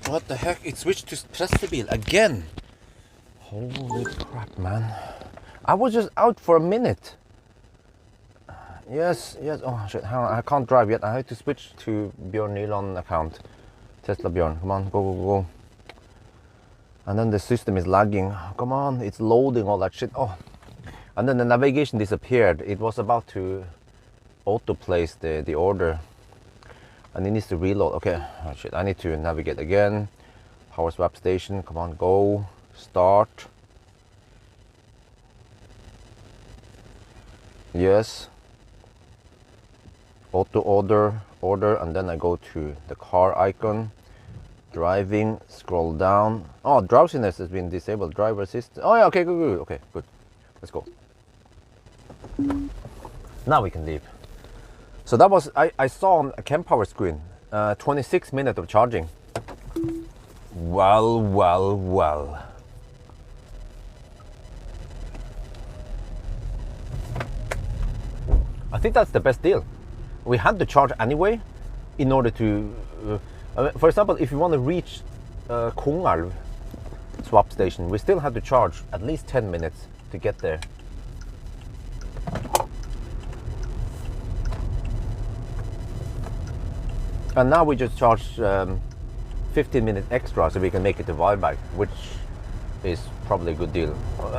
What the heck? It switched to Prestebil again. Holy crap, man. I was just out for a minute. Yes. Oh shit, hang on. I can't drive yet. I have to switch to Björn Nyland account. Tesla Björn. Come on, go. And then the system is lagging. Come on, it's loading all that shit. Oh. And then the navigation disappeared. It was about to auto-place the order. And it needs to reload. Okay, oh shit, I need to navigate again. Power swap station, come on, go. Start. Yes. Auto order, and then I go to the car icon. Driving, scroll down. Oh, drowsiness has been disabled. Driver assist. Oh yeah, okay, good. Okay, good. Let's go. Now we can leave. So that was, I saw on a Kempower screen, 26 minutes of charging. Well. I think that's the best deal. We had to charge anyway in order to, for example, if you want to reach Kongalv swap station, we still had to charge at least 10 minutes to get there. And now we just charge 15 minutes extra so we can make it to Varberg, which is probably a good deal.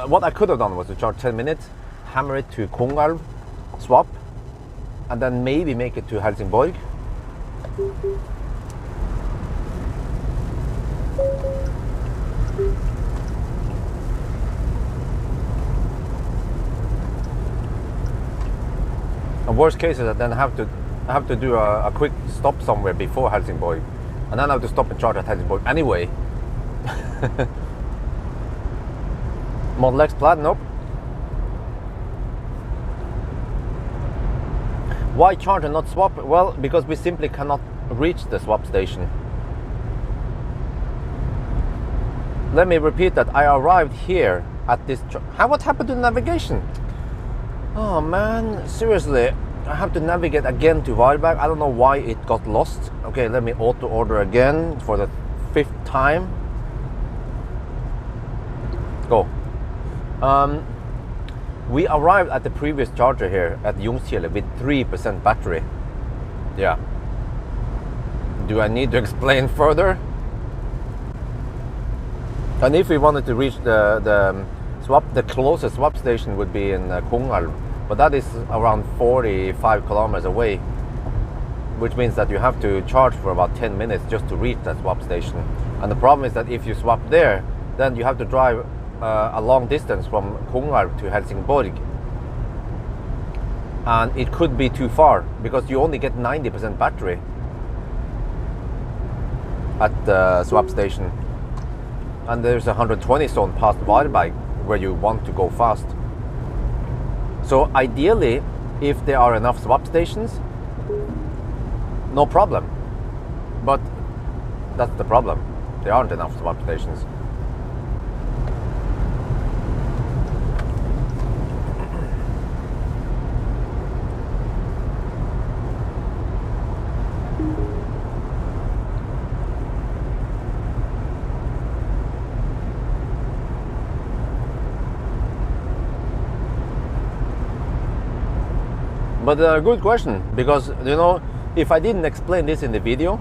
What I could have done was to charge 10 minutes, hammer it to Kongalv, swap, and then maybe make it to Helsingborg. And worst case is that then I have to do a quick stop somewhere before Helsingborg, and then I have to stop and charge at Helsingborg anyway. Model X Plaid, nope. Why charge and not swap? Well, because we simply cannot reach the swap station. Let me repeat that. I arrived here at this... What happened to the navigation? Oh man, seriously. I have to navigate again to Varberg. I don't know why it got lost. Okay, let me auto order again for the 5th time. Go. We arrived at the previous charger here at Ljungskile with 3% battery. Yeah. Do I need to explain further? And if we wanted to reach the closest swap station would be in Kongalv, but that is around 45 kilometers away, which means that you have to charge for about 10 minutes just to reach that swap station. And the problem is that if you swap there, then you have to drive a long distance from Kongalv to Helsingborg, and it could be too far because you only get 90% battery at the swap station, and there's a 120 zone past Varberg where you want to go fast. So ideally, if there are enough swap stations, no problem, but that's the problem, there aren't enough swap stations. But a good question, because you know, if I didn't explain this in the video,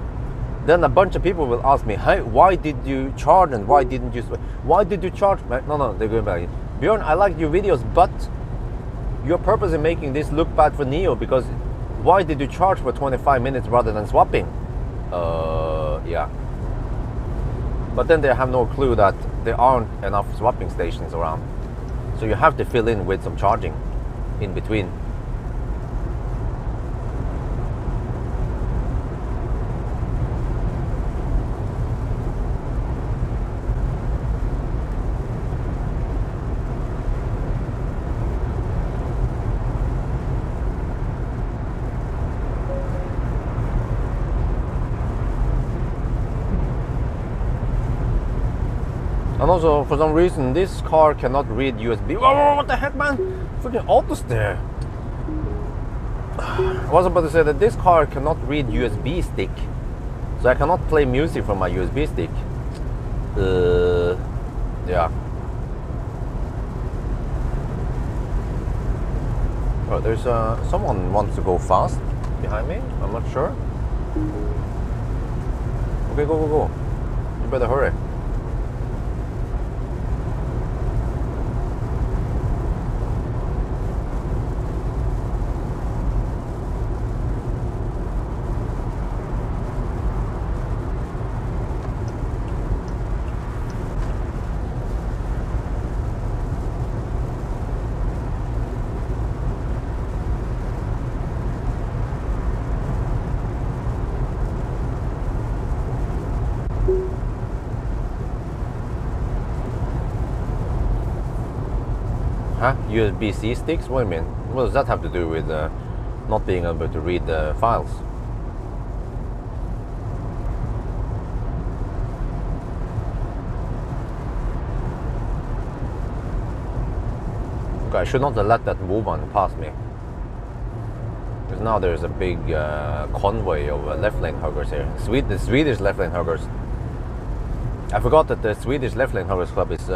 then a bunch of people will ask me, hey, why did you charge and why didn't you charge? No, they're going back. Björn, I like your videos, but your purpose in making this look bad for Nio, because why did you charge for 25 minutes rather than swapping? Yeah. But then they have no clue that there aren't enough swapping stations around. So you have to fill in with some charging in between. And also, for some reason, this car cannot read USB. Oh, what the heck, man? Freaking auto steer. I was about to say that this car cannot read USB stick, so I cannot play music from my USB stick. Yeah. Oh, there's someone wants to go fast behind me. I'm not sure. Okay, go. You better hurry. Huh? USB-C sticks? What do you mean? What does that have to do with not being able to read the files? Okay, I should not have let that woman pass me. Because now there's a big convoy of left lane huggers here. The Swedish left lane huggers. I forgot that the Swedish left lane huggers club is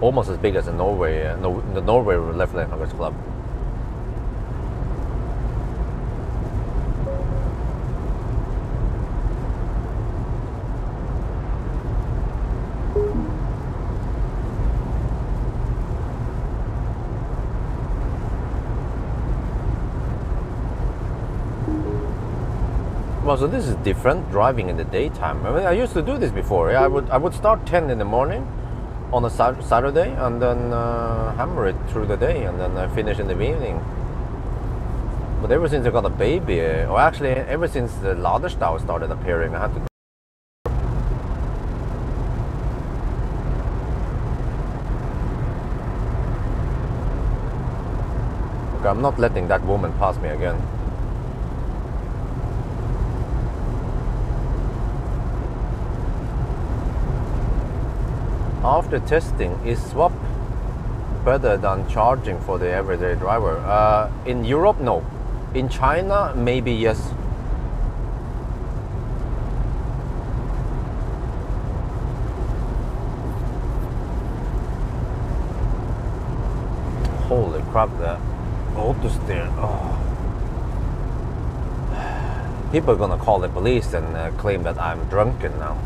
almost as big as the Norway left lane huggers club. Well, so this is different, driving in the daytime. I mean, I used to do this before. Yeah, I would start 10 in the morning on a Saturday and then hammer it through the day and then finish in the evening. But ever since I got a baby, or actually ever since the Laderstau started appearing, I had to. Okay, I'm not letting that woman pass me again. After testing, is swap better than charging for the everyday driver? In Europe, no. In China, maybe yes. crap, the auto steer. Oh. People are gonna call the police and claim that I'm drunken now.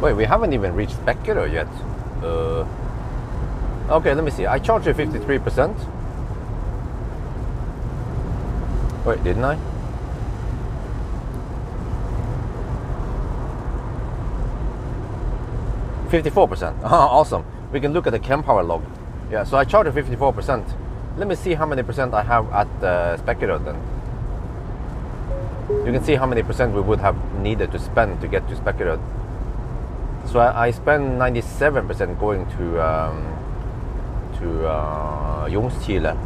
Wait, we haven't even reached Spekkero yet. Okay, let me see. I charged you 53%. Wait, didn't I? %. Awesome. We can look at the chem power log. Yeah, so I charged 54%. Let me see how many percent I have at Spekkero then. You can see how many percent we would have needed to spend to get to Spekkero. So I spend 97% going to Ljungskile.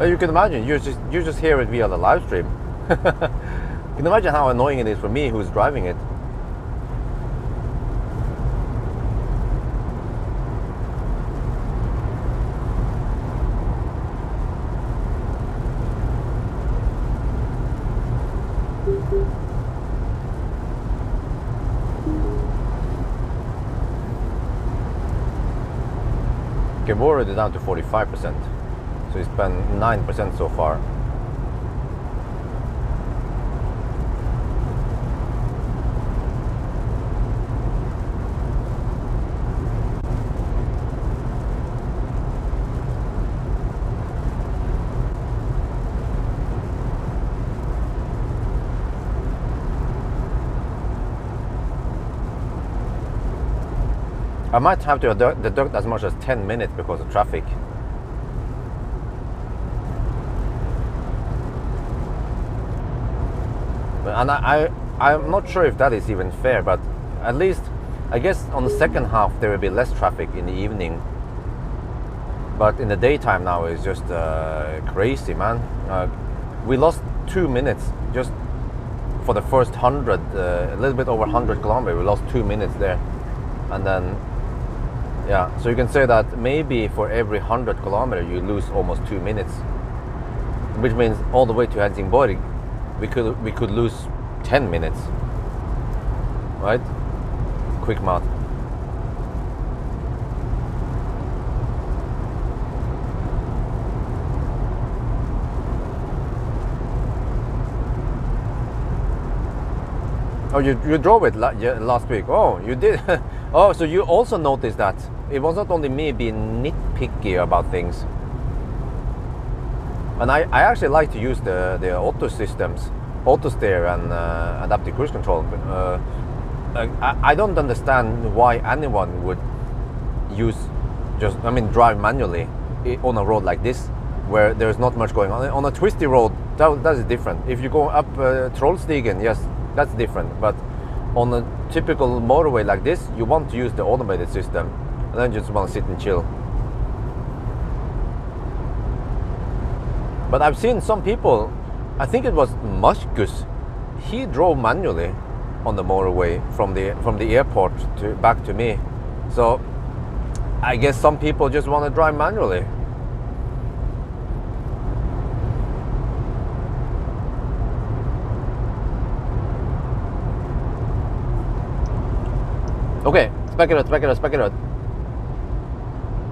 You can imagine, you just hear it via the live stream. You can imagine how annoying it is for me who's driving it. Okay, we're already down to 45%. So we spent 9% so far. I might have to deduct as much as 10 minutes because of traffic. And I'm not sure if that is even fair, but at least I guess on the second half there will be less traffic in the evening. But in the daytime now is just crazy, man. We lost 2 minutes just for the first 100, a little bit over 100 kilometers. We lost 2 minutes there, and then yeah. So you can say that maybe for every 100 kilometers you lose almost 2 minutes, which means all the way to Helsingborg we could lose 10 minutes, right? Quick math. Oh, you drove it last week. Oh, you did. Oh, so you also noticed that it was not only me being nitpicky about things. And I actually like to use the auto systems, auto steer and adaptive cruise control. I don't understand why anyone would drive manually on a road like this, where there's not much going on. On a twisty road, that is different. If you go up Trollstigen, yes, that's different. But on a typical motorway like this, you want to use the automated system, and then you just want to sit and chill. But I've seen some people, I think it was Marcus, he drove manually on the motorway from the airport to back to me. So I guess some people just want to drive manually. Okay, spec it out.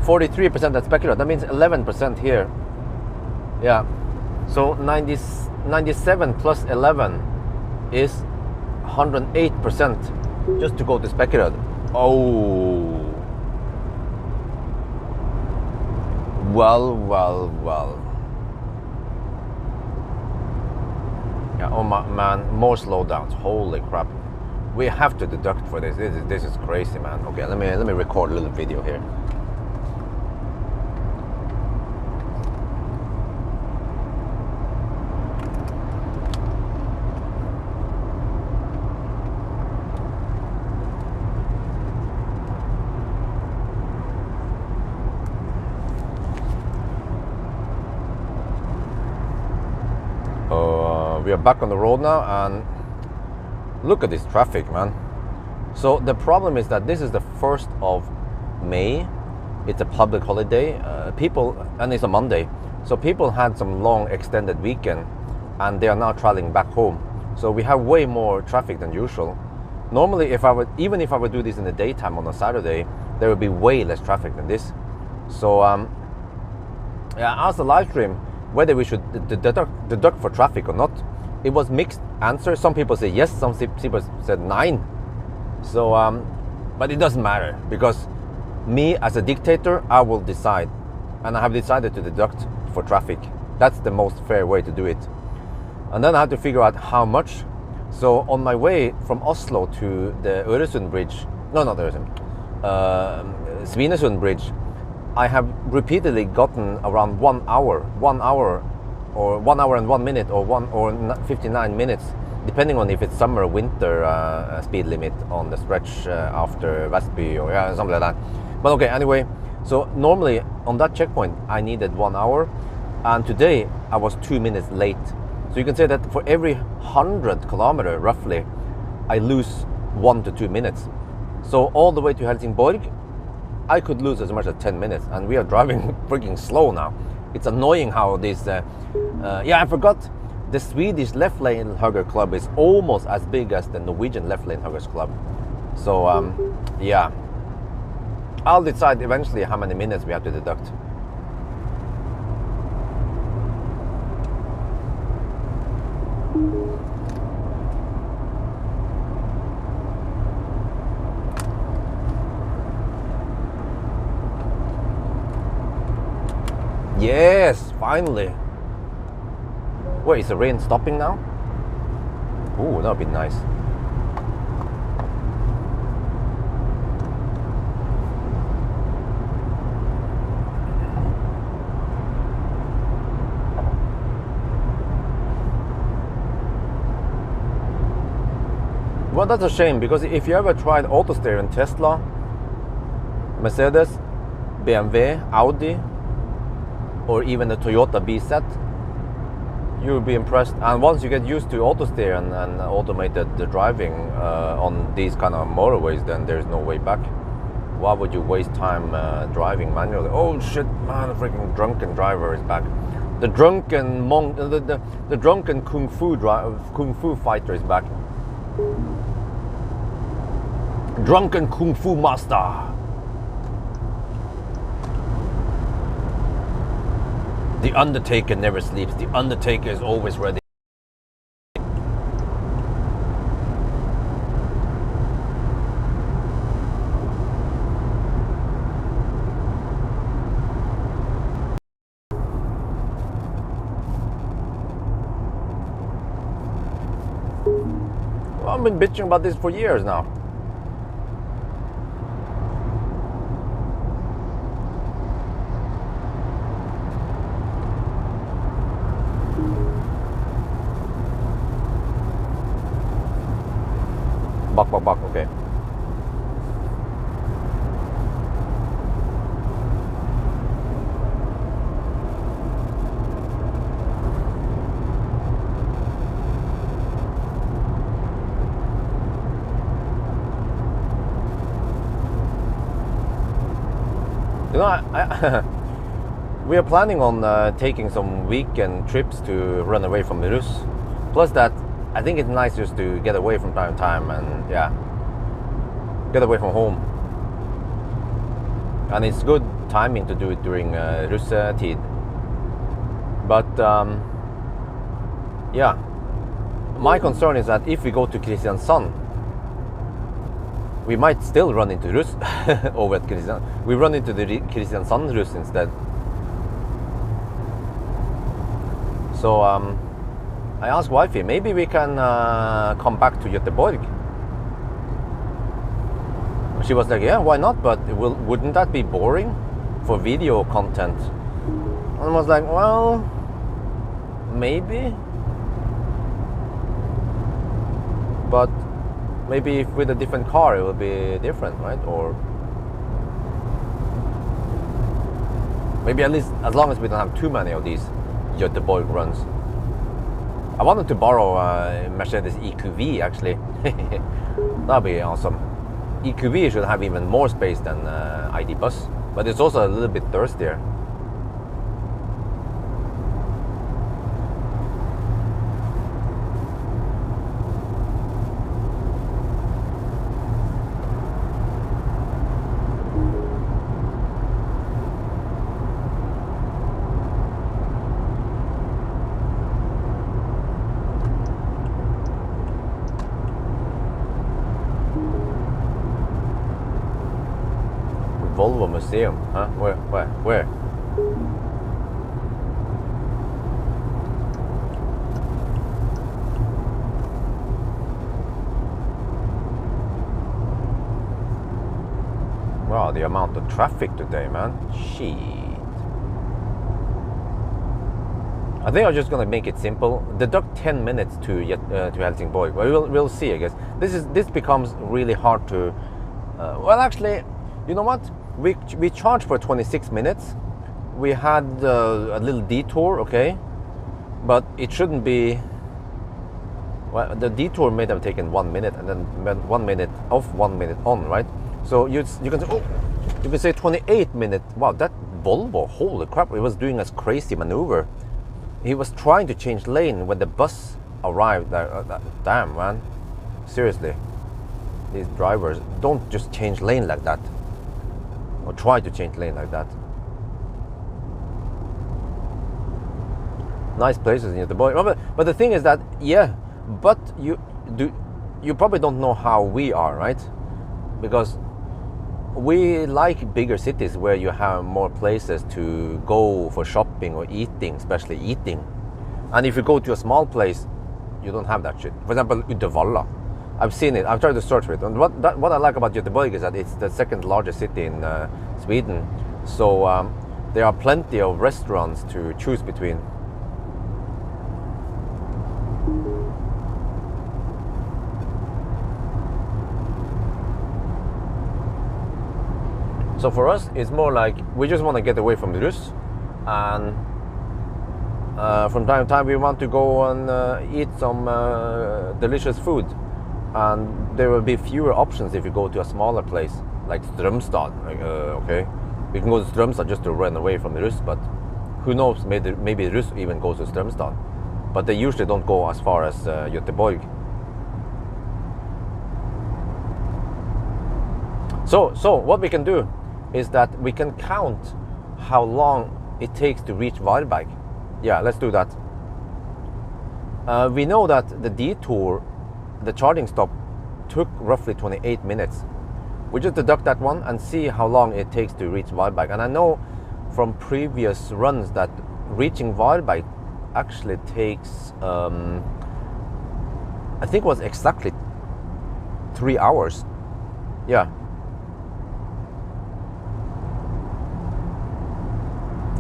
43% at spec it out. That means 11% here. Yeah. So 97 plus 11 is 108% just to go to spec it out. Oh. Well. Yeah, oh my man, more slowdowns. Holy crap. We have to deduct for this. This is crazy, man. Okay, let me record a little video here. We are back on the road now, and look at this traffic, man. So the problem is that this is the 1st of May. It's a public holiday. And it's a Monday. So people had some long extended weekend, and they are now traveling back home. So we have way more traffic than usual. Normally, even if I would do this in the daytime on a Saturday, there would be way less traffic than this. So yeah, I asked the live stream whether we should deduct for traffic or not. It was mixed answers. Some people say yes, some people said 9. So, but it doesn't matter, because me as a dictator, I will decide, and I have decided to deduct for traffic. That's the most fair way to do it. And then I have to figure out how much. So on my way from Oslo to the Øresund bridge, no, not Øresund, Svinesund bridge, I have repeatedly gotten around 1 hour, or 1 hour and 1 minute, or 59 minutes, depending on if it's summer or winter speed limit on the stretch after Vestby, or yeah, something like that. But okay, anyway, so normally on that checkpoint I needed 1 hour, and today I was 2 minutes late. So you can say that for every 100 kilometer roughly, I lose 1 to 2 minutes. So all the way to Helsingborg, I could lose as much as 10 minutes, and we are driving freaking slow now. It's annoying how this, yeah, I forgot, the Swedish left lane hugger club is almost as big as the Norwegian left lane huggers club. So yeah, I'll decide eventually how many minutes we have to deduct. Yes, finally. Wait, is the rain stopping now? Ooh, that would be nice. Well, that's a shame, because if you ever tried auto steer in Tesla, Mercedes, BMW, Audi, or even the Toyota BZ, you will be impressed. And once you get used to auto steer and automated driving on these kind of motorways, then there's no way back. Why would you waste time driving manually? Oh shit, man, the freaking drunken driver is back. The drunken monk, the drunken kung fu fighter is back. Drunken kung fu master. The Undertaker never sleeps. The Undertaker is always ready. Well, I've been bitching about this for years now. Buck, okay. know, we are planning on taking some weekend trips to run away from Rus. Plus that, I think it's nice just to get away from time to time and yeah, get away from home. And it's good timing to do it during russetid. But yeah, my concern is that if we go to Kristiansand, we might still run into Rus over at Kristiansand. We run into the Kristiansand Rus instead. So I asked wifey, maybe we can come back to Göteborg. She was like, yeah, why not? But wouldn't that be boring for video content? And I was like, well, maybe. But maybe if with a different car it will be different, right? Or maybe at least as long as we don't have too many of these Göteborg runs. I wanted to borrow a Mercedes EQV actually. That'd be awesome. EQV should have even more space than ID Bus, but it's also a little bit thirstier. Volvo Museum, huh? Where? Wow, the amount of traffic today, man. Shit. I think I'm just gonna make it simple. Deduct 10 minutes to Helsingborg. Well, we'll see. I guess this becomes really hard to. Well, actually, you know what? We charged for 26 minutes. We had a little detour, okay, but it shouldn't be. Well, the detour may have taken 1 minute and then 1 minute off, 1 minute on, right? So you can say, oh, you can say 28 minutes. Wow, that Volvo, holy crap! It was doing a crazy maneuver. He was trying to change lane when the bus arrived. Damn, man, seriously, these drivers don't just change lane like that. Or try to change lane like that. Nice places in Göteborg. But the thing is that, yeah, but you probably don't know how we are, right? Because we like bigger cities where you have more places to go for shopping or eating, especially eating. And if you go to a small place, you don't have that shit. For example, Uddevalla. I've seen it. I've tried to search for it. And what I like about Göteborg is that it's the second largest city in Sweden. So there are plenty of restaurants to choose between. So for us, it's more like we just want to get away from the Rus, and from time to time we want to go and eat some delicious food. And there will be fewer options if you go to a smaller place like Strömstad. Okay, we can go to Strömstad just to run away from the Rus, but who knows? Maybe Rus even goes to Strömstad, but they usually don't go as far as Göteborg. So what we can do is that we can count how long it takes to reach Varberg. Yeah, let's do that. We know that the detour, the charging stop, took roughly 28 minutes. We just deduct that one and see how long it takes to reach Varberg. And I know from previous runs that reaching Varberg actually takes, I think it was exactly 3 hours. Yeah.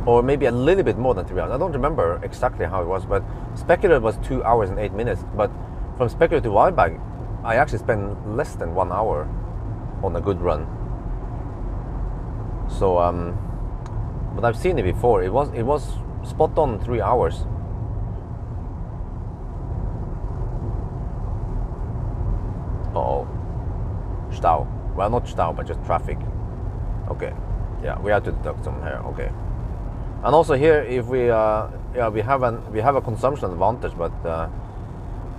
Or maybe a little bit more than 3 hours. I don't remember exactly how it was, but Speculative was 2 hours and 8 minutes. But from Speculative to Varberg, I actually spent less than 1 hour on a good run. So, but I've seen it before. It was spot on 3 hours. Uh-oh. Stau. Well, not stau, but just traffic. Okay. Yeah, we have to deduct some here. Okay. And also here, if we yeah, we have a consumption advantage, but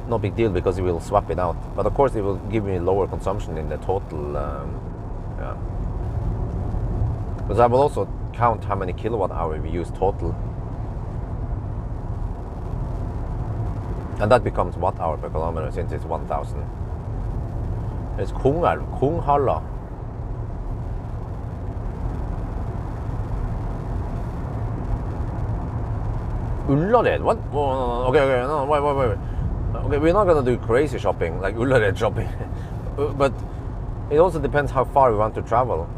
no big deal because we will swap it out. But of course, it will give me lower consumption in the total. Yeah. Because I will also count how many kilowatt hour we use total, and that becomes watt hour per kilometer since it's 1,000. It's Kunghalla. Ullared? What? Okay, no, wait. Okay, we're not gonna do crazy shopping like Ullared shopping, but it also depends how far we want to travel.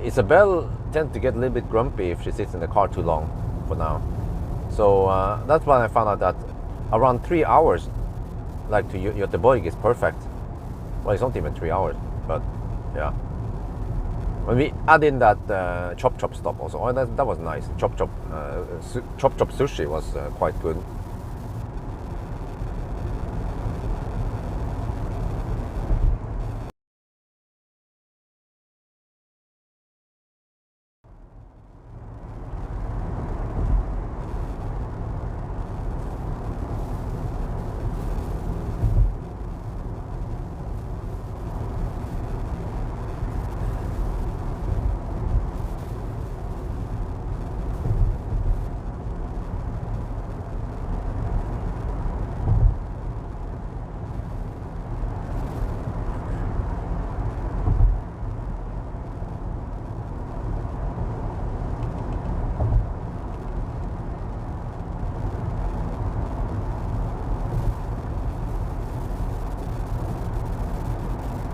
Isabel tends to get a little bit grumpy if she sits in the car too long for now. So that's when I found out that around 3 hours, like to Göteborg, is perfect. Well, it's not even 3 hours, but yeah. When we add in that chop stop also, oh, that was nice. Chop sushi was quite good.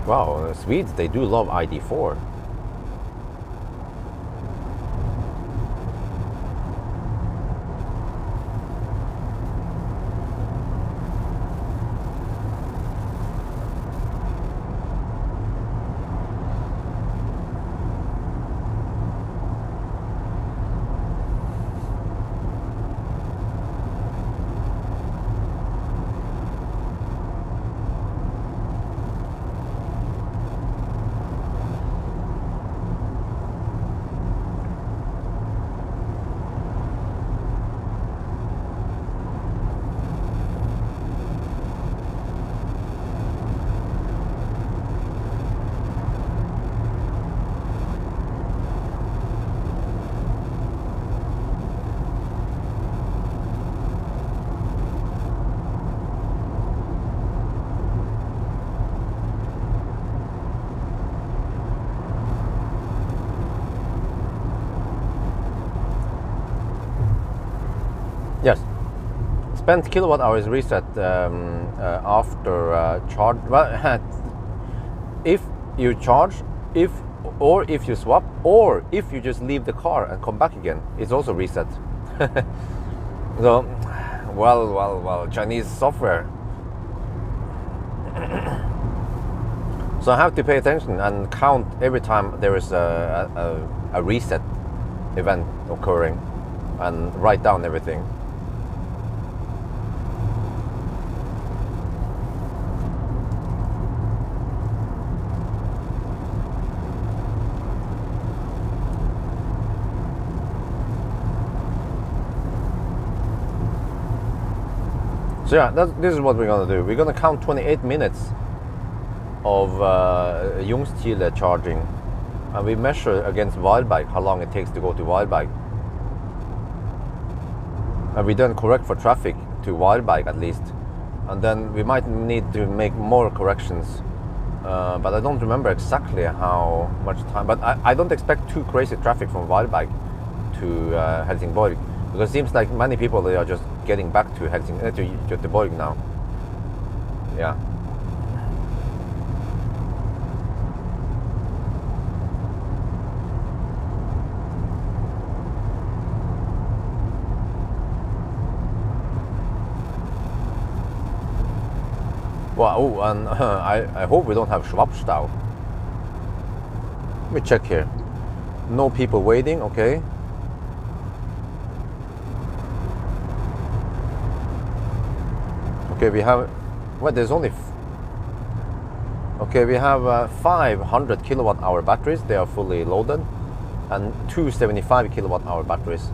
Wow, Swedes, they do love ID4. Yes. Spent kilowatt hours reset after charge. Well, if you charge, if you swap, or if you just leave the car and come back again, it's also reset. So, well, Chinese software. So I have to pay attention and count every time there is a reset event occurring, and write down everything. So yeah, this is what we're gonna do. We're gonna count 28 minutes of Ljungstile charging, and we measure against Wildbike how long it takes to go to Wildbike, and we then correct for traffic to Wildbike at least, and then we might need to make more corrections, but I don't remember exactly how much time. But I don't expect too crazy traffic from Wildbike to Helsingborg, because it seems like many people, they are just getting back to to Göteborg now. Yeah. Wow, oh, and I hope we don't have Schwabstau. Let me check here. No people waiting, okay. Okay, we have, well, there's only, okay, we have 500 kilowatt hour batteries. They are fully loaded. and two 75 kilowatt hour batteries.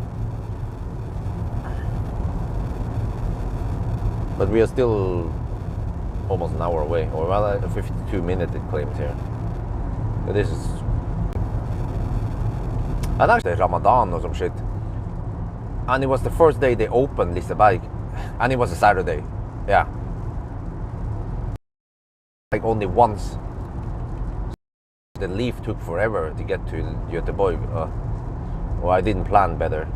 But we are still almost an hour away, or rather 52 minutes it claims here. But this is... And actually Ramadan or some shit. And it was the first day they opened Liseberg. And it was a Saturday. Yeah. Like only once. The leaf took forever to get to Göteborg. Well, I didn't plan better.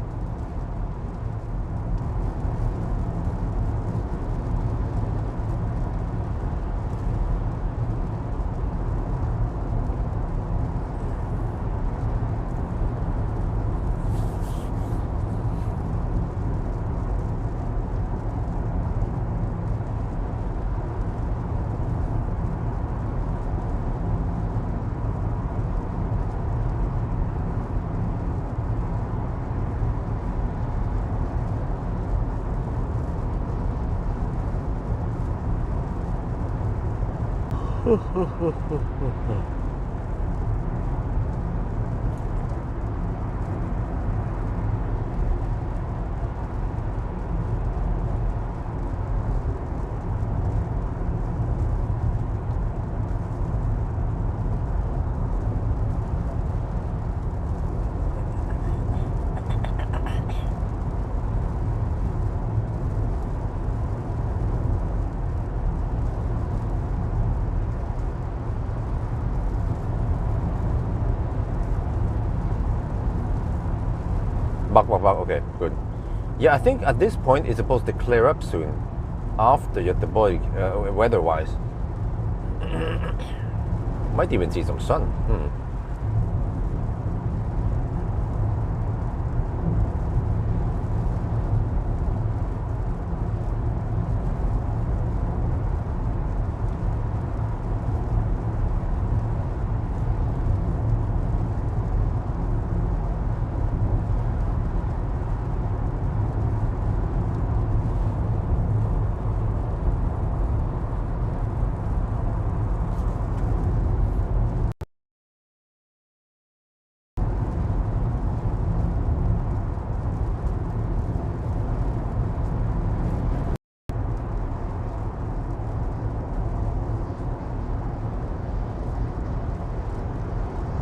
Back, okay, good. Yeah, I think at this point it's supposed to clear up soon, after Göteborg, weather-wise. Might even see some sun.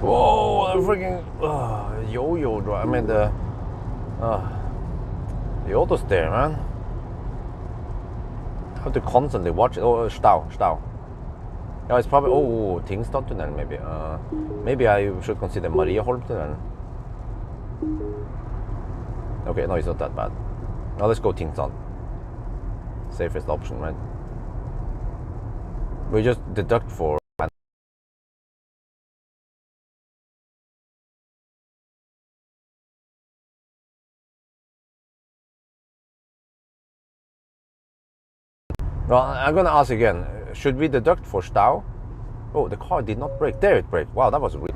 Whoa, the freaking yo-yo drive. I mean the auto steer, man. I have to constantly watch it. Oh, Stau. Yeah, it's probably Tingstad tunnel maybe. Maybe I should consider Marieholm tunnel. Okay, no, it's not that bad. Now let's go Tingstad. Safest option, right? We just deduct for. Well, I'm gonna ask again. Should we deduct for Stau? Oh, the car did not brake. There it braked. Wow, that was really...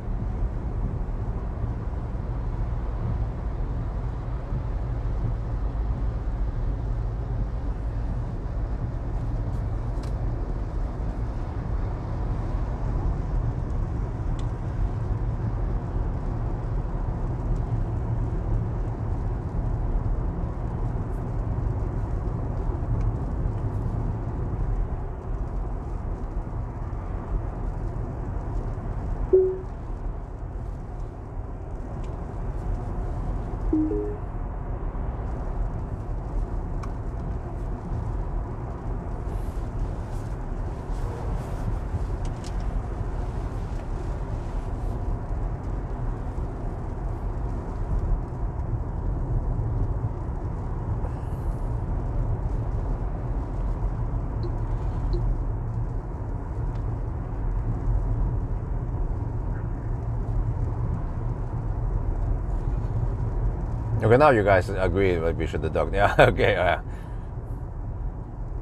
Okay, now you guys agree that we should deduct. Yeah, okay. I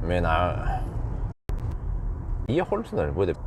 mean, Holmsner would it?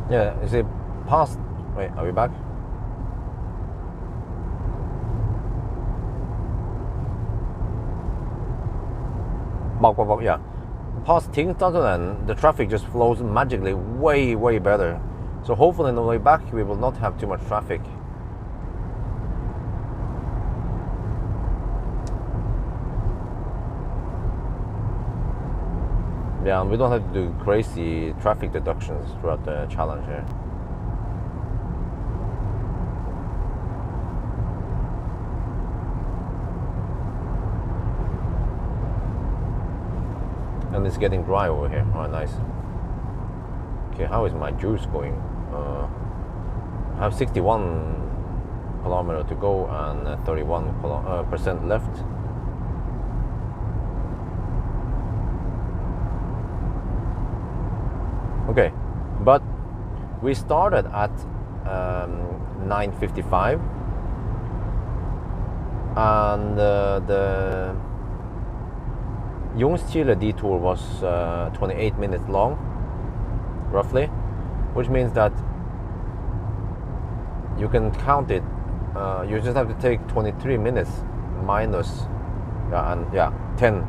Yeah, is it past? Wait, are we back? Yeah. Past Tingstad, the traffic just flows magically way better. So hopefully on the way back we will not have too much traffic. Yeah, and we don't have to do crazy traffic deductions throughout the challenge here. And it's getting dry over here. Oh, nice. Okay, how is my juice going? I have 61 kilometer to go and 31% left. Okay, but we started at 9:55, and the Ljungskile detour was 28 minutes long, roughly, which means that you can count it. You just have to take 23 minutes minus, 10.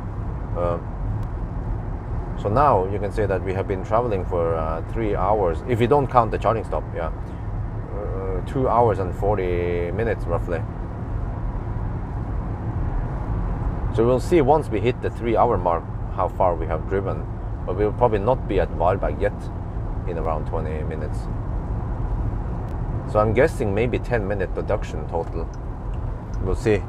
So now you can say that we have been traveling for 3 hours, if you don't count the charging stop. 2 hours and 40 minutes roughly. So we'll see once we hit the 3-hour mark how far we have driven, but we'll probably not be at Valberg yet in around 20 minutes. So I'm guessing maybe 10-minute deduction total. We'll see.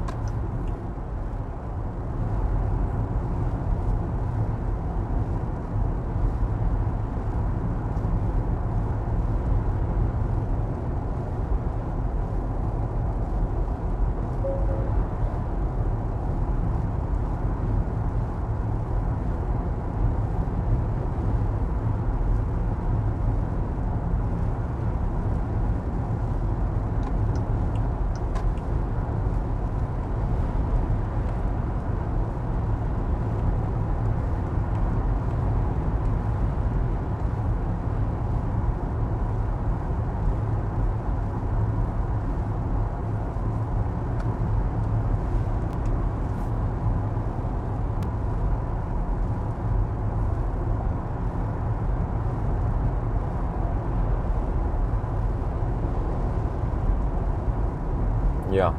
Yeah,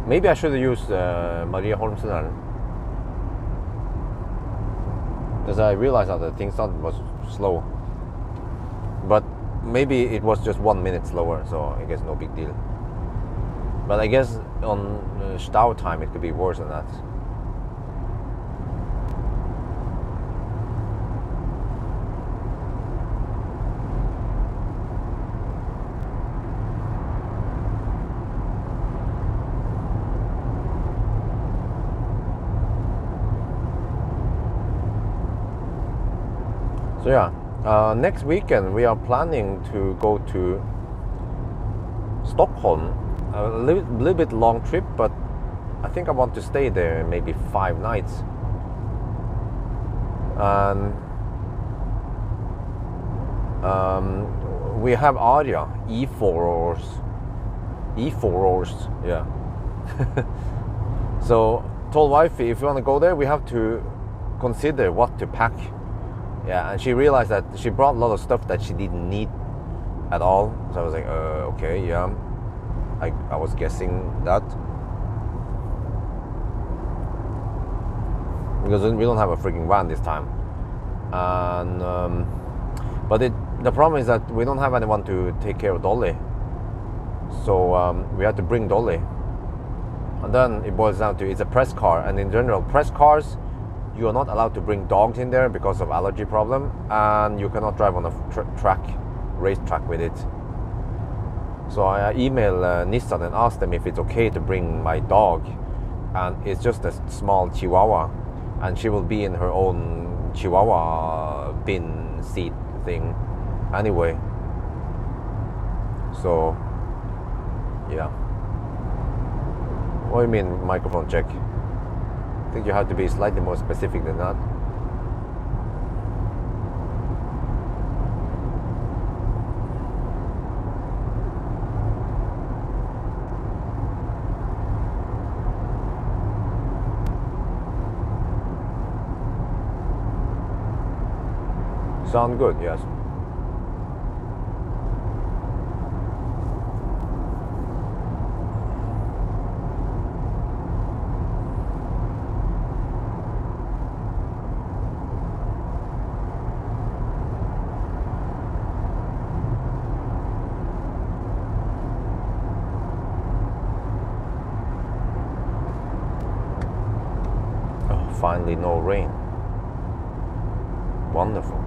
maybe I should have used Maria Holmstunnel, because I realized that the Tingstad was slow, but maybe it was just 1 minute slower, so I guess no big deal. But I guess on Stau time it could be worse than that. So yeah, next weekend we are planning to go to Stockholm. A little bit long trip, but I think I want to stay there maybe 5 nights. And we have Aria E4 hours, yeah. So told wifey, if you want to go there, we have to consider what to pack. Yeah, and she realized that she brought a lot of stuff that she didn't need at all. So I was like, okay, yeah. I was guessing that. Because we don't have a freaking van this time. And but the problem is that we don't have anyone to take care of Dolly. So we had to bring Dolly. And then it boils down to, it's a press car, and in general, press cars, you are not allowed to bring dogs in there because of allergy problem, and you cannot drive on a race track with it. So I emailed Nissan and asked them if it's okay to bring my dog, and it's just a small Chihuahua, and she will be in her own Chihuahua bin seat thing anyway. So yeah. What do you mean microphone check? I think you have to be slightly more specific than that. Sound good, yes. Oh, finally no rain. Wonderful.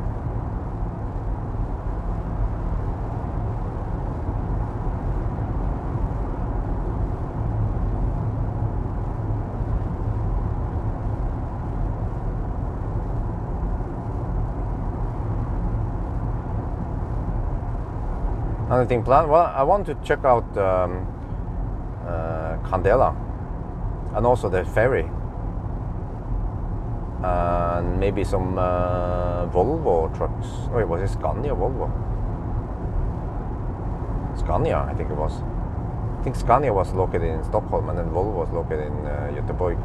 Anything planned? Well, I want to check out Candela and also the ferry and maybe some Volvo trucks. Wait, was it Scania or Volvo? Scania, I think it was. I think Scania was located in Stockholm and then Volvo was located in Göteborg.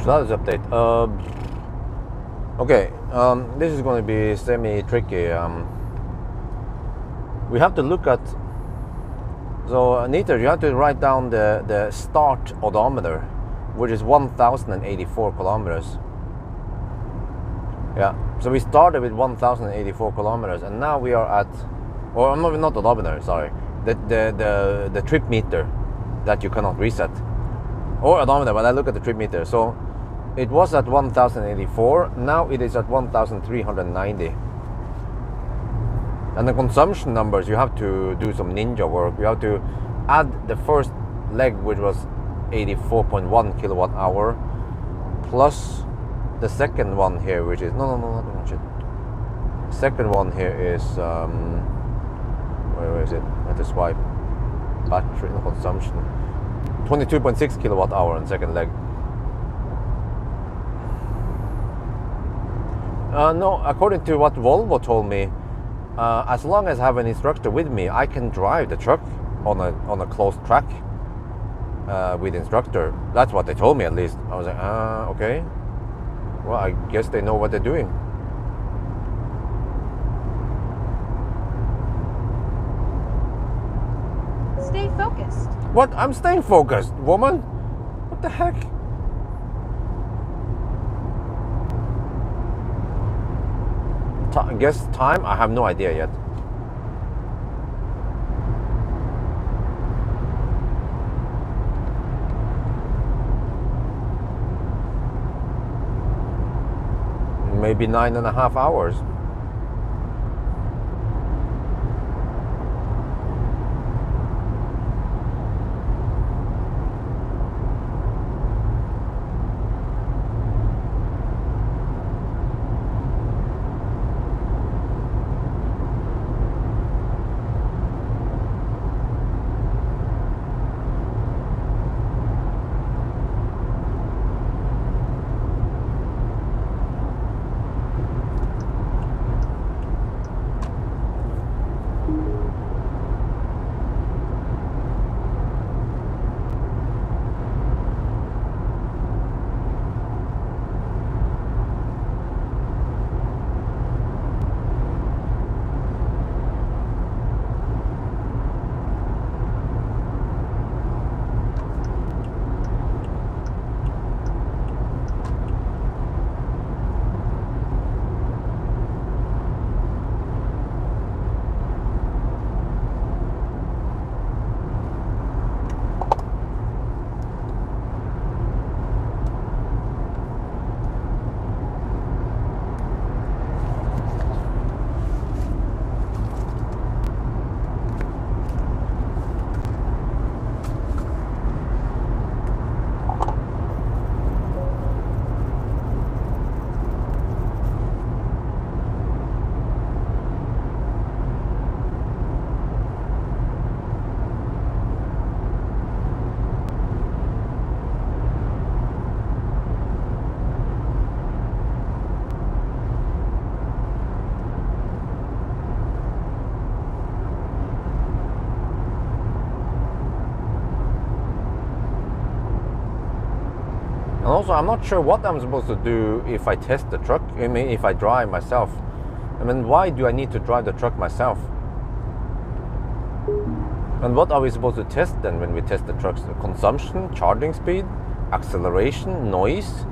Status update. Okay, this is going to be semi-tricky. We have to look at. So, Anita, you have to write down the start odometer, which is 1,084 kilometers. Yeah. So we started with 1,084 kilometers, and now we are at, or not odometer. Sorry, the trip meter that you cannot reset, or odometer. But I look at the trip meter. So it was at 1,084. Now it is at 1,390. And the consumption numbers, you have to do some ninja work. You have to add the first leg, which was 84.1 kilowatt hour, plus the second one here, which is not shit. Second one here is where is it? I have to swipe. Battery consumption, 22.6 kilowatt hour on second leg. No, according to what Volvo told me, as long as I have an instructor with me, I can drive the truck on a closed track with instructor. That's what they told me, at least. I was like, okay. Well, I guess they know what they're doing. Stay focused. What? I'm staying focused, woman. What the heck? Guess time? I have no idea yet. Maybe 9.5 hours. also, I'm not sure what I'm supposed to do if I test the truck. I mean, if I drive myself. I mean, why do I need to drive the truck myself? And what are we supposed to test then when we test the truck's consumption, charging speed, acceleration, noise,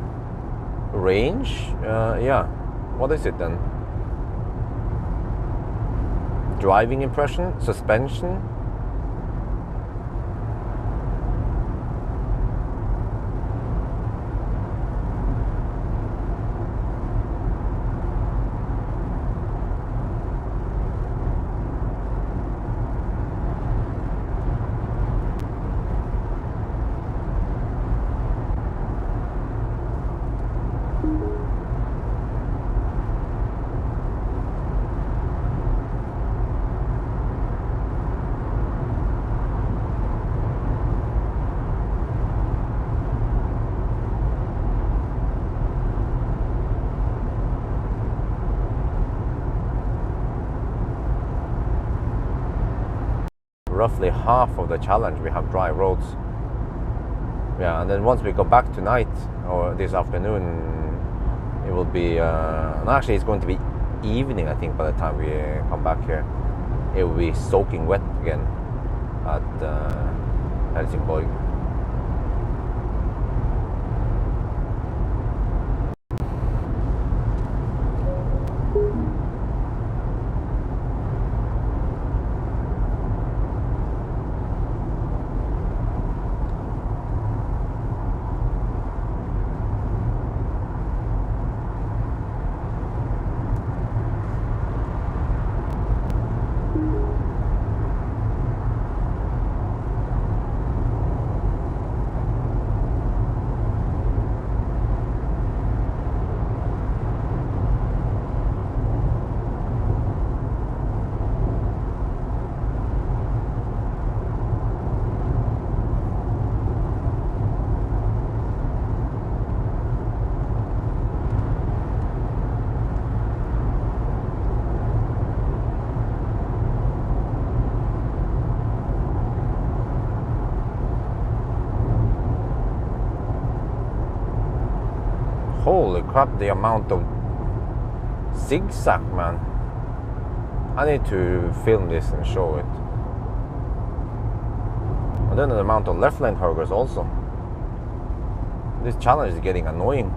range? Yeah, what is it then? Driving impression, suspension. Roughly half of the challenge we have dry roads. Yeah, and then once we go back tonight or this afternoon, it will be no, actually it's going to be evening, I think, by the time we come back here. It will be soaking wet again at Helsingborg. Holy crap, the amount of zigzag, man. I need to film this and show it. And then the amount of left lane huggers also. This challenge is getting annoying.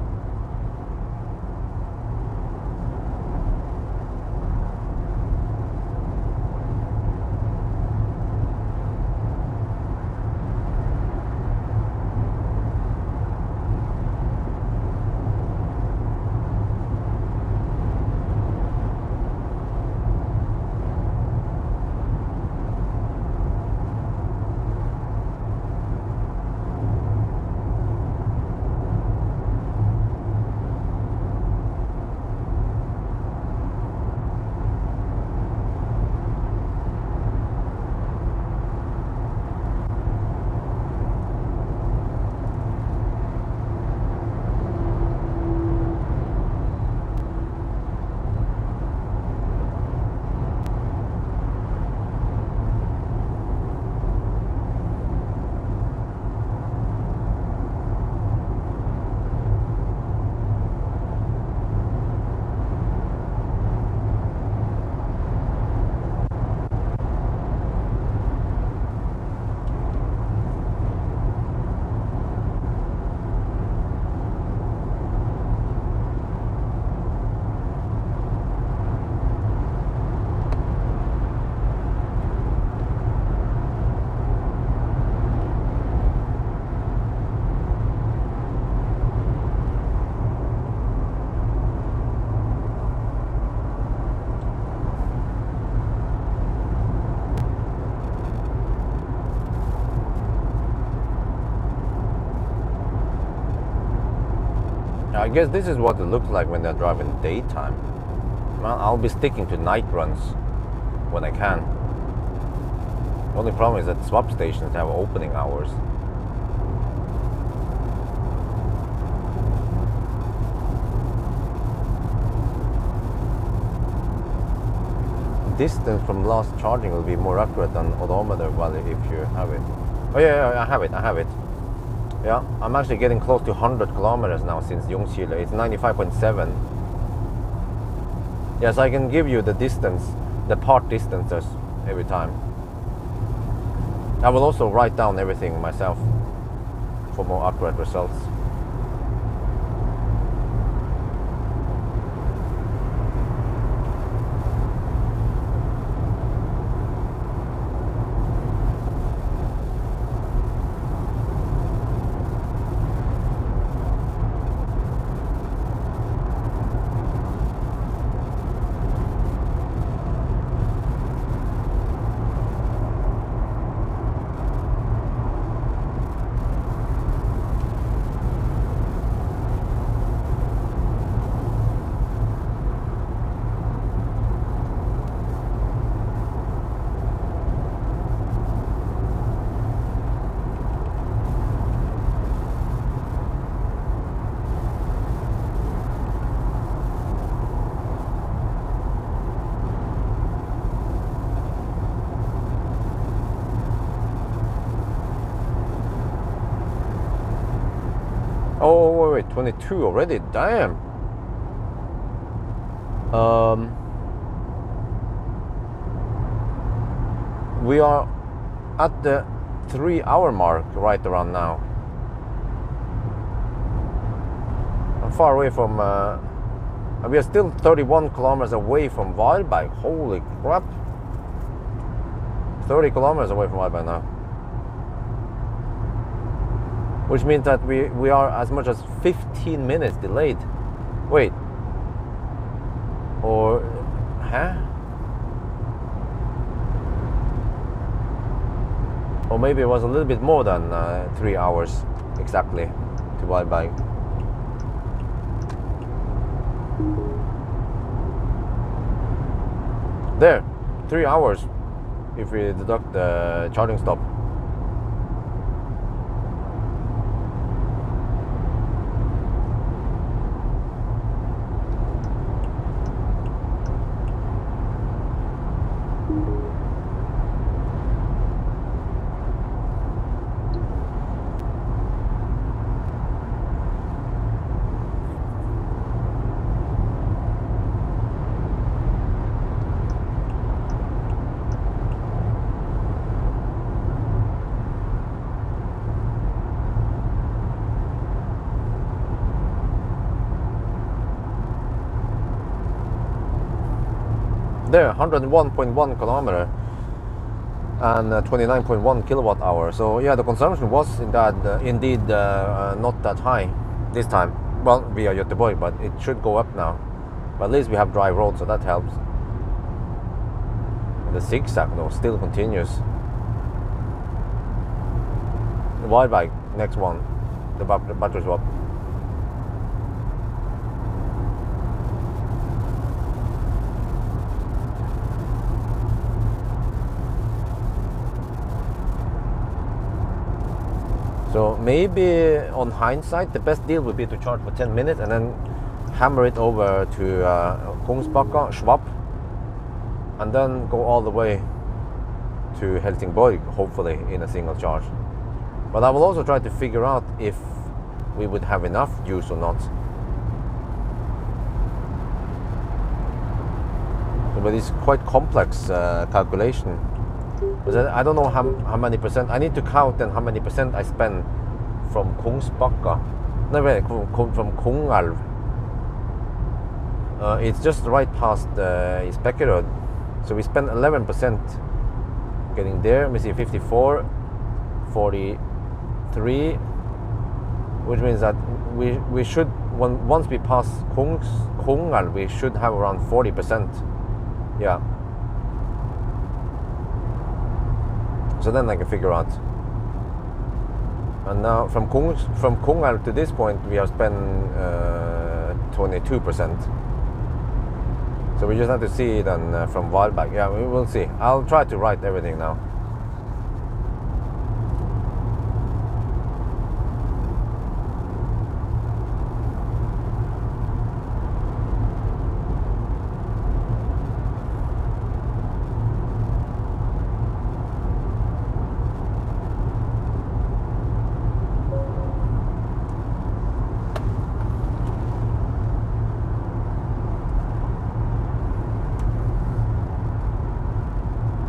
I guess this is what it looks like when they're driving daytime. Well, I'll be sticking to night runs when I can. The only problem is that swap stations have opening hours. Distance from last charging will be more accurate than odometer value if you have it. Oh yeah, I have it. Yeah, I'm actually getting close to 100 kilometers now since Ljungskile. It's 95.7. Yes, I can give you the distance, the part distances every time. I will also write down everything myself for more accurate results. Oh, wait, 22 already? Damn. We are at the 3-hour mark right around now. I'm far away from... we are still 31 kilometers away from Varberg. Holy crap. 30 kilometers away from Varberg now. Which means that we are as much as 15 minutes delayed. Wait. Or... Huh? Or maybe it was a little bit more than 3 hours exactly to Varberg. There, 3 hours if we deduct the charging stop. There, 101.1 kilometer and 29.1 kilowatt hour. So yeah, the consumption was indeed not that high this time. Well, via Göteborg, but it should go up now. But at least we have dry roads, so that helps. The zigzag though still continues. The wide bike, next one, the battery swap. So maybe on hindsight, the best deal would be to charge for 10 minutes and then hammer it over to Kungsbacka, Schwab, and then go all the way to Helsingborg, hopefully in a single charge. But I will also try to figure out if we would have enough juice or not. But it's quite complex calculation. I don't know how many percent. I need to count then how many percent I spend from Kungsbacka. No, wait, from Kungalv. It's just right past Spekkerød. So we spend 11% getting there. Let me see, 54, 43, which means that we should, once we pass Kungalv, we should have around 40%. Yeah. So then I can figure out. And now from Kungalv to this point, we have spent 22%. So we just have to see then from Varberg. Yeah, we will see. I'll try to write everything now.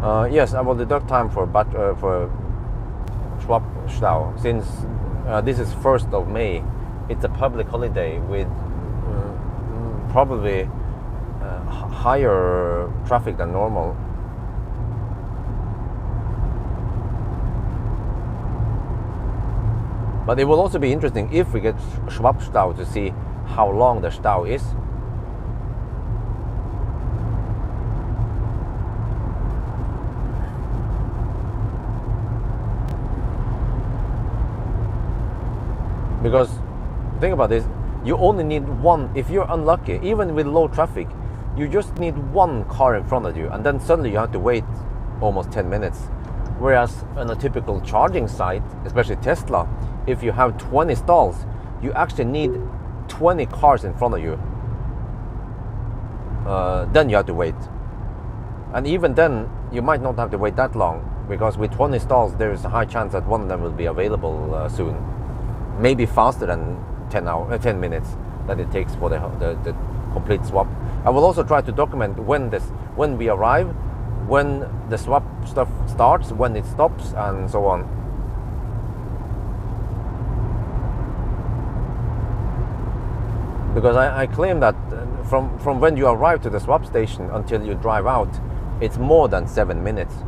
Yes, I will deduct time for Schwabstau since this is 1st of May. It's a public holiday with probably higher traffic than normal. But it will also be interesting if we get Schwabstau to see how long the Stau is. Because think about this, you only need one. If you're unlucky, even with low traffic, you just need one car in front of you, and then suddenly you have to wait almost 10 minutes. Whereas on a typical charging site, especially Tesla, if you have 20 stalls, you actually need 20 cars in front of you. Then you have to wait. And even then, you might not have to wait that long, because with 20 stalls, there is a high chance that one of them will be available soon. Maybe faster than 10 minutes that it takes for the complete swap. I will also try to document when we arrive, when the swap stuff starts, when it stops, and so on. Because I claim that from when you arrive to the swap station until you drive out, it's more than 7 minutes.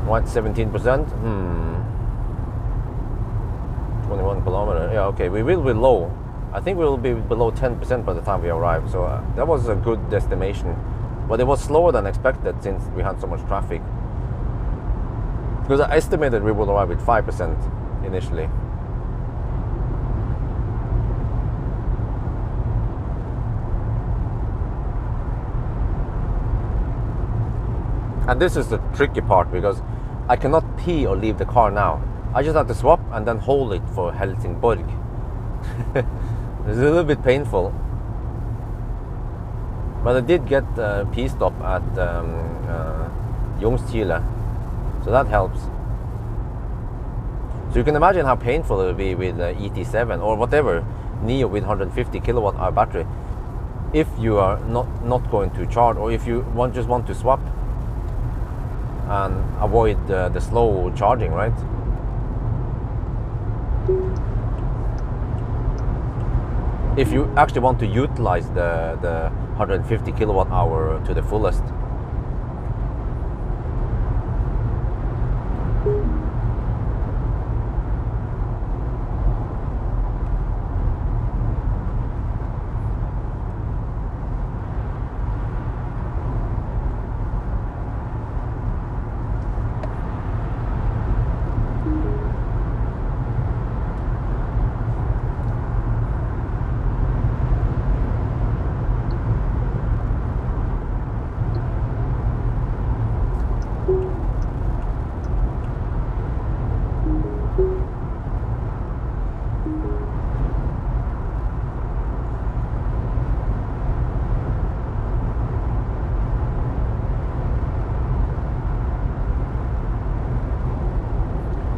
What, 17%? 21 kilometers. Yeah, okay, we will be low. I think we will be below 10% by the time we arrive. So that was a good estimation. But it was slower than expected since we had so much traffic. Because I estimated we would arrive with 5% initially. And this is the tricky part, because I cannot pee or leave the car now. I just have to swap and then hold it for Helsingborg. It's a little bit painful. But I did get a pee stop at Ljungskile, so that helps. So you can imagine how painful it will be with ET7 or whatever, Nio with 150 kilowatt hour battery, if you are not going to charge, or if you just want to swap and avoid the slow charging, right? If you actually want to utilize the 150 kilowatt hour to the fullest.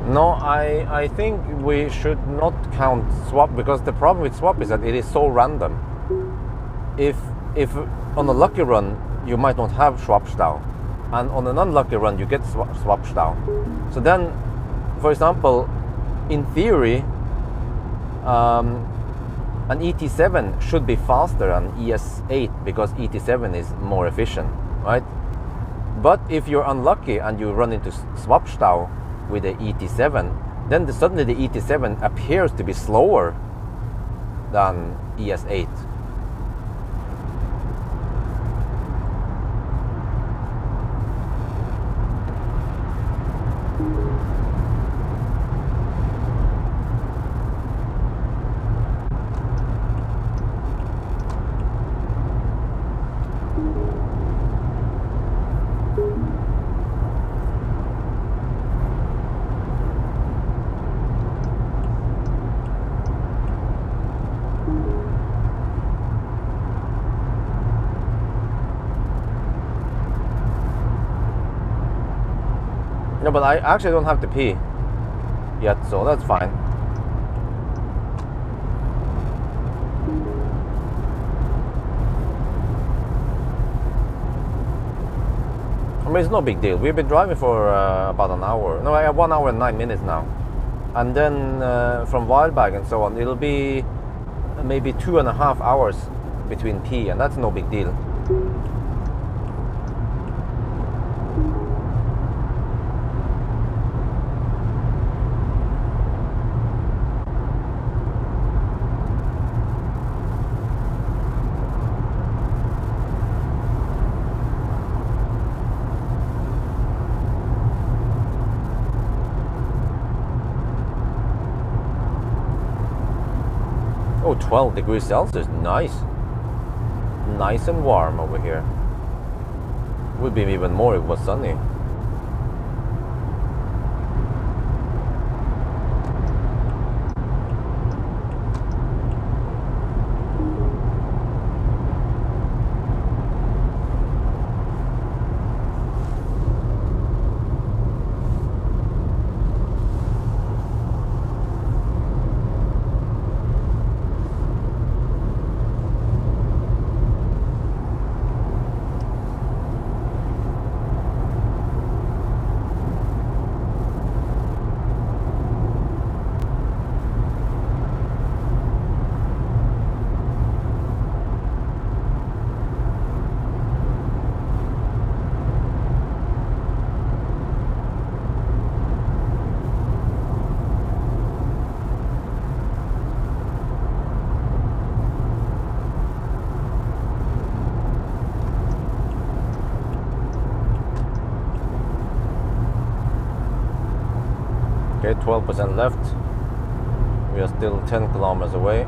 No, I think we should not count swap, because the problem with swap is that it is so random. If on a lucky run you might not have Schwabstau, and on an unlucky run you get Schwabstau. So then, for example, in theory, an ET7 should be faster than ES8 because ET7 is more efficient, right? But if you're unlucky and you run into Schwabstau with the ET7, then suddenly the ET7 appears to be slower than ES8. No, but I actually don't have to pee yet, so that's fine. mean, it's no big deal. We've been driving for about an hour. No, 1 hour and 9 minutes now. And then from Wildbag and so on, it'll be maybe 2.5 hours between P, and that's no big deal. Oh, 12 degrees Celsius, nice. Nice and warm over here. Would be even more if it was sunny. Okay, 12% left. We are still 10 kilometers away.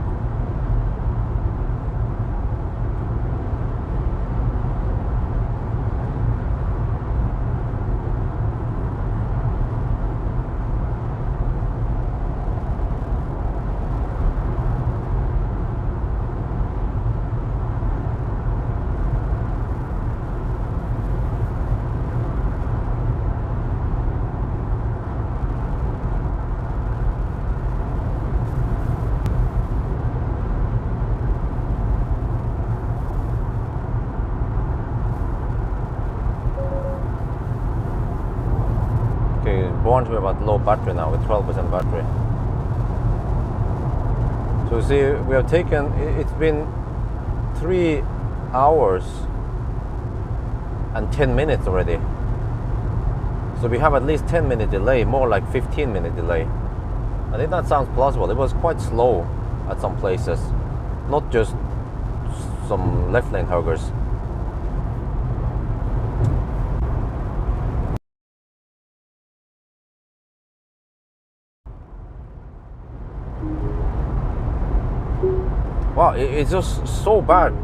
Warns me about low battery now with 12% battery. So you see, we have taken, it's been 3 hours and 10 minutes already. So we have at least 10-minute delay, more like 15-minute delay. I think that sounds plausible. It was quite slow at some places, not just some left lane huggers. Wow, it's just so bad.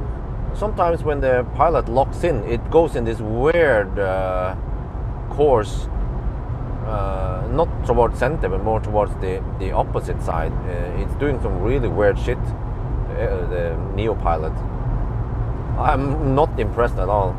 Sometimes when the pilot locks in, it goes in this weird course, not towards center, but more towards the opposite side. It's doing some really weird shit, the Nio pilot. I'm not impressed at all.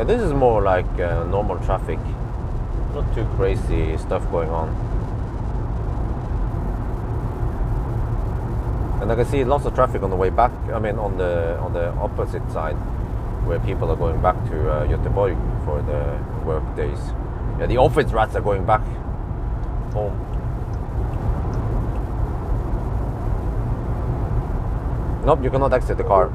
This is more like normal traffic, not too crazy stuff going on. And I can see lots of traffic on the way back. I mean, on the opposite side, where people are going back to Göteborg for the work days. Yeah, the office rats are going back home. Nope, you cannot exit the car.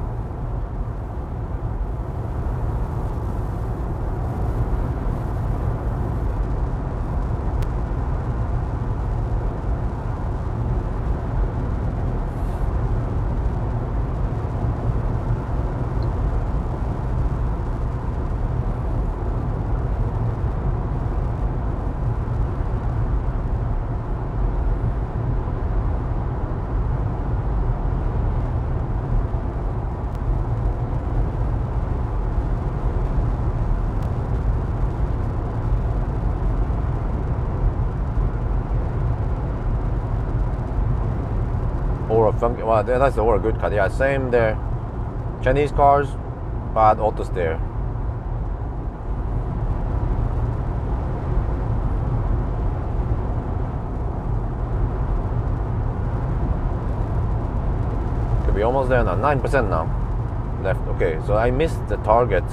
well, that's the word, good cut. Yeah, same there. Chinese cars, bad auto steer. Could be almost there now. 9% now left. Okay, so I missed the target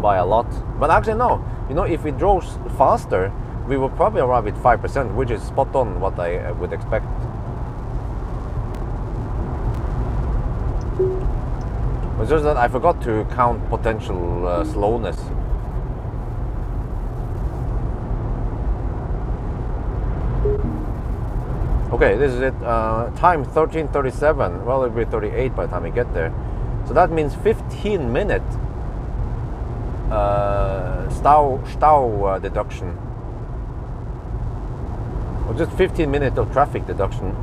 by a lot. But actually, no. You know, if we drove faster, we would probably arrive at 5%, which is spot on what I would expect. It's just that I forgot to count potential slowness. Okay, this is it. Time 13:37. Well, it'll be 38 by the time we get there. So that means 15-minute stau deduction. Or just 15 minutes of traffic deduction.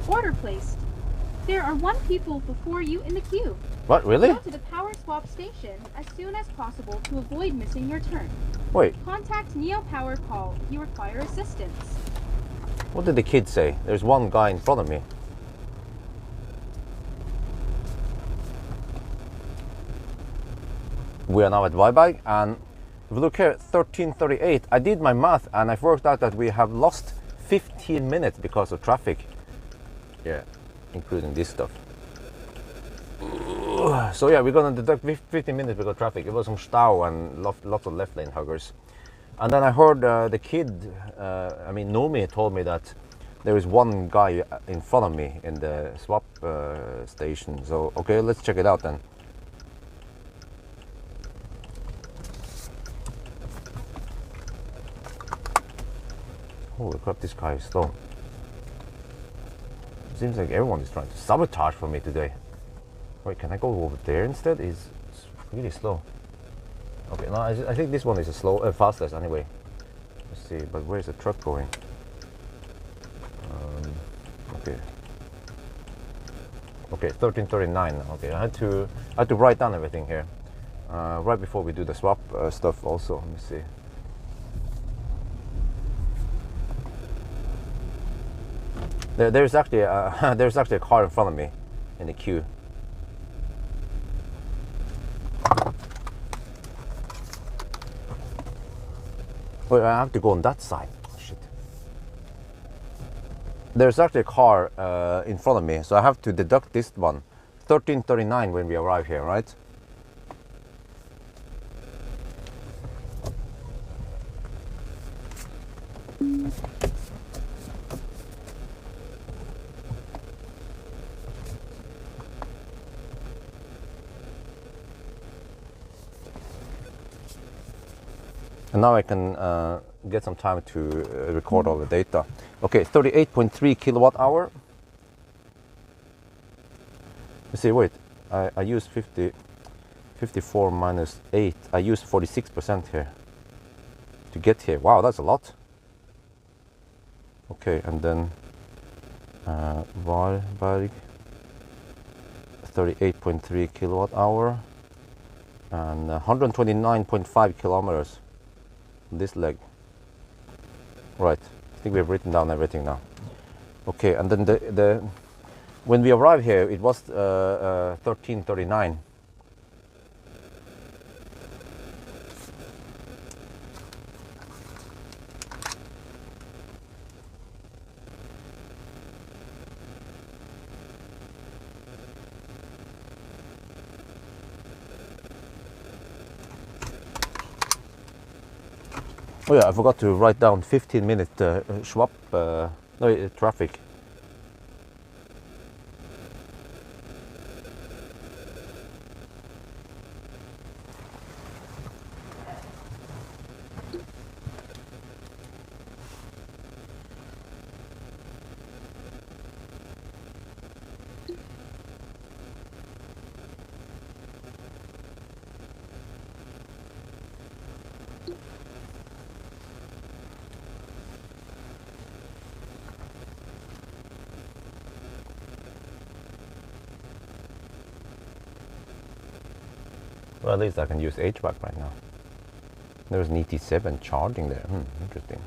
Order placed. There are 1 people before you in the queue. What, really? Go to the power swap station as soon as possible to avoid missing your turn. Wait, Contact Nio Power Call if you require assistance. what did the kid say? There's one guy in front of me. We are now at Viberg, and if you look here, 13:38. I did my math and I've worked out that we have lost 15 minutes because of traffic. Yeah, including this stuff. So yeah, we're gonna deduct 15 minutes because of traffic. It was some stau and lots of left lane huggers. And then I heard the kid, Nomi told me that there is one guy in front of me in the swap station. So okay, let's check it out then. Holy crap, this guy is slow. Seems like everyone is trying to sabotage for me today. Wait, can I go over there instead? It's really slow. Okay, no, I think this one is a fastest anyway. Let's see, but where's the truck going? Okay. Okay, 13:39. Okay, I had to write down everything here right before we do the swap stuff. Also, let me see. There's actually a car in front of me in the queue. Wait, I have to go on that side. Shit. There's actually a car in front of me, so I have to deduct this one. 13:39 when we arrive here, right? And now I can get some time to record all the data. Okay, 38.3 kilowatt hour. You see, wait, I used 54 minus 8. I used 46% here to get here. Wow, that's a lot. Okay, and then Valberg, 38.3 kilowatt hour and 129.5 kilometers. This leg. Right, I think we've written down everything now. Okay, and then the when we arrived here, it was 13:39. Oh yeah, I forgot to write down 15-minute swap traffic. Well, at least I can use HVAC right now. There's an ET7 charging there. Interesting.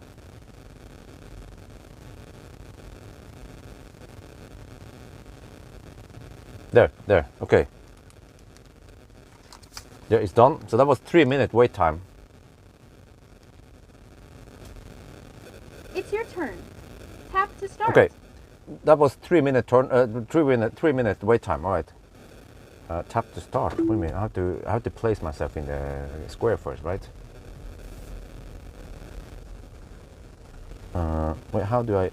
There, okay. There, it's done. So that was 3-minute wait time. It's your turn. Tap to start. Okay, that was 3-minute turn. 3-minute wait time. All right. Tap to start. Wait a minute. I have to place myself in the square first, right? Wait, how do I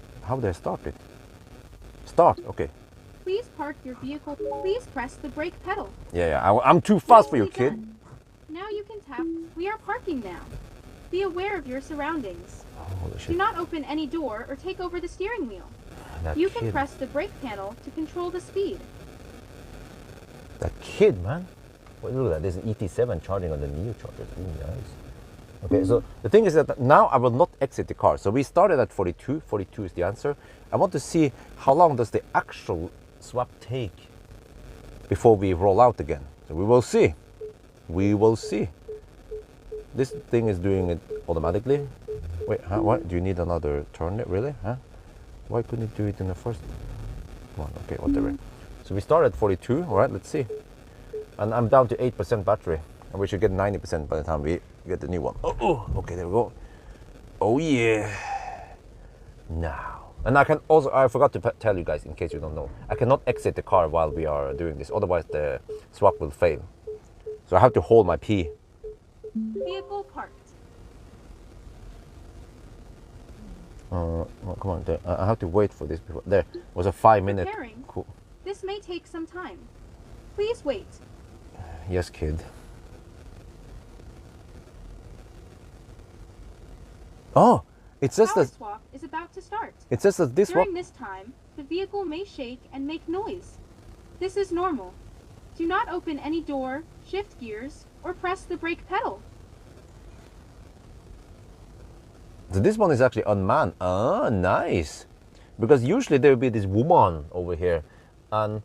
start it? Start. Okay. Please park your vehicle. Please press the brake pedal. Yeah. I'm too fast for you, Nicely kid. done. Now you can tap. We are parking now. Be aware of your surroundings. Holy Do shit. not open any door or take over the steering wheel. That You kid. can press the brake panel to control the speed. That kid, man. Wait, look at that. There's an ET7 charging on the Nio charger. Really nice. Okay, so the thing is that now I will not exit the car. So we started at 42. 42 is the answer. I want to see how long does the actual swap take before we roll out again. So we will see. We will see. This thing is doing it automatically. Wait, huh? What? Do you need another turn? Really? Huh? Why couldn't it do it in the first one? Okay, whatever. So we started at 42. All right, let's see. And I'm down to 8% battery. And we should get 90% by the time we get the new one. Oh, okay, there we go. Oh yeah. Now. And I can also, I forgot to tell you guys, in case you don't know, I cannot exit the car while we are doing this. Otherwise the swap will fail. So I have to hold my pee. Vehicle parked. Well, come on, I have to wait for this before. There was a 5-minute. Preparing. Cool. This may take some time. Please wait. Yes, kid. Oh, it says Power that. swap is about to start. It says that this one. During this time, the vehicle may shake and make noise. This is normal. Do not open any door, shift gears, or press the brake pedal. So this one is actually unmanned. Ah, nice. Because usually there will be this woman over here, and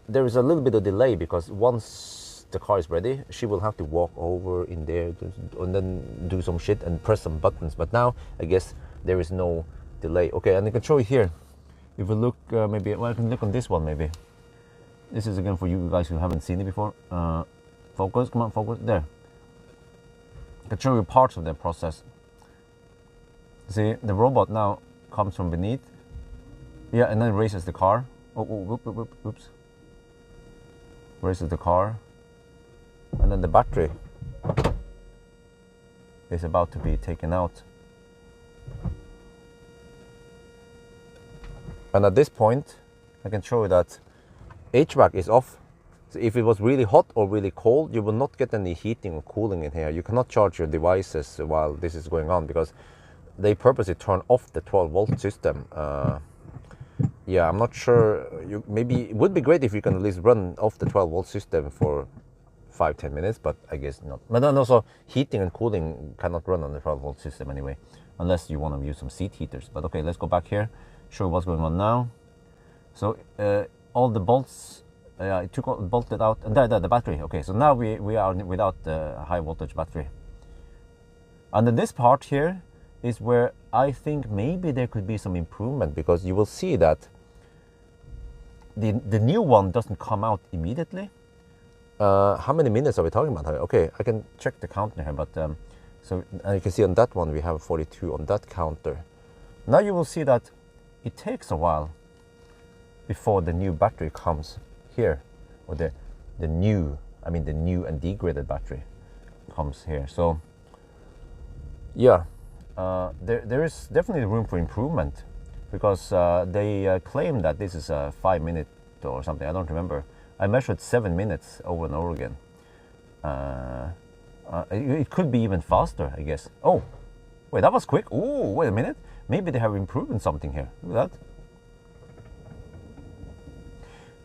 there is a little bit of delay because once the car is ready, she will have to walk over in there and then do some shit and press some buttons. But now I guess there is no delay. Okay, and I can show you here. If we look, maybe, well, I can look on this one maybe. This is again for you guys who haven't seen it before. Focus, come on, focus, there. I can show you parts of the process. See, the robot now comes from beneath. Yeah, and then raises the car. Oh, oops. Raises the car. And then the battery is about to be taken out. And at this point, I can show you that HVAC is off. So if it was really hot or really cold, you will not get any heating or cooling in here. You cannot charge your devices while this is going on because they purposely turn off the 12-volt system. Yeah, I'm not sure. Maybe it would be great if you can at least run off the 12-volt system for 5-10 minutes, but I guess not. But then also heating and cooling cannot run on the 12-volt system anyway, unless you want to use some seat heaters. But okay, let's go back here, show what's going on now. So all the bolts, I bolted out, and there, the battery. Okay, so now we are without the high voltage battery. And then this part here is where I think maybe there could be some improvement, because you will see that the new one doesn't come out immediately. How many minutes are we talking about? Okay, I can check the counter here, but so you can see on that one we have 42 on that counter. Now you will see that it takes a while before the new battery comes here, or the new and degraded battery comes here. So yeah, there is definitely room for improvement, because they claim that this is a 5-minute or something. I don't remember. I measured 7 minutes over and over again. It could be even faster, I guess. Oh, wait, that was quick. Oh, wait a minute. Maybe they have improved in something here. Look at that.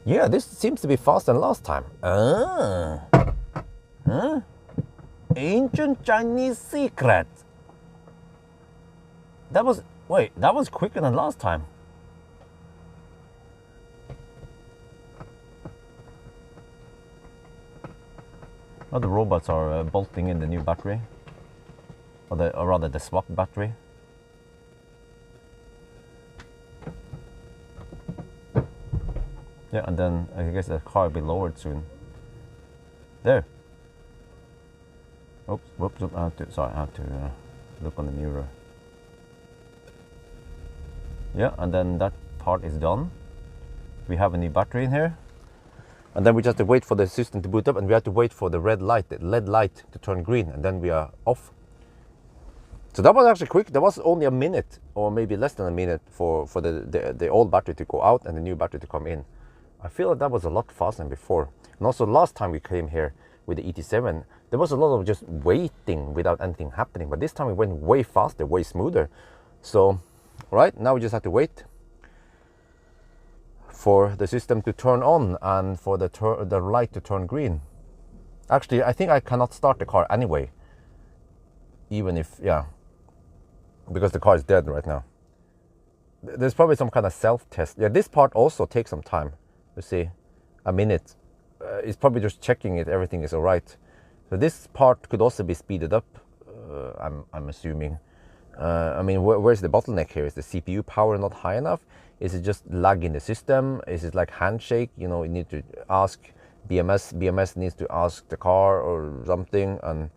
Yeah, this seems to be faster than last time. Huh? Ancient Chinese secret. That was quicker than last time. Now the robots are bolting in the new battery, or rather the swap battery. Yeah, and then I guess the car will be lowered soon. There. Oops, whoops, I have to look on the mirror. Yeah, and then that part is done. We have a new battery in here. And then we just have to wait for the system to boot up, and we have to wait for the red light, the LED light to turn green, and then we are off. So that was actually quick. There was only a minute, or maybe less than a minute, for the old battery to go out and the new battery to come in. I feel like that was a lot faster than before. And also last time we came here with the ET7, there was a lot of just waiting without anything happening. But this time we went way faster, way smoother. So, right, now we just have to wait for the system to turn on and for the light to turn green. Actually, I think I cannot start the car anyway. Even if, yeah, because the car is dead right now. There's probably some kind of self-test. Yeah, this part also takes some time. You see, a minute. It's probably just checking if everything is all right. So this part could also be speeded up, I'm assuming. I mean, where's the bottleneck here? Is the CPU power not high enough? Is it just lag in the system? Is it like handshake? You know, you need to ask BMS. BMS needs to ask the car or something. And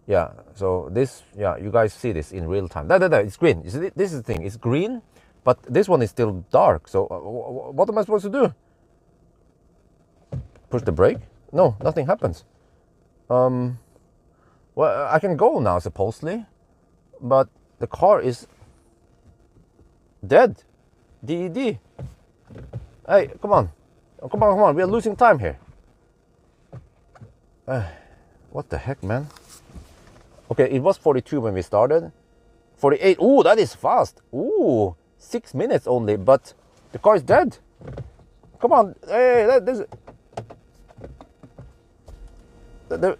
yeah, so this, yeah, you guys see this in real time. It's green. You see, this is the thing. It's green, but this one is still dark. So what am I supposed to do? Push the brake? No, nothing happens. Well, I can go now supposedly, but the car is dead. DED. Hey, come on. Oh, come on. We are losing time here. What the heck, man? Okay, it was 42 when we started. 48. Ooh, that is fast. Ooh, 6 minutes only, but the car is dead. Come on. Hey,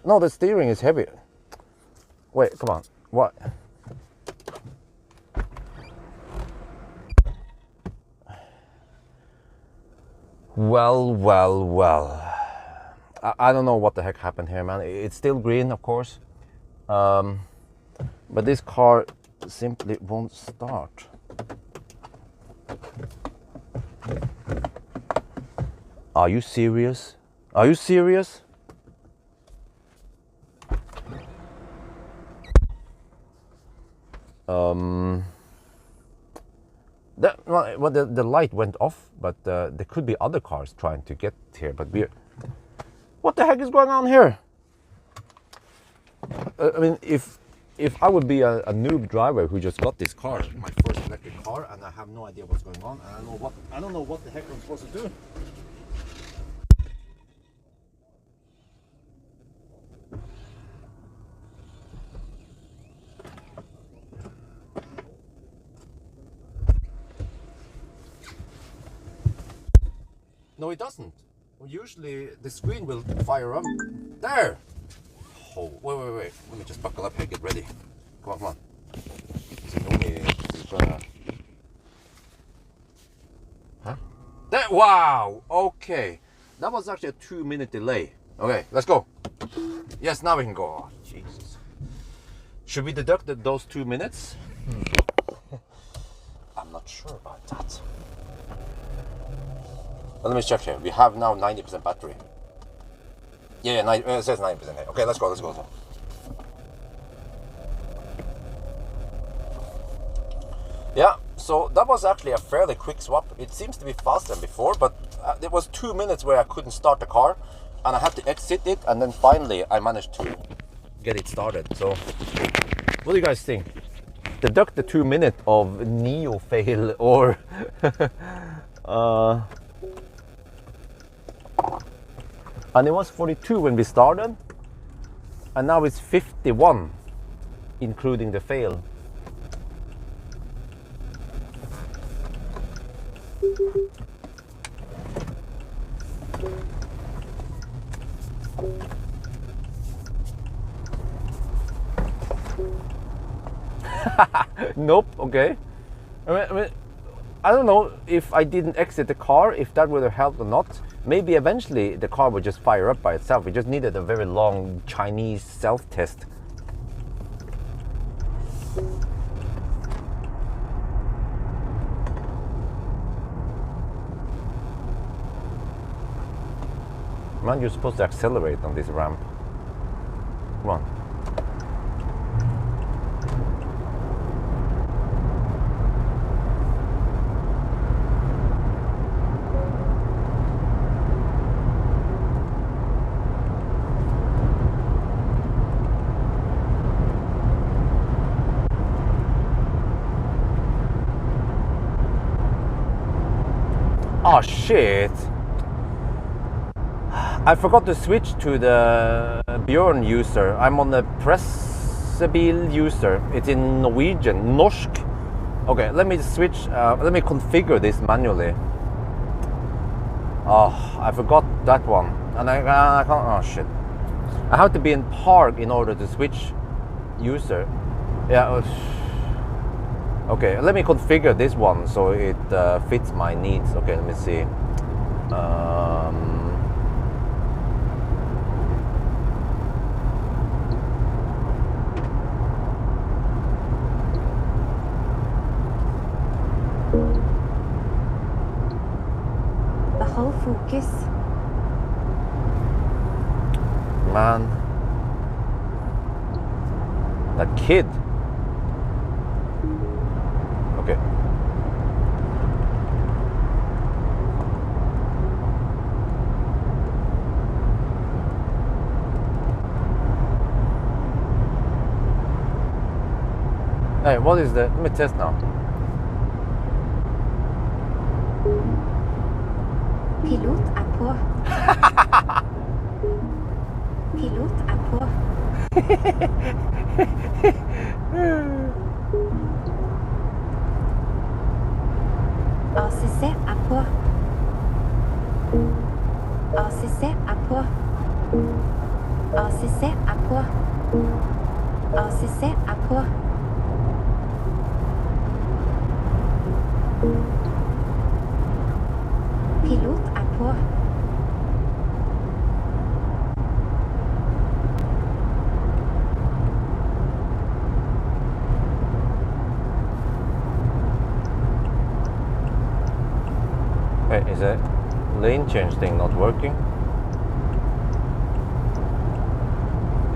no, the steering is heavy. Wait, come on. What? Well. I don't know what the heck happened here, man. It's still green, of course. But this car simply won't start. Are you serious? Are you serious? The light went off, but there could be other cars trying to get here. But what the heck is going on here? I mean, if I would be a noob driver who just got this car, my first electric car, and I have no idea what's going on, and I don't know what the heck I'm supposed to do. No, it doesn't. Well, usually the screen will fire up. There! Oh, wait. Let me just buckle up here, get ready. Come on. Huh? There! Wow! Okay. That was actually a 2-minute delay. Okay, let's go. Yes, now we can go. Oh, Jesus. Should we deduct those 2 minutes? I'm not sure about that. Let me check here. We have now 90% battery. Yeah, it says 90% here. Okay, let's go. Yeah, so that was actually a fairly quick swap. It seems to be faster than before, but there was 2 minutes where I couldn't start the car, and I had to exit it, and then finally I managed to get it started. So, what do you guys think? Deduct the 2 minutes of Nio fail, or and it was 42 when we started, and now it's 51, including the fail. Nope. Okay. I mean, I don't know if I didn't exit the car, if that would have helped or not. Maybe eventually the car would just fire up by itself. We just needed a very long Chinese self-test. Man, you're supposed to accelerate on this ramp. Come on. Oh shit! I forgot to switch to the Björn user. I'm on the Pressebil user. It's in Norwegian, norsk. Okay, let me switch. Let me configure this manually. Oh, I forgot that one, and I can't. Oh shit! I have to be in park in order to switch user. Yeah. Okay, let me configure this one so it fits my needs. Okay, let me see. Behold focus. Man, that kid. Okay. Hey, what is the? Let me test now. Pilot er på. Pilot er på. ACC er på. ACC er på. ACC er på. ACC er på. Pilot er på. Hey, is the lane change thing not working?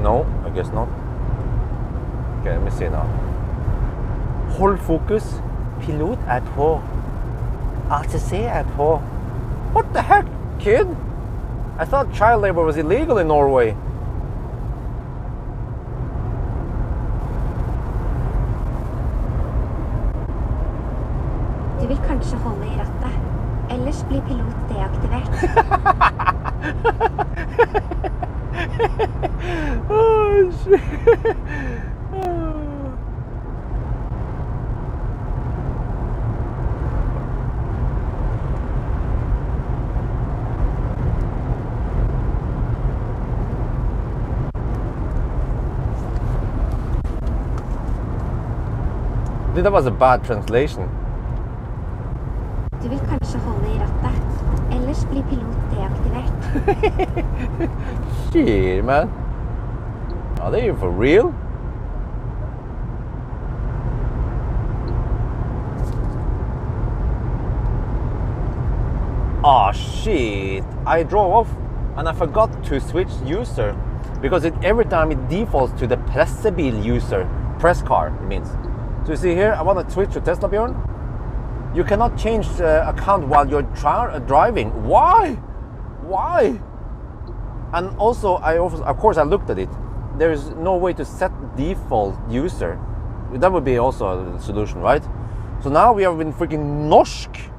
No, I guess not. Okay, let me see now. Hold focus. Pilot er på. ATC er på. What the heck, kid? I thought child labor was illegal in Norway. Du vil kanskje holde i rattet. Ellers blir pilot deaktivert. Oh shit. I think that was a bad translation. Du vil kanskje holde i rattet. Ellers blir pilot deaktivert. Shit, man. Are they for real? Oh shit. I drove off and I forgot to switch user because every time it defaults to the Pressebil user. Press car, it means. So you see here, I want to switch to Tesla, Björn. You cannot change the account while you're driving. Why? Why? And also, of course, I looked at it. There is no way to set default user. That would be also a solution, right? So now we have been freaking norsk.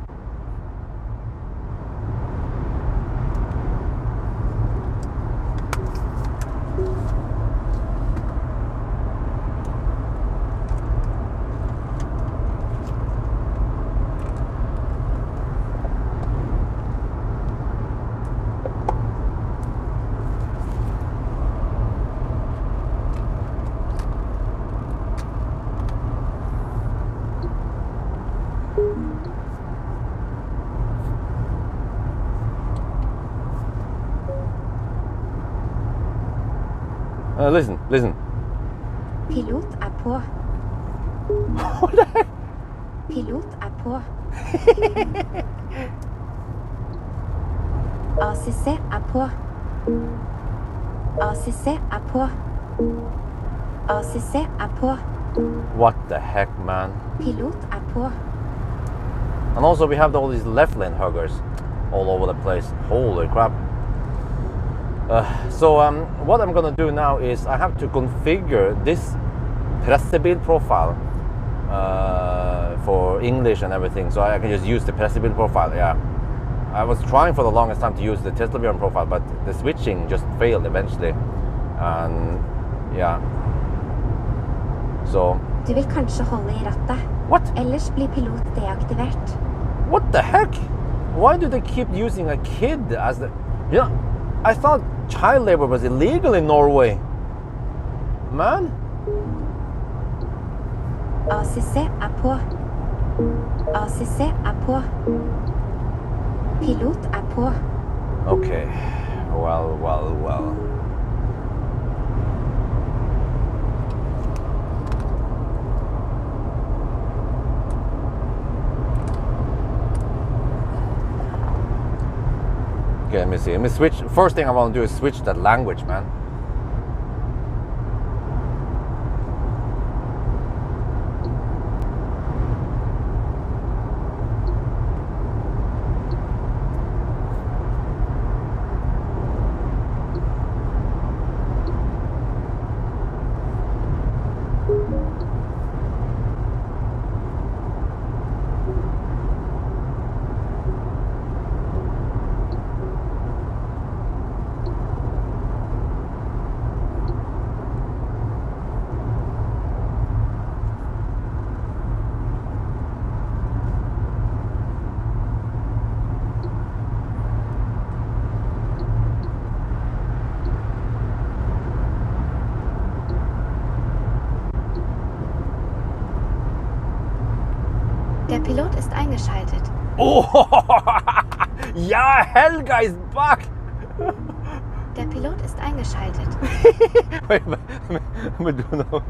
Listen. Pilot er på. What the heck? Pilot er på. ACC er på. ACC er på. ACC er på. What the heck, man? Pilot er på. And also we have all these left lane huggers all over the place. Holy crap. So what I'm gonna do now is I have to configure this pressebil profile for English and everything, so I can just use the pressebil profile. Yeah, I was trying for the longest time to use the Teslavion profile, but the switching just failed eventually. And yeah, so Du vil kanskje holde i rattet. what? Ellers blir pilot deaktivert. What the heck? Why do they keep using a kid as the... Yeah, I thought child labor was illegal in Norway. Man? ACC er på. ACC er på. Pilot er på. Okay. Well. Okay, let me see. Let me switch. First thing I want to do is switch that language, man. Der Pilot ist eingeschaltet. Oh, yeah, Helga is back. Der Pilot ist eingeschaltet. Wait, let me do now.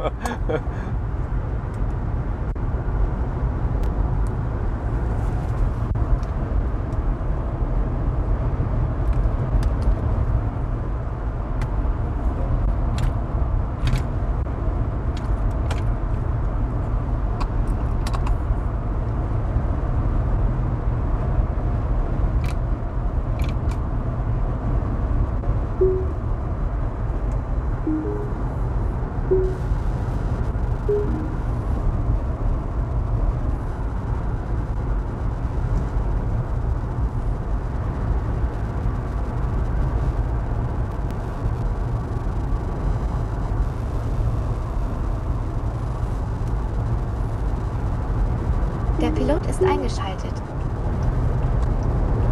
Der Pilot ist eingeschaltet.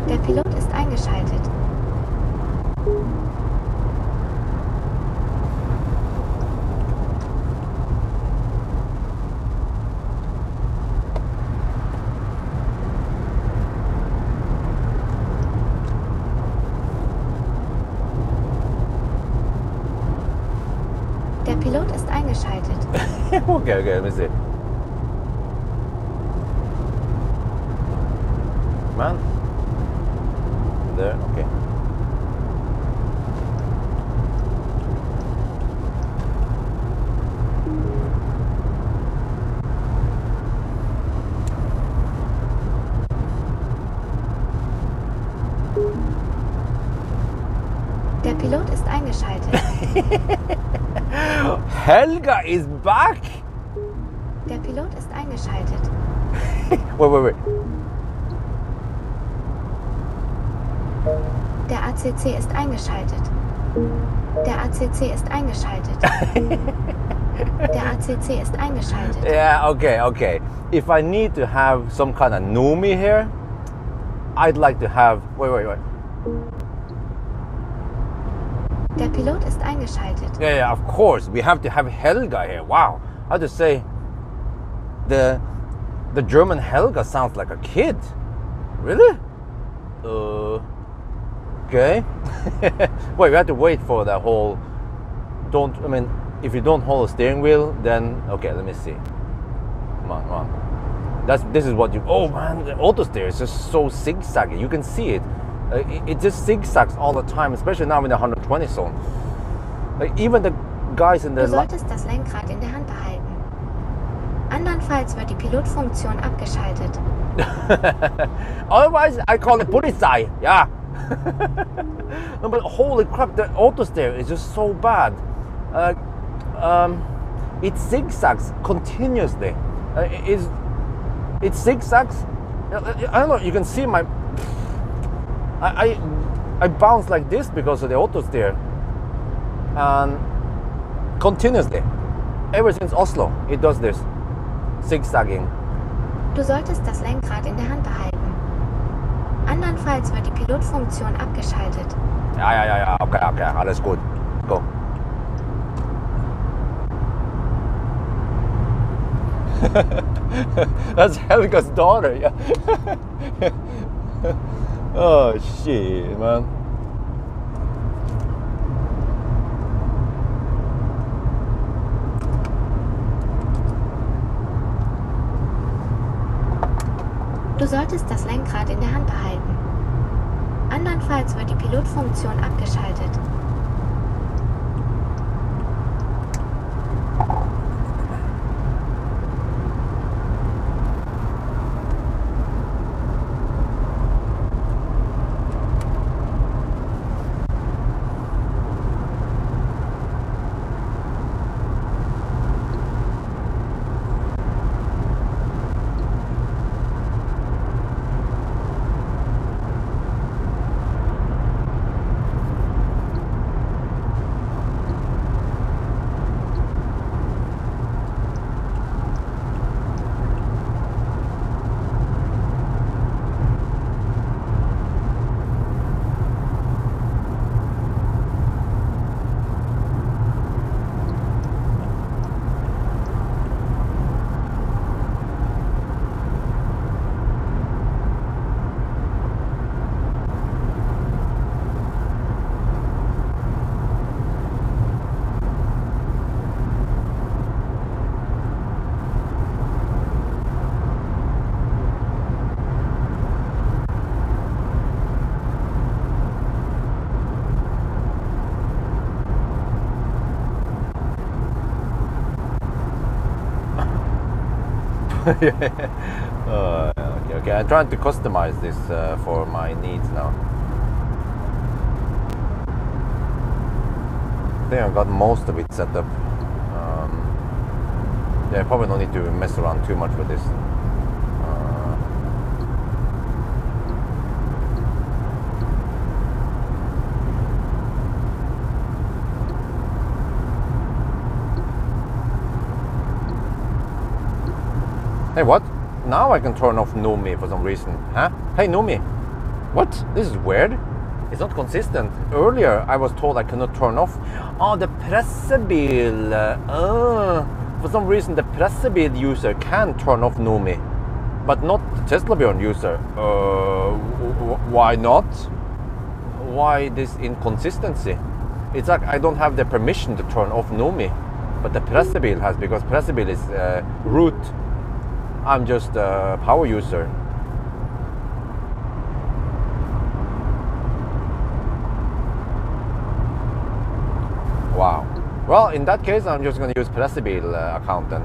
Der Pilot ist eingeschaltet. Der Pilot ist eingeschaltet. Okay, let me see. Man. There, okay. Der Pilot ist eingeschaltet. Helga is back. Der Pilot ist eingeschaltet. Wait. Der ACC ist eingeschaltet. Der ACC ist eingeschaltet. Der ACC ist eingeschaltet. Yeah, okay. If I need to have some kind of Numi here, I'd like to have... Wait. Der Pilot ist eingeschaltet. Yeah, of course. We have to have Helga here. Wow. I have to say, the German Helga sounds like a kid. Really? Okay. Wait, we have to wait for the whole don't, I mean, if you don't hold the steering wheel, then, okay, let me see. Come on, come on. This is what you, oh man, the auto steer is just so zigzaggy. You can see it. It just zigzags all the time, especially now in the 120 zone. Like even the guys in the... Du solltest das Lenkrad in der Hand behalten. Andernfalls wird die Pilotfunktion abgeschaltet. Otherwise, I call it Polizei. Yeah. No, but holy crap, the auto steer is just so bad. It zigzags continuously. It zigzags. I don't know. You can see my. I bounce like this because of the auto steer, and continuously, ever since Oslo, it does this zigzagging. Du solltest das Lenkrad in der Hand behalten. Andernfalls wird die Pilotfunktion abgeschaltet. Ja. Okay, alles gut. Go. That's Helga's daughter, yeah. Oh shit, man. Du solltest das Lenkrad in der Hand behalten. Andernfalls wird die Pilotfunktion abgeschaltet. Okay. I'm trying to customize this for my needs now. I think I got most of it set up. Yeah, I probably don't need to mess around too much with this. Hey, what? Now I can turn off Nomi for some reason. Huh? Hey, Nomi. What? This is weird. It's not consistent. Earlier, I was told I cannot turn off. Oh, the pressebil. For some reason, the pressebil user can turn off Nomi, but not the Tesla Bjorn user. Why not? Why this inconsistency? It's like I don't have the permission to turn off Nomi, but the pressebil has, because pressebil is root. I'm just a power user. Wow. Well, in that case, I'm just going to use Pressebil account then.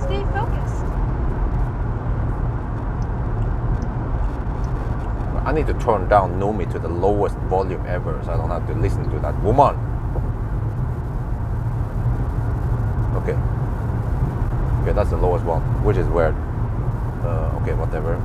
Stay focused. I need to turn down Nomi to the lowest volume ever, so I don't have to listen to that woman. Okay, that's the lowest one, which is weird. Okay, whatever.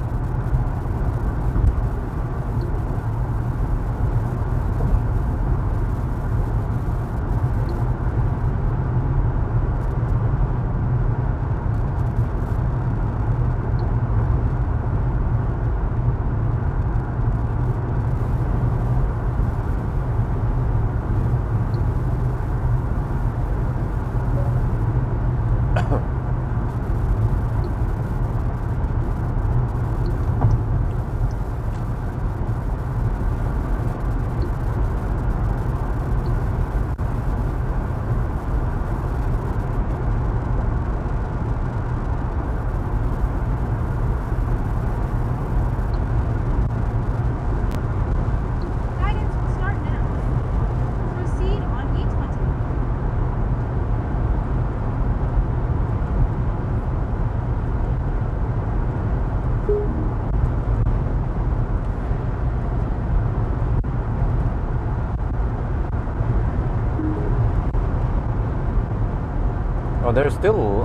still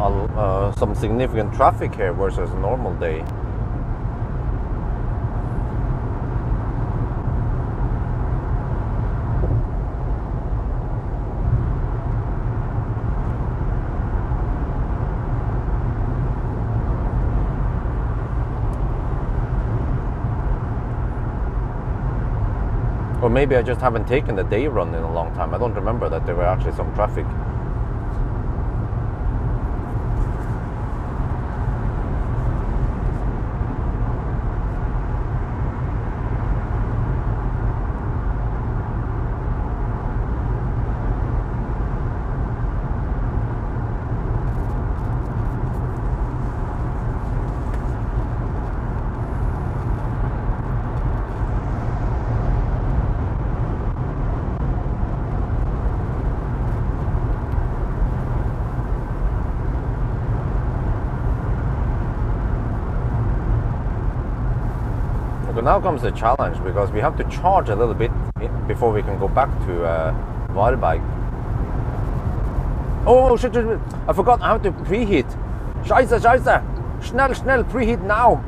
some significant traffic here versus a normal day. Or maybe I just haven't taken the day run in a long time. I don't remember that there were actually some traffic. So now comes the challenge, because we have to charge a little bit before we can go back to Varberg. Oh shit, shit, I forgot, I have to preheat. Scheiße, scheiße. Schnell, schnell, preheat now.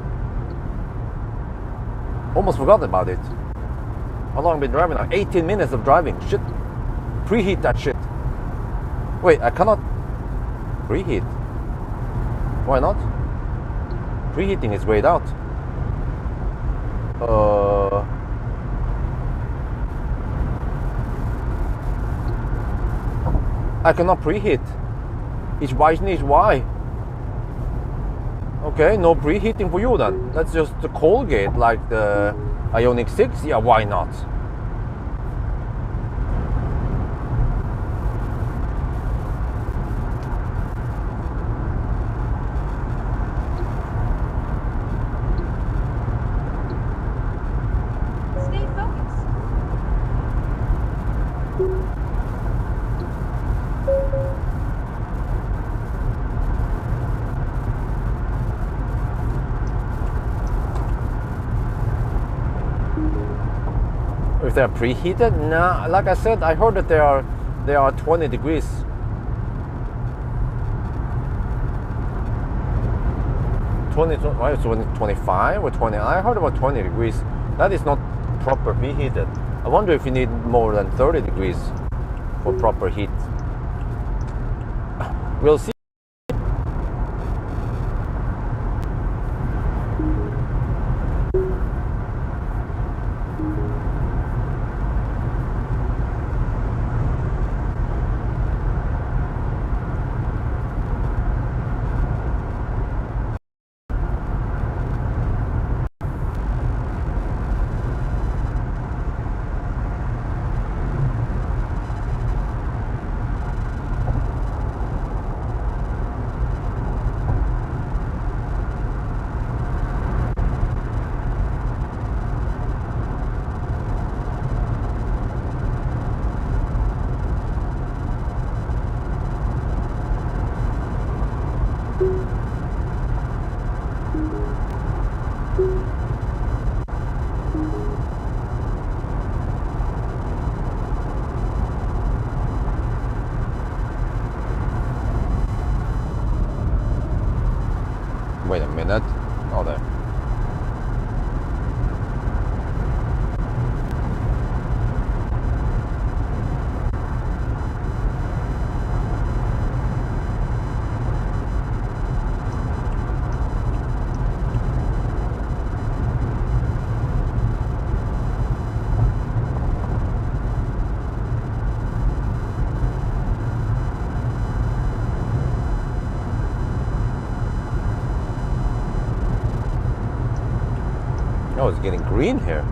Almost forgot about it. How long have I been driving now? 18 minutes of driving. Shit. Preheat that shit. Wait, I cannot preheat. Why not? Preheating is grayed out. I cannot preheat. Ich weiß nicht why. Okay, no preheating for you then. That's just the Colgate like the Ioniq 6. Yeah, why not? Stay focused. If they're preheated, nah. Like I said, I heard that they are 20 degrees. Why is it 25 or 20? I heard about 20 degrees. That is not proper preheated. I wonder if you need more than 30 degrees for proper heat. We'll see. Wait a minute. Oh, there. Oh, it's getting green here.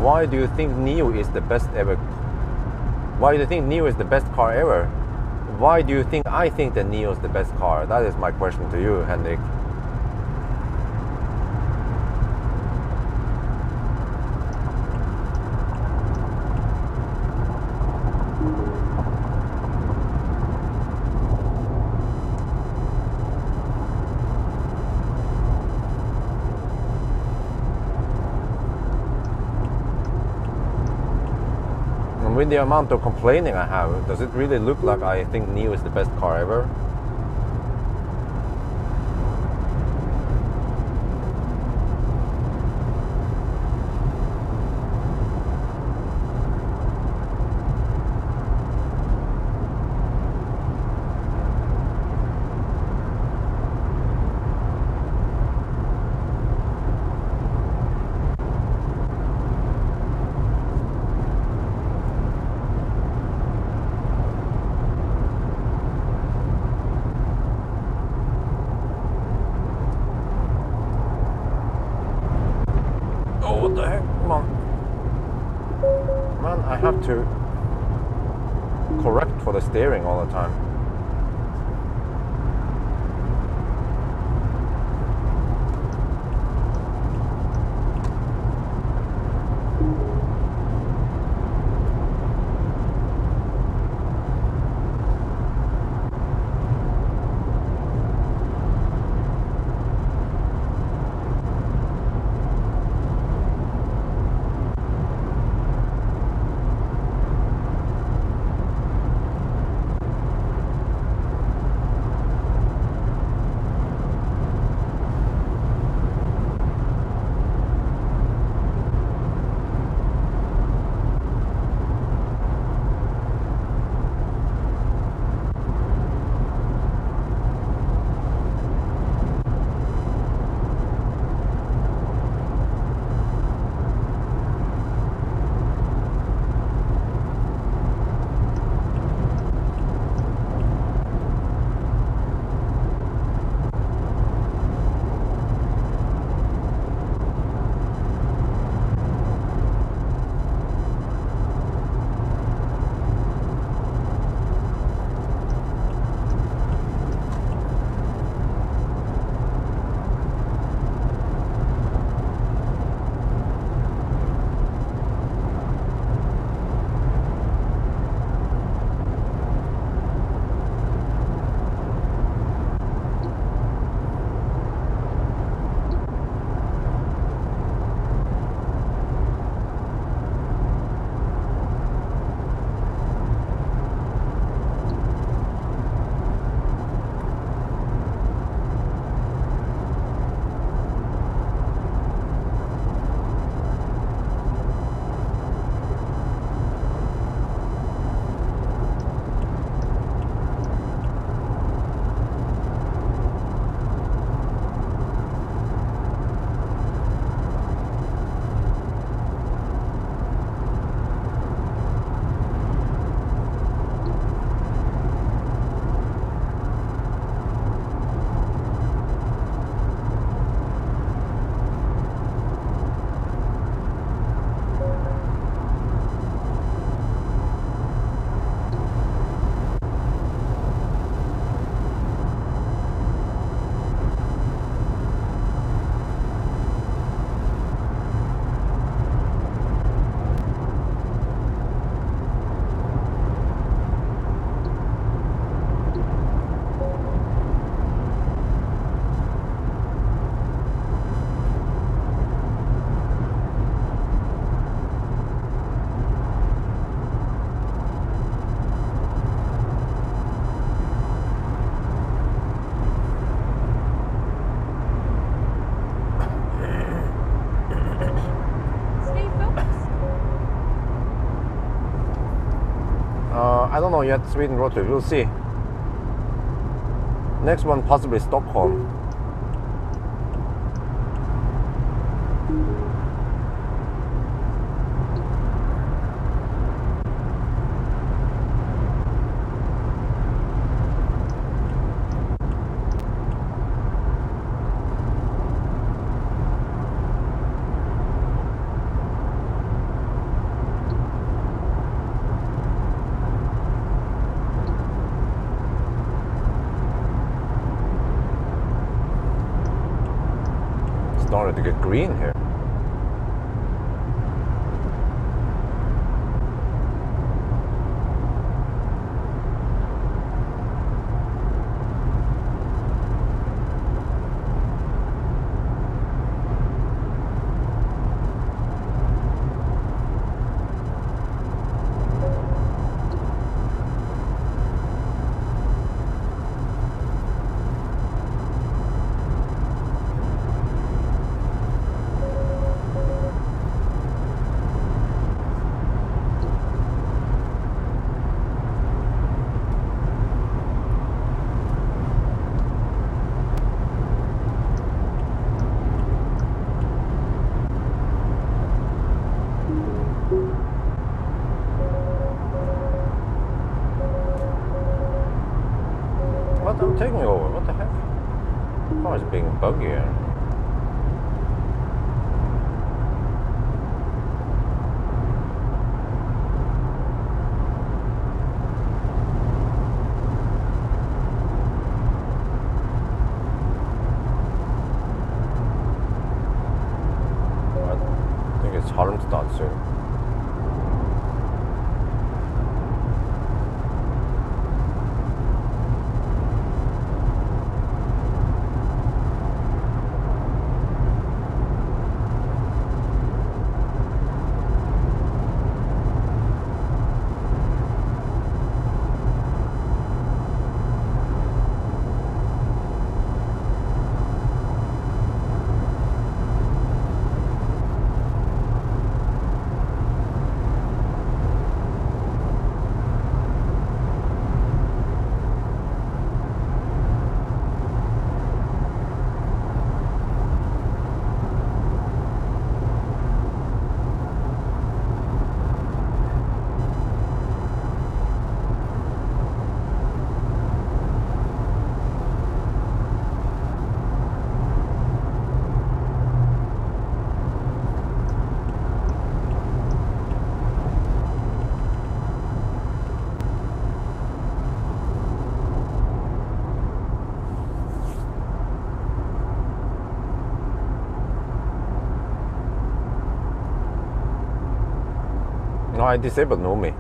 why do you think Nio is the best ever? Why do you think Nio is the best car ever? Why do you think I think that Nio is the best car? That is my question to you, Henrik. With the amount of complaining I have, does it really look like I think Nio is the best car ever? What the heck? Come on. Man, I have to correct for the steering all the time. I don't know yet, Sweden road trip, we'll see. Next one possibly Stockholm. started to get green here. What? I'm taking over. What the heck? Car is being buggy here. I think it's Halmstad soon. No, I disabled Nomi.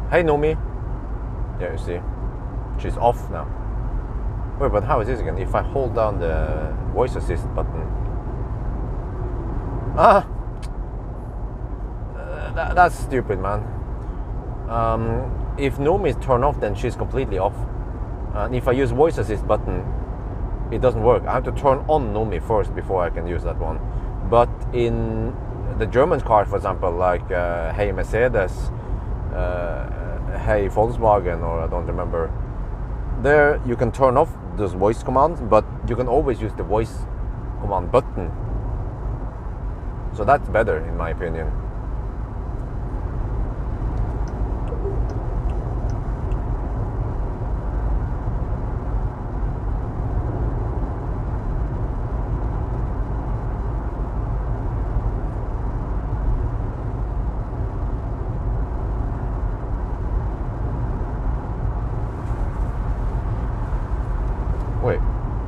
Hey Nomi. Yeah, you see. She's off now. Wait, but how is this again? If I hold down the voice assist button. That's stupid, man. If Nomi is turned off, then she's completely off. And if I use voice assist button, it doesn't work. I have to turn on Nomi first before I can use that one. But in the German car, for example, like Hey Mercedes, Hey Volkswagen, or I don't remember, there you can turn off those voice commands, but you can always use the voice command button. So that's better in my opinion.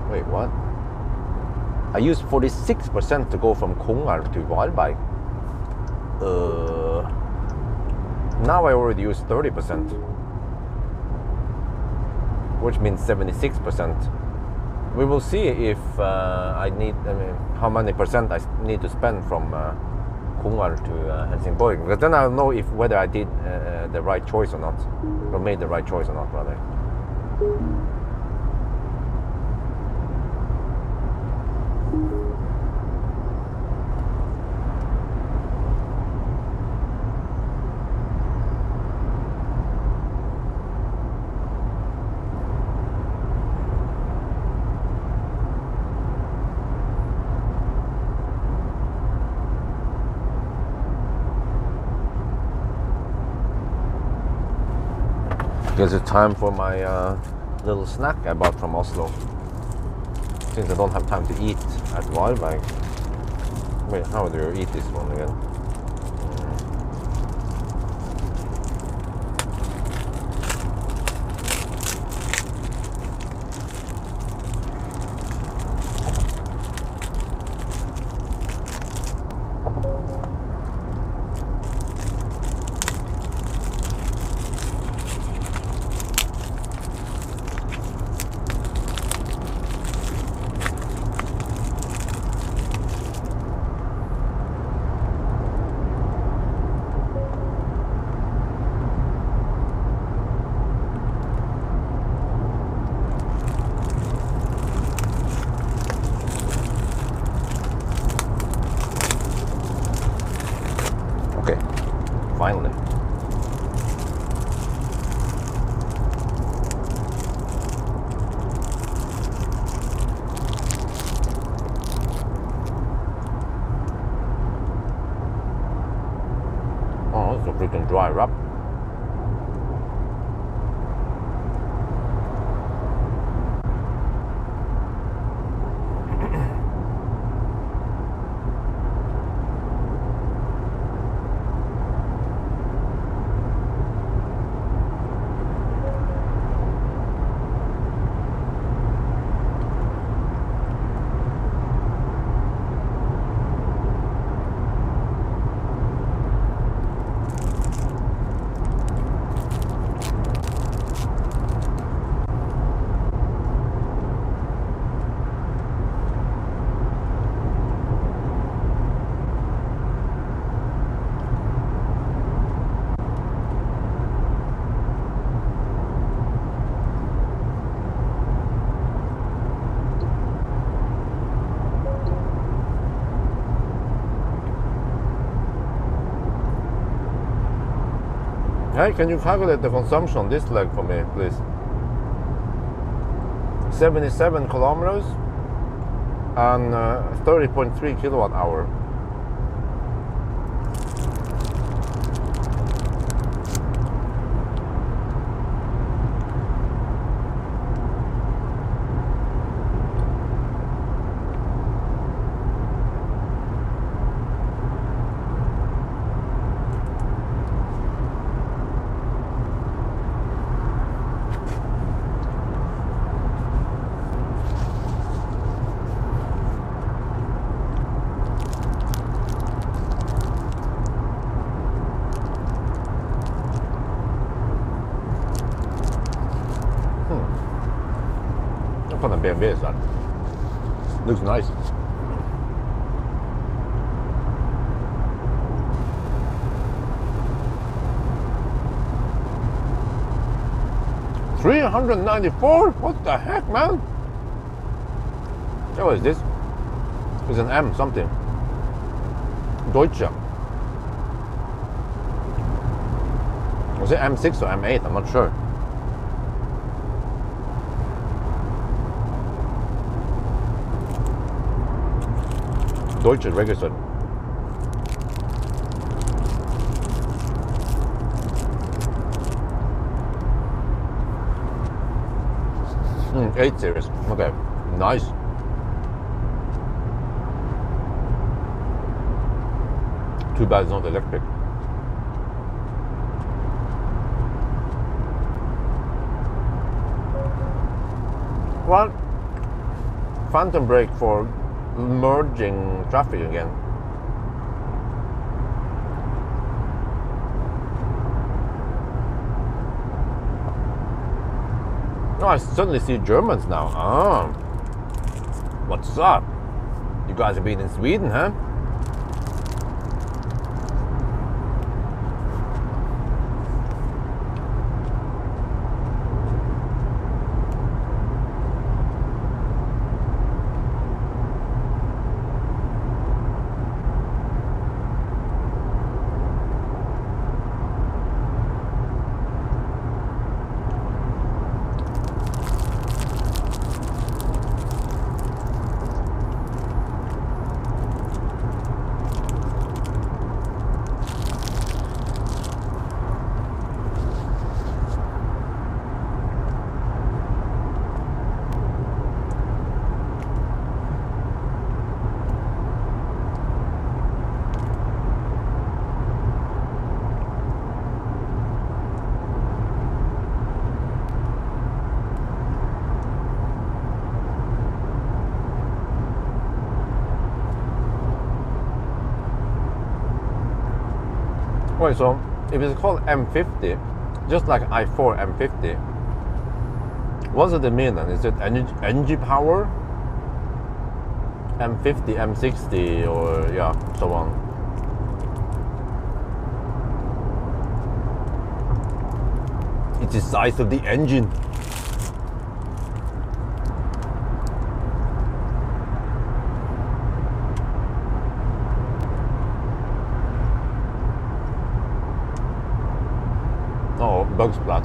Wait, what? I used 46% to go from Kongar to Varberg. Now I already used 30%, which means 76%. We will see if how many percent I need to spend from Kongar to Helsingborg, because then I'll know whether I did the right choice or not, or made the right choice or not, rather. Guess it's time for my little snack I bought from Oslo, since I don't have time to eat at Varberg. Wait, how do you eat this one again? Okay, finally. Oh, so we can drive up. Hey, can you calculate the consumption on this leg for me, please? 77 kilometers and 30.3 kilowatt hour. What kind of BMW is that? Looks nice. $394? What the heck, man? What is this? It's an M something. Deutsche. Was it M6 or M8? I'm not sure. Deutsche registered. Mm, 8 series. Okay, nice. Too bad it's not electric. Well, phantom brake for merging traffic again. Oh, I suddenly see Germans now. Ah, what's up? You guys have been in Sweden, huh? Wait, so if it's called M50, just like i4 M50, what does it mean then? Is it energy power? M50, M60, or yeah, so on. It's the size of the engine. Oh, bug splat.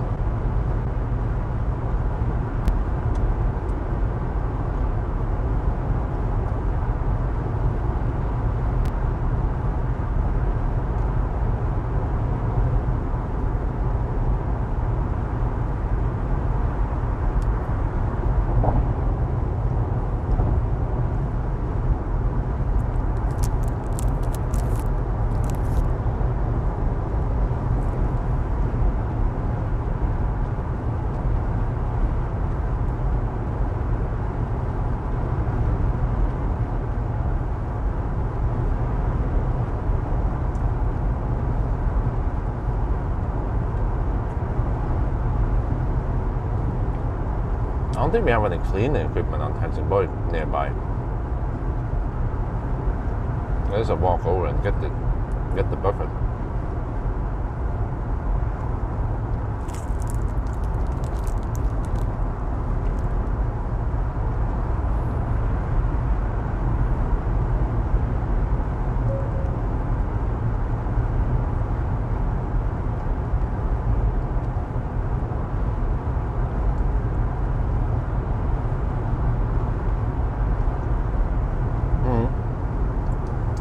I don't think we have any cleaning equipment on Helsingborg nearby. There's a walk over and get the bucket.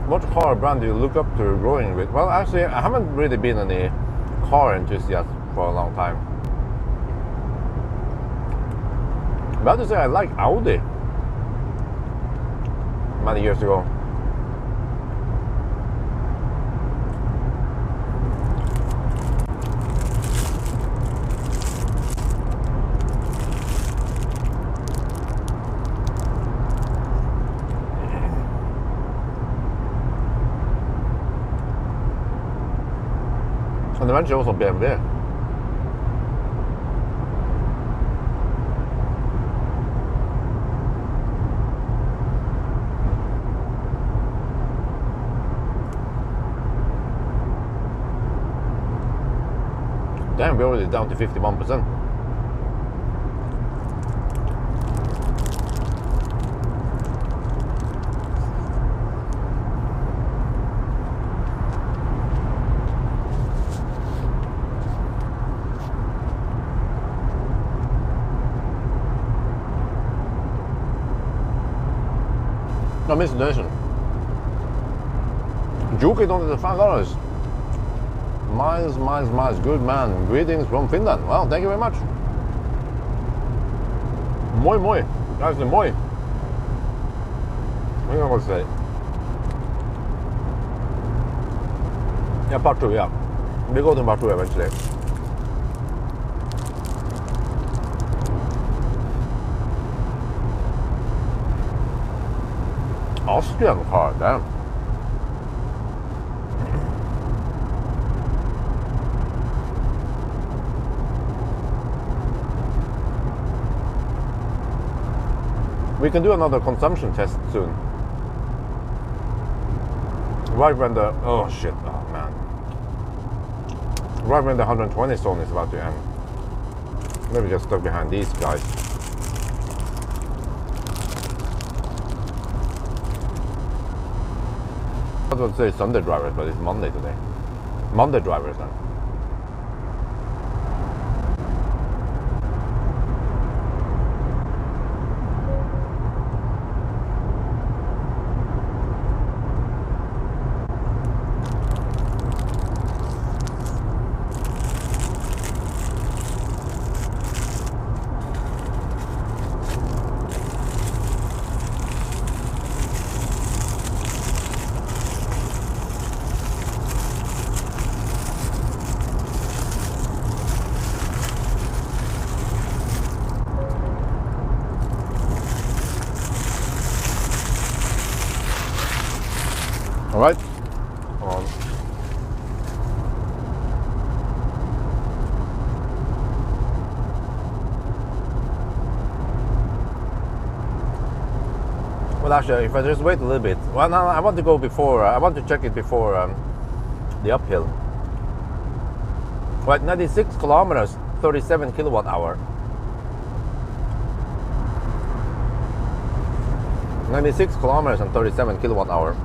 What car brand do you look up to growing with? Well, actually, I haven't really been any car enthusiast for a long time. But I have to say, I like Audi many years ago. And eventually also BMW. Damn, we're already down to 51%. No misinformation. Juki donated $5. Miles, good man. Greetings from Finland. Well, thank you very much. Moi. Actually, moi. What do I want to say? Yeah, part 2, yeah. We go to part 2 eventually. Austrian car, damn. We can do another consumption test soon. Right when the, oh shit, oh man. Right when the 120 zone is about to end. Maybe just stuck behind these guys. I was going to say Sunday drivers, but it's Monday today. Monday drivers then. Alright. Well, actually, if I just wait a little bit. Well, no, I want to go before. I want to check it before the uphill. Right, 96 kilometers, 37 kilowatt hour. 96 kilometers and 37 kilowatt hour.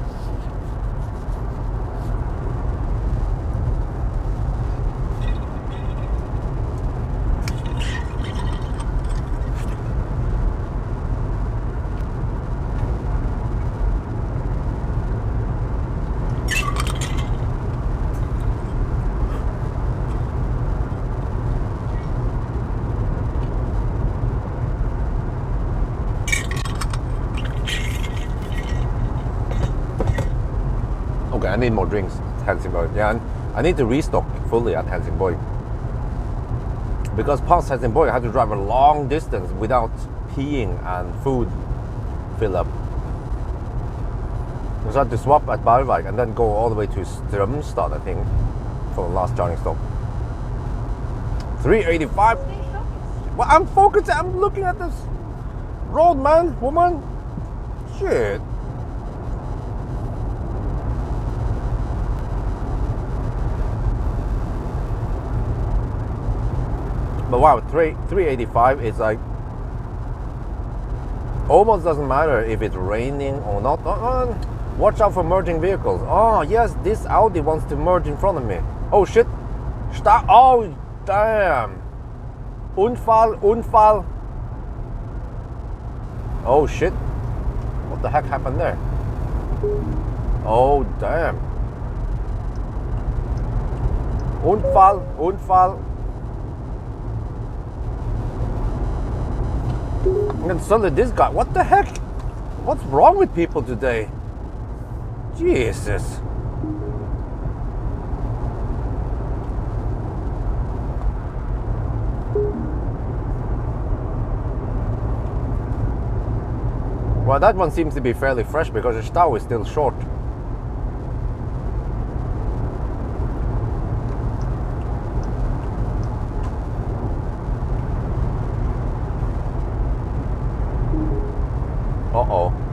more drinks at Helsingborg. Yeah, and I need to restock fully at Helsingborg. Because past Helsingborg I had to drive a long distance without peeing and food fill up. So I had to swap at Barvik and then go all the way to Strömstad, I think, for the last charging stop. 385. Stay focused. Well, I'm focused. I'm looking at this road, man, woman. Shit. But wow, 385 is like almost doesn't matter if it's raining or not. Watch out for merging vehicles. Oh yes, this Audi wants to merge in front of me. Oh shit. Stop. Oh damn. Unfall. Oh shit. What the heck happened there? Oh damn. Unfall. And then suddenly this guy, what the heck? What's wrong with people today? Jesus. Well, that one seems to be fairly fresh because the Stau is still short.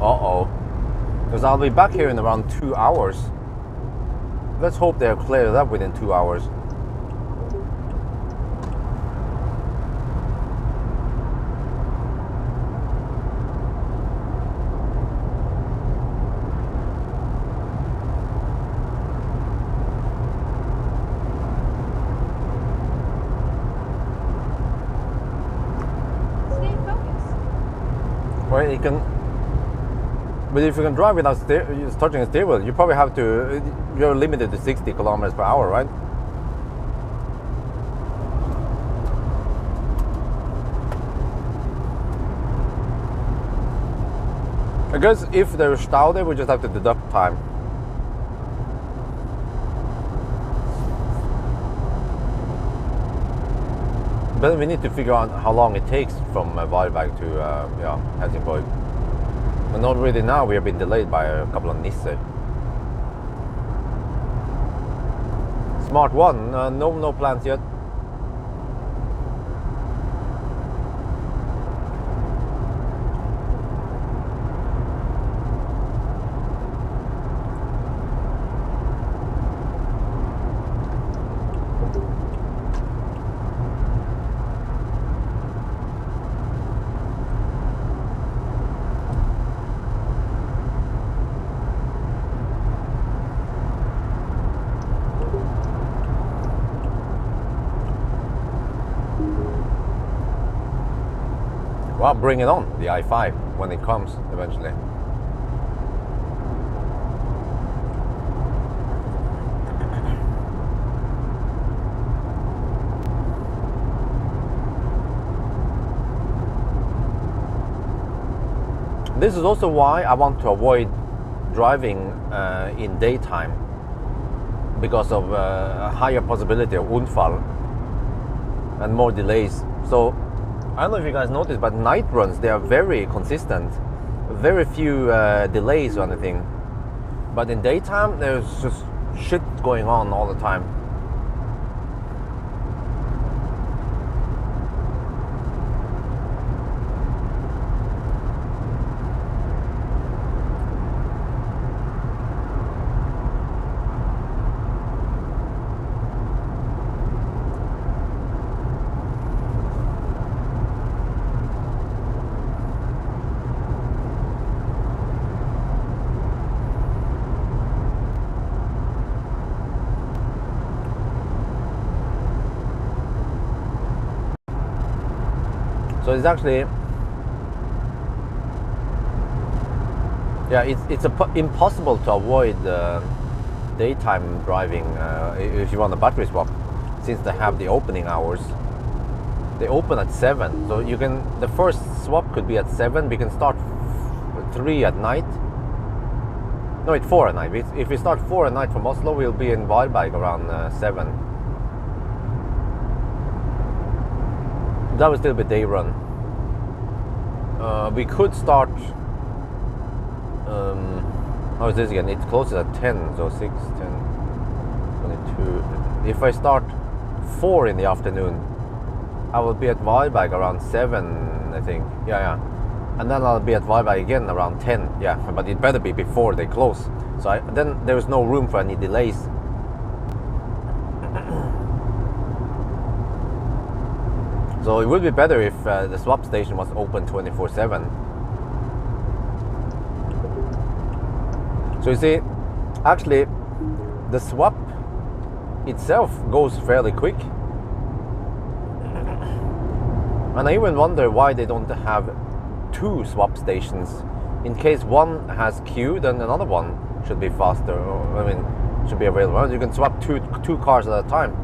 Uh-oh. Because I'll be back here in around 2 hours. Let's hope they're cleared up within 2 hours. Stay focused. Well, you can. But if you can drive without touching a steering wheel, you probably have to. You're limited to 60 kilometers per hour, right? I guess if there's Stau there, we just have to deduct time. But we need to figure out how long it takes from Varberg to Helsingborg. And already now we have been delayed by a couple of Nisse. Smart one, no plans yet. Well, bring it on, the i5, when it comes eventually. This is also why I want to avoid driving in daytime, because of a higher possibility of unfall and more delays. So I don't know if you guys noticed, but night runs, they are very consistent. Very few delays or anything. But in daytime, there's just shit going on all the time. So it's actually, it's impossible to avoid daytime driving if you want a battery swap, since they have the opening hours. They open at 7, so you can, the first swap could be at 7. We can start 3 at night, No, it's 4 at night. If we start 4 at night from Oslo, we'll be in Hvalberg around 7. That will still be day run. We could start. How is this again? It closes at 10, so 6, 10, 22. If I start 4 in the afternoon, I will be at Hvalberg around 7, I think. Yeah. And then I'll be at Hvalberg again around 10. Yeah, but it better be before they close. So then there is no room for any delays. So it would be better if the swap station was open 24/7. So you see, actually, the swap itself goes fairly quick. And I even wonder why they don't have 2 swap stations. In case one has queue, then another one should be faster. Or, should be available. You can swap two cars at a time.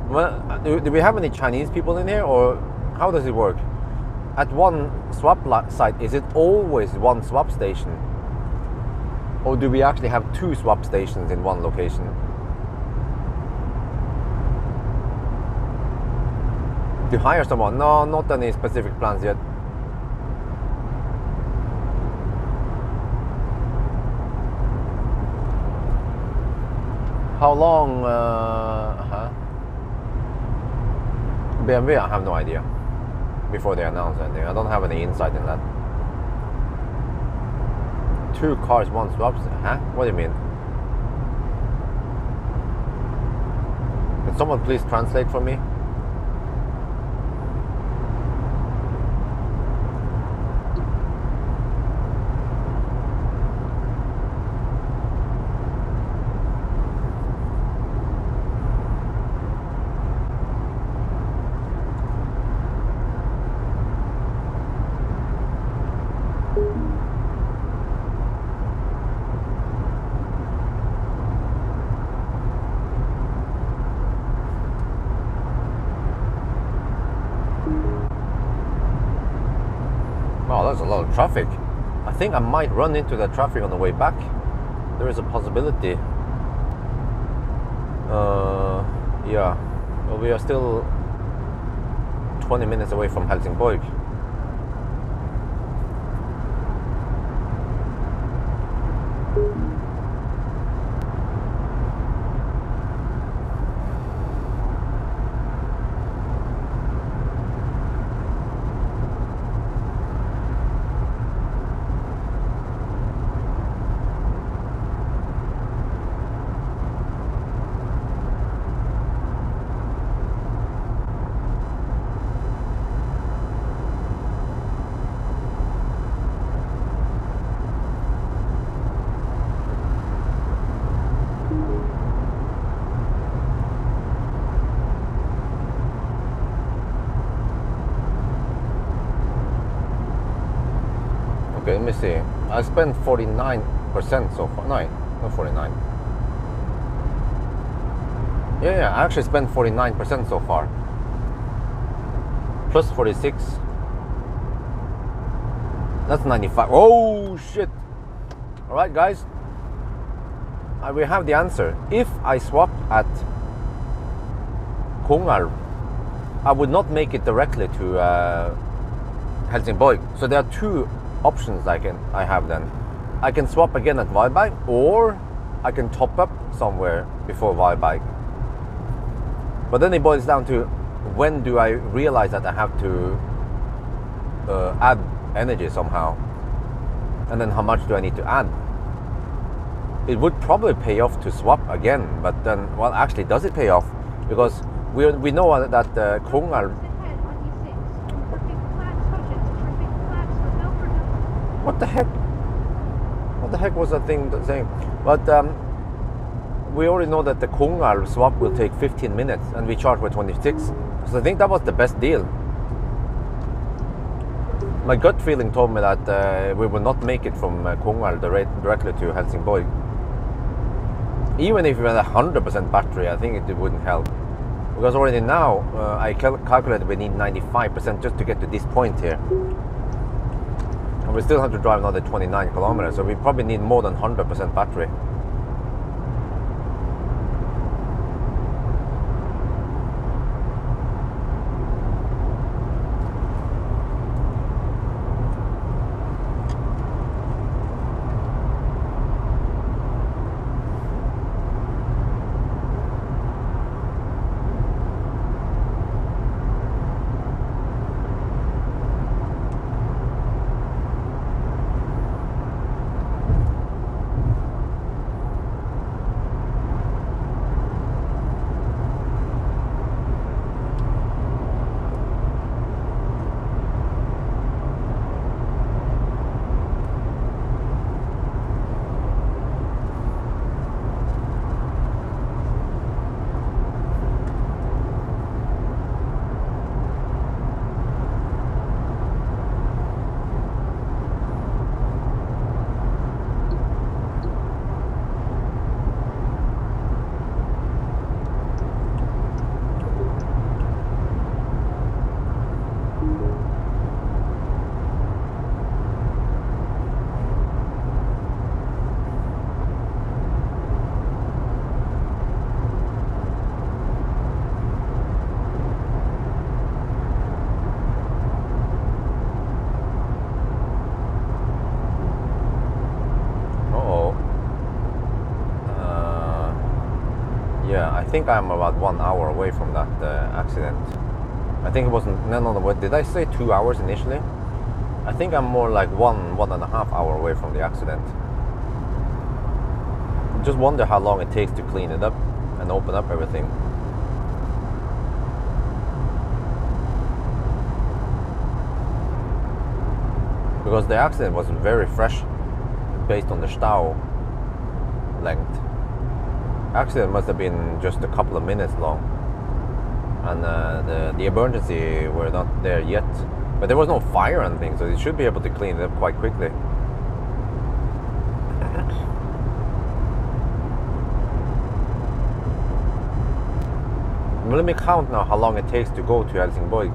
Well, do we have any Chinese people in here, or how does it work? At one swap site, is it always one swap station? Or do we actually have 2 swap stations in one location? To hire someone? No, not any specific plans yet. How long? BMW, I have no idea. Before they announce anything, I don't have any insight in that. 2 cars, 1 swap. Huh? What do you mean? Can someone please translate for me? Wow, there's a lot of traffic. I think I might run into the traffic on the way back. There is a possibility. Yeah. Well, we are still 20 minutes away from Helsingborg. Okay, let me see. I spent 49% so far. No, not 49. Yeah, I actually spent 49% so far. Plus 46. That's 95. Oh, shit. Alright, guys. We have the answer. If I swap at Kongalv, I would not make it directly to Helsingborg. So there are 2 options I have then. I can swap again at Hvalberg, or I can top up somewhere before Hvalberg. But then it boils down to, when do I realize that I have to add energy somehow, and then how much do I need to add? It would probably pay off to swap again, but then, well, actually, does it pay off? Because we know that Kongalv. What the heck? What the heck was that thing saying? But we already know that the Kongalv swap will take 15 minutes, and we charge for 26. So I think that was the best deal. My gut feeling told me that we will not make it from Kongalv directly to Helsingborg. Even if we had 100% battery, I think it wouldn't help. Because already now, I calculated we need 95% just to get to this point here. we still have to drive another 29 kilometers, so we probably need more than 100% battery. I think I'm about 1 hour away from that accident. I think it wasn't, no, did I say 2 hours initially? I think I'm more like 1.5 hours away from the accident. Just wonder how long it takes to clean it up and open up everything. Because the accident was very fresh based on the Stau length. Accident must have been just a couple of minutes long, and the emergency were not there yet, but there was no fire or anything, so they should be able to clean it up quite quickly. Let me count now how long it takes to go to Helsingborg.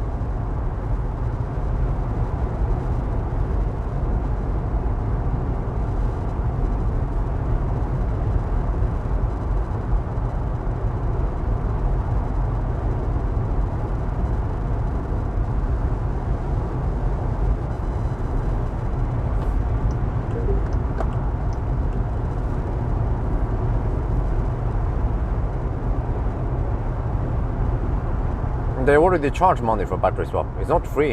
They already charge money for battery swap. It's not free.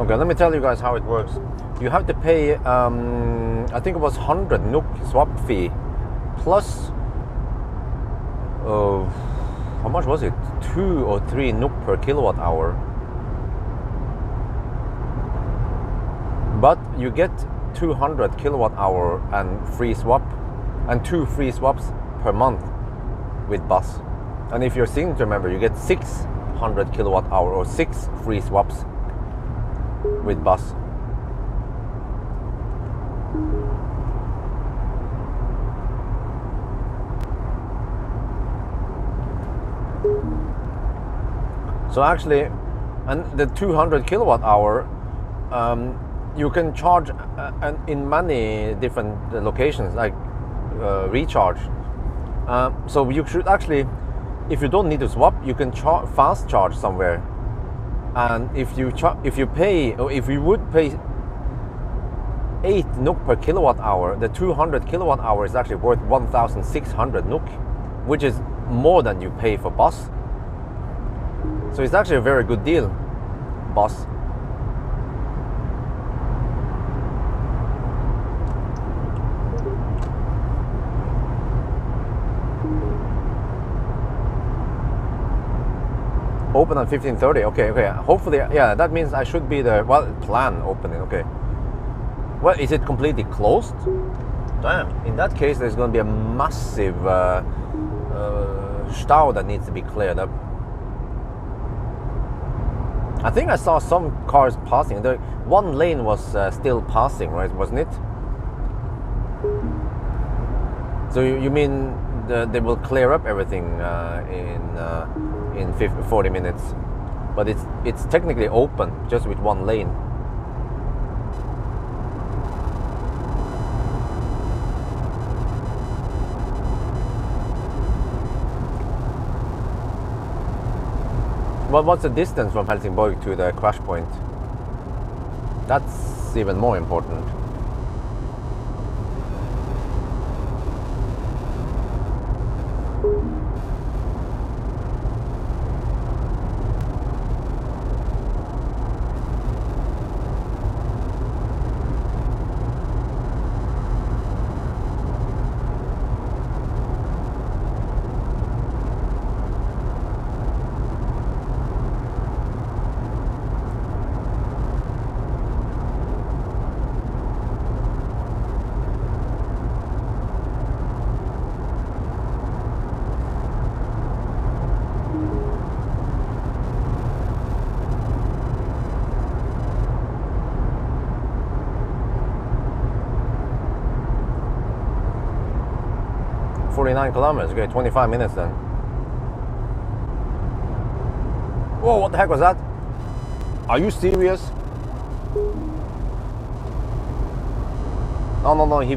Okay, let me tell you guys how it works. You have to pay, I think it was 100 NOK swap fee, plus, how much was it? 2 or 3 NOK per kilowatt hour. But you get 200 kilowatt hour and free swap, and 2 free swaps per month with bus. And if you're a signature member, you get 600 kilowatt hour or 6 free swaps with bus. So actually, and the 200 kilowatt hour, you can charge in many different locations, like recharge. So you should actually, if you don't need to swap, you can fast charge somewhere. And if you pay, or if you would pay 8 NOK per kilowatt hour, the 200 kilowatt hour is actually worth 1,600 NOK, which is more than you pay for bus. So it's actually a very good deal, bus. Open at 15:30. Okay. Hopefully, yeah. That means I should be there. Well, plan opening. Okay. Well, is it completely closed? Damn. In that case, there's going to be a massive stau that needs to be cleared up. I think I saw some cars passing. The one lane was still passing, right? Wasn't it? So you mean they will clear up everything in 40 minutes, but it's technically open just with one lane. Well, what's the distance from Helsingborg to the crash point? That's even more important. Kilometers, okay, 25 minutes then. Whoa, what the heck was that? Are you serious? No, he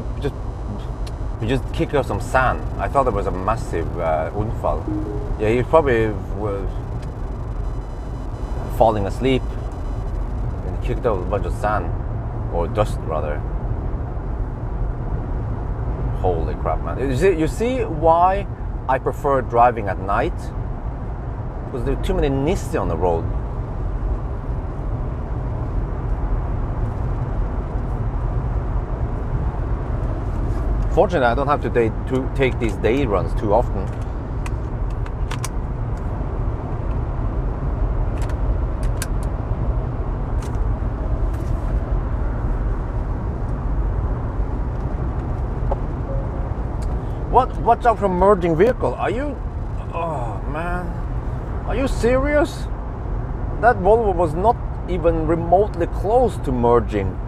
just kicked up some sand. I thought it was a massive unfall. Yeah, he probably was falling asleep and kicked up a bunch of sand, or dust rather. Holy crap, man. You see why I prefer driving at night? Because there are too many nissi on the road. Fortunately, I don't have to take these day runs too often. Watch out for merging vehicle. Are you... Oh, man. Are you serious? That Volvo was not even remotely close to merging.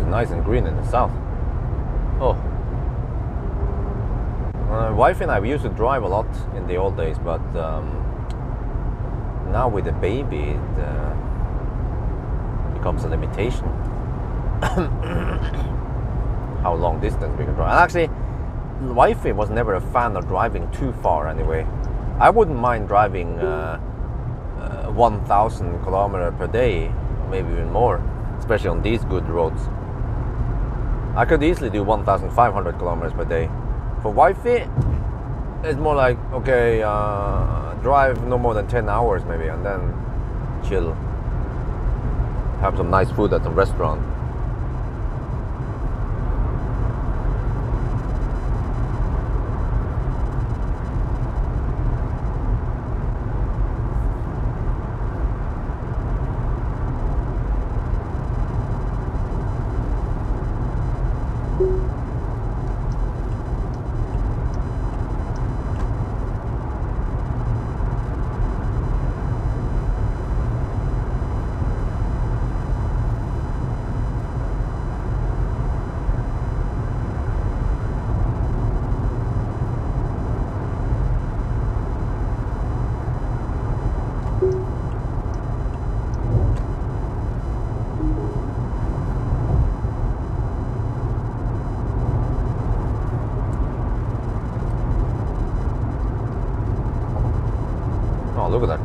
Nice and green in the south. Oh, wife and I, we used to drive a lot in the old days, but now with the baby it becomes a limitation. How long distance we can drive. And actually, wifey was never a fan of driving too far anyway. I wouldn't mind driving 1,000 kilometers per day, maybe even more, especially on these good roads. I could easily do 1,500 kilometers per day. For wifey, it's more like, okay, drive no more than 10 hours maybe, and then chill. Have some nice food at some restaurant.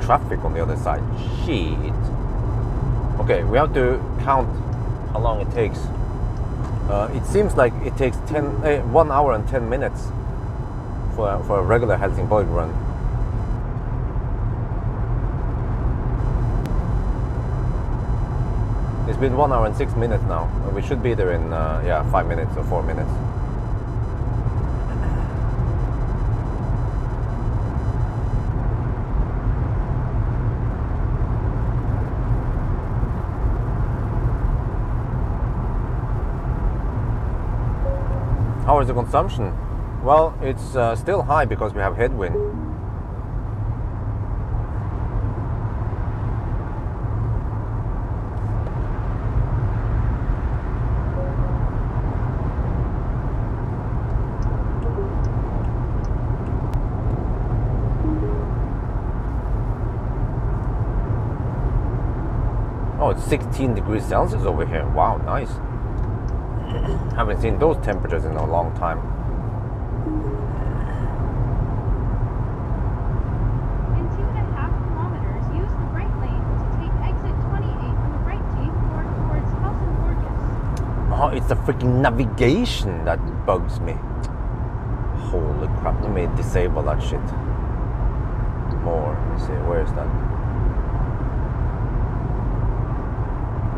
traffic on the other side. Shit. Okay, we have to count how long it takes. It seems like it takes 1 hour and 10 minutes for a regular Helsingborg run. It's been 1 hour and 6 minutes now. We should be there in 5 minutes or 4 minutes. How is the consumption? Well, it's still high because we have headwind. Oh, it's 16 degrees Celsius over here. Wow, nice. Haven't seen those temperatures in a long time. In 2.5 kilometers, use the right lane to take exit 28 on the right T4 towards Helsingborg. Oh, it's the freaking navigation that bugs me. Holy crap, let me disable that shit. More, let me see, where is that?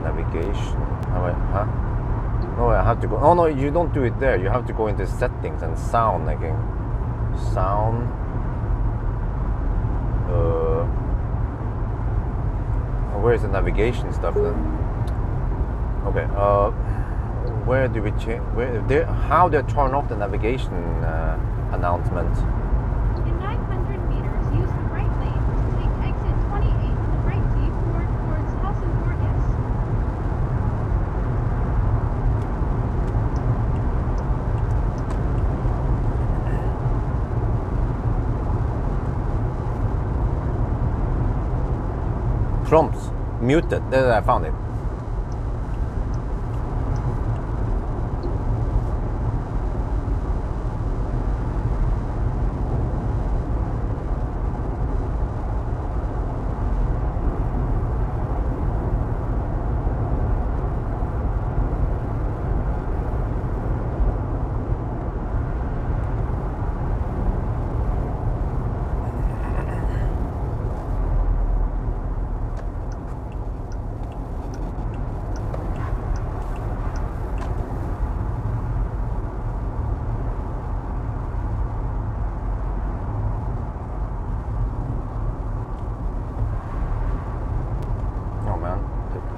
Navigation, huh? No, I have to go. Oh no, you don't do it there. You have to go into settings and sound again. Sound. Where is the navigation stuff then? Okay. Where do we change? How do I turn off the navigation announcement? In 900 meters, use the right lane to take exit 28 on the right T4 towards Helsingborg. Prompts muted. There, I found it.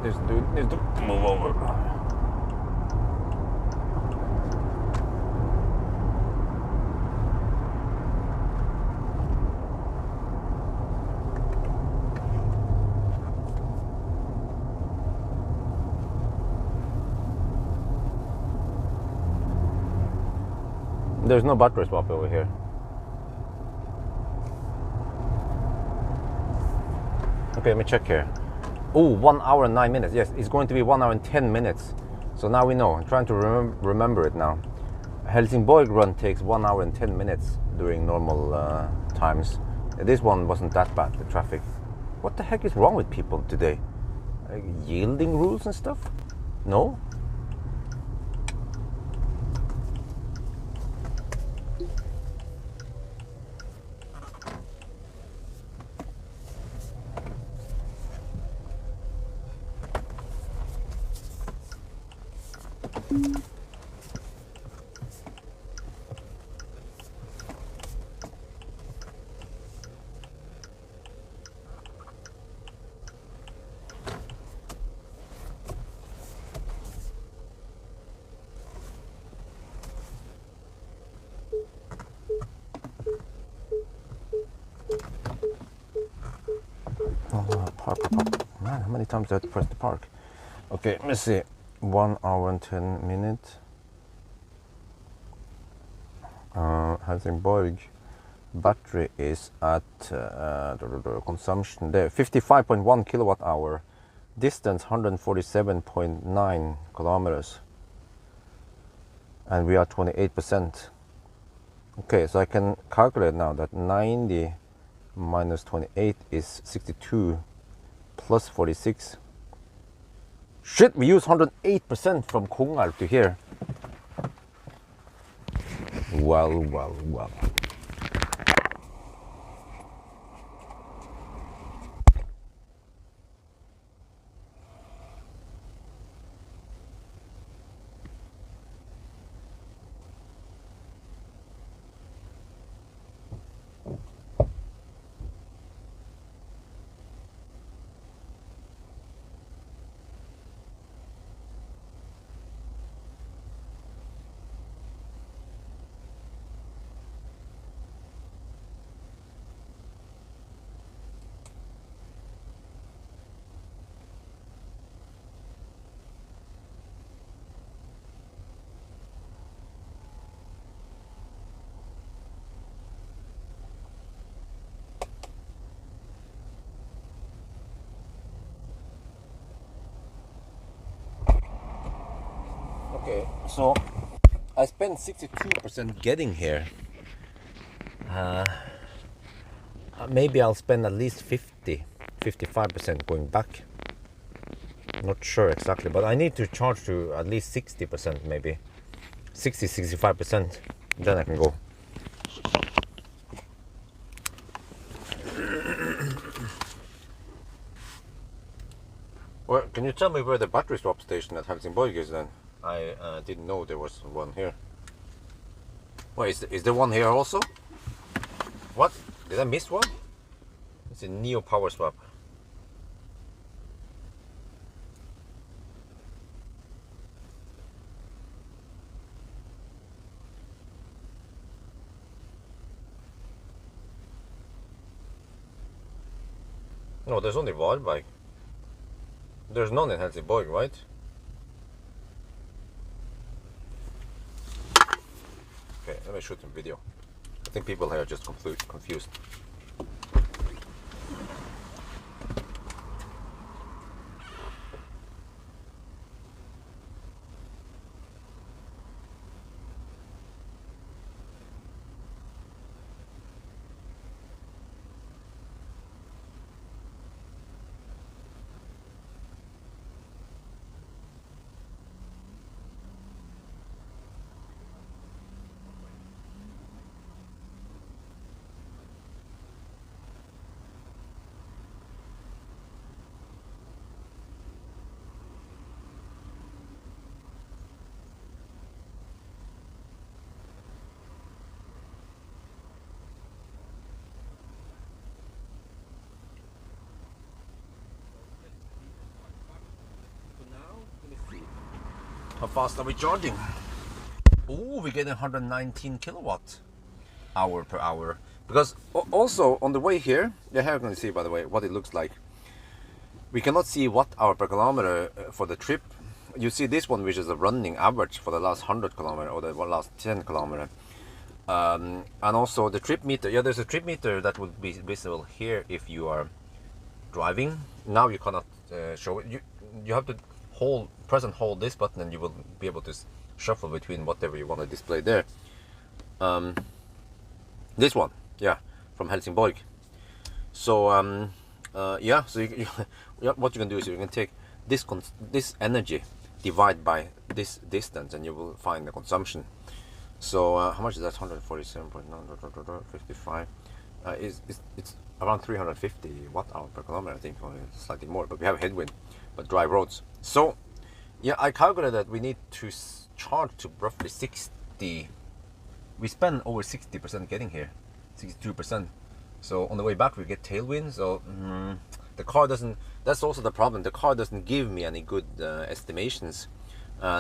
This dude needs to move over. There's no battery swap over here. Okay, let me check here. Oh, 1 hour and 9 minutes. Yes, it's going to be 1 hour and 10 minutes. So now we know. I'm trying to remember it now. Helsingborg run takes 1 hour and 10 minutes during normal times. This one wasn't that bad, the traffic. What the heck is wrong with people today? Yielding rules and stuff? No? Park. Man, how many times do I have to press the park? Okay, let's see. 1 hour and 10 minutes. Helsingborg battery is at consumption there 55.1 kilowatt hour, distance 147.9 kilometers, and we are 28%. Okay, so I can calculate now that 90 minus 28 is 62 plus 46. Shit, we use 108% from Kongal to here. Well, well, well. Okay, so I spent 62% getting here. Maybe I'll spend at least 55% going back. Not sure exactly, but I need to charge to at least 60%, maybe 65%. Then I can go. Well, can you tell me where the battery swap station at Helsingborg is then? I didn't know there was one here. Well, is there one here also? What? Did I miss one? It's a Nio power swap. No, there's only Varberg. There's none in Helsingborg, right? Okay, let me shoot some video. I think people here are just confused. How fast are we charging? Oh, we're getting 119 kilowatt hour per hour. Because also on the way here, you're going to see, by the way, what it looks like. We cannot see watt-hour per kilometer for the trip. You see this one, which is a running average for the last 100 kilometer or the last 10 kilometer. And also the trip meter. Yeah, there's a trip meter that would be visible here if you are driving. Now you cannot show it. You have to press and hold this button, and you will be able to shuffle between whatever you want to display there. This one, yeah, from Helsingborg. So yeah, so what you can do is you can take this energy, divide by this distance, and you will find the consumption. So how much is that? 147.9 55. It's around 350 watt-hour per kilometer, I think, or slightly more. But we have headwind, but dry roads. So yeah, I calculated that we need to charge to roughly 60. We spend over 60% getting here, 62%. So on the way back we get tailwind. So the car doesn't. That's also the problem. The car doesn't give me any good estimations.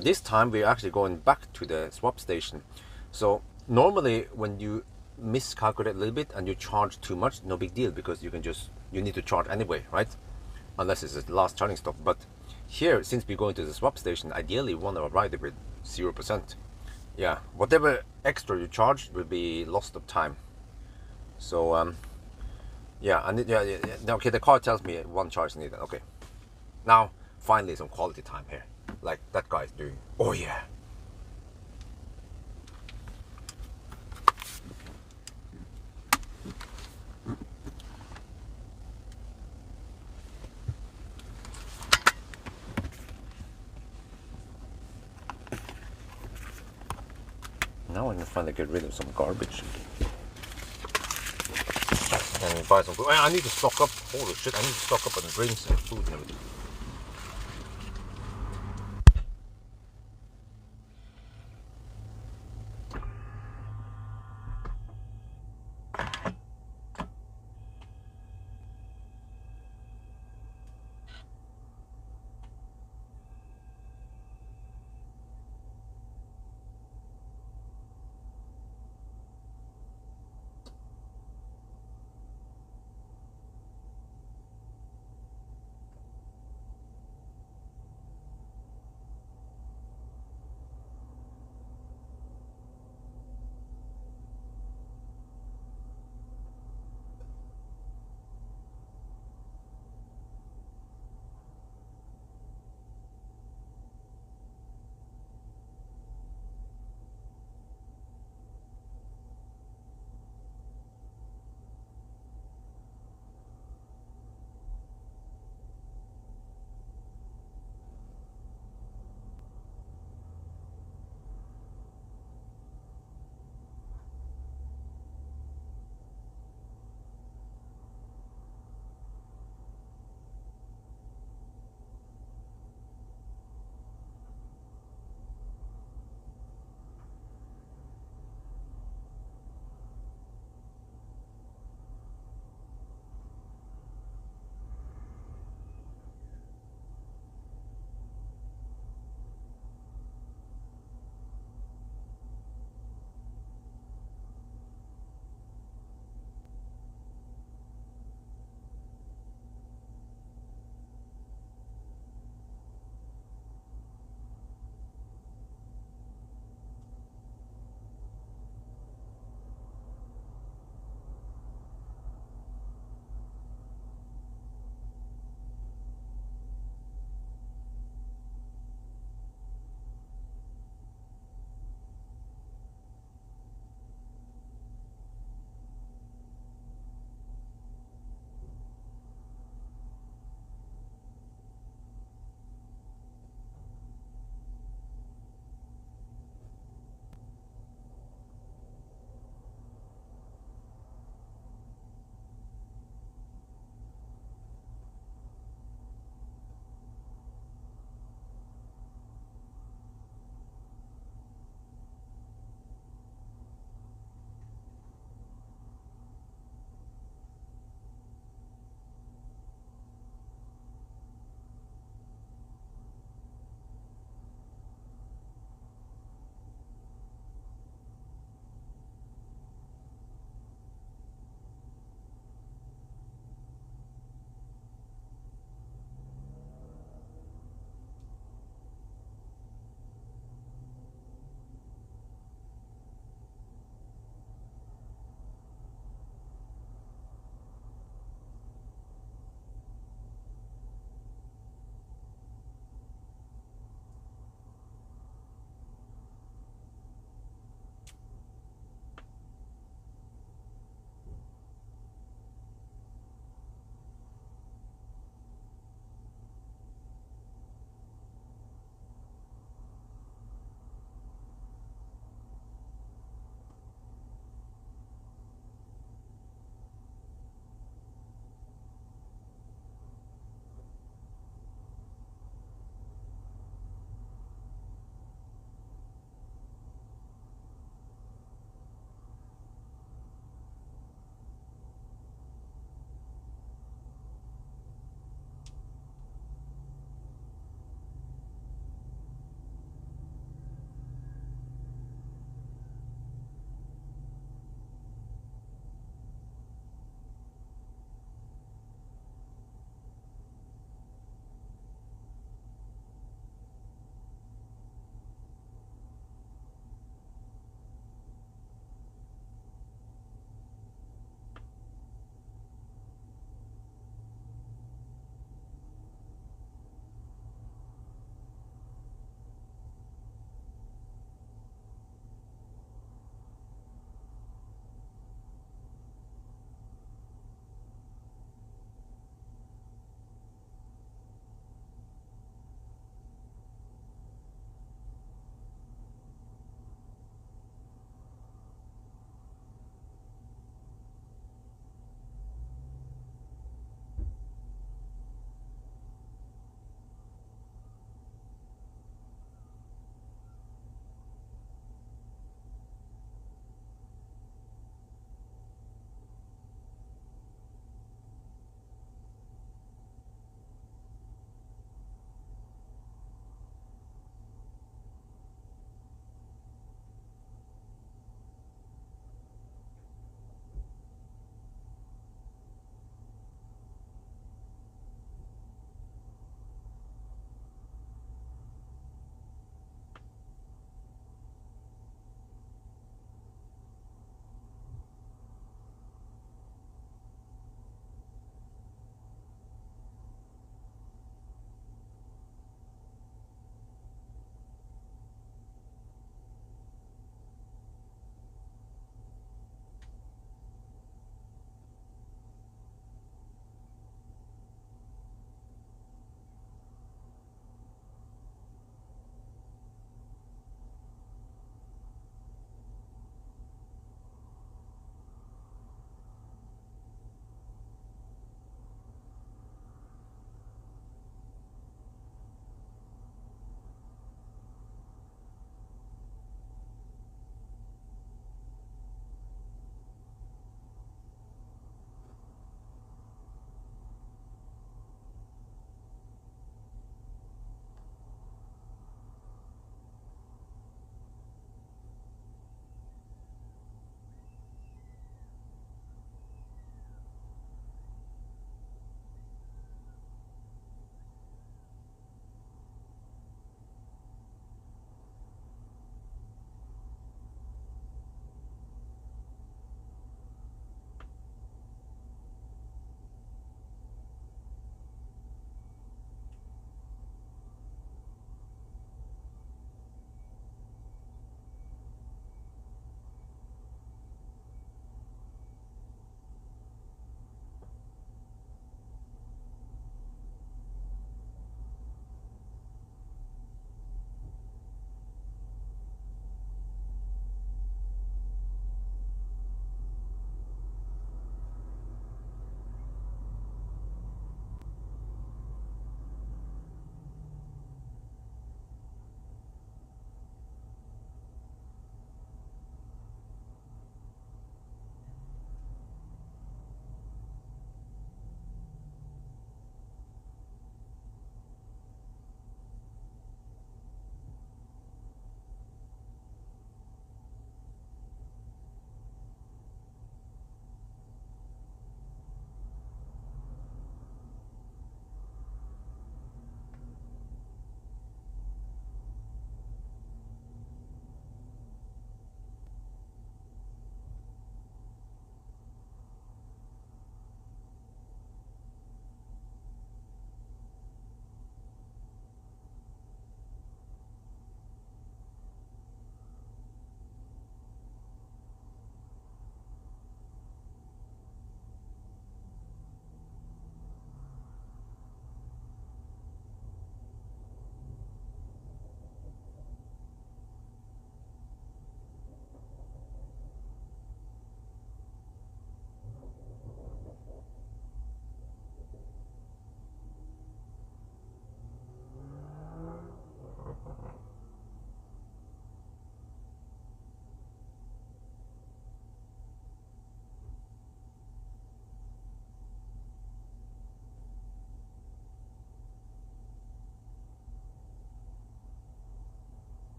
This time we're actually going back to the swap station. So normally when you miscalculate a little bit and you charge too much, no big deal, because you need to charge anyway, right? Unless it's the last charging stop. But here, since we're going to the swap station, ideally we want to ride it with 0%. Yeah, whatever extra you charge will be lost of time. So yeah, and yeah, okay, the car tells me one charge needed. Okay, now finally some quality time here, like that guy is doing. Oh yeah. Now I can finally get rid of some garbage. And buy some food. I need to stock up. Holy shit, I need to stock up on drinks and food and everything.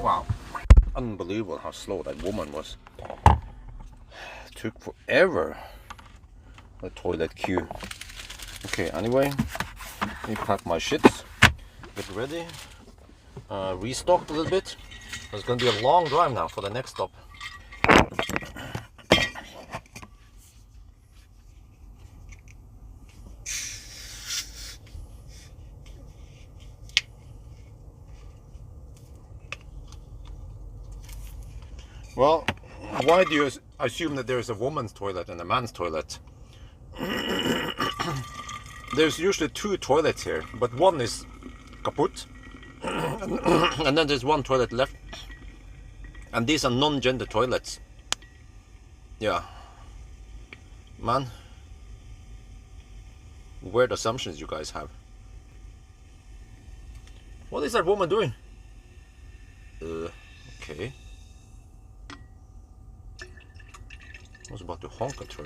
Wow, unbelievable how slow that woman was. Took forever. The toilet queue. Okay, anyway, let me pack my shits, get ready, restock a little bit. It's gonna be a long drive now for the next stop. Well, why do you assume that there's a woman's toilet and a man's toilet? There's usually two toilets here, but one is kaput, and then there's one toilet left. And these are non-gender toilets. Yeah. Man. Weird assumptions you guys have. What is that woman doing? Okay. I was about to honk at her.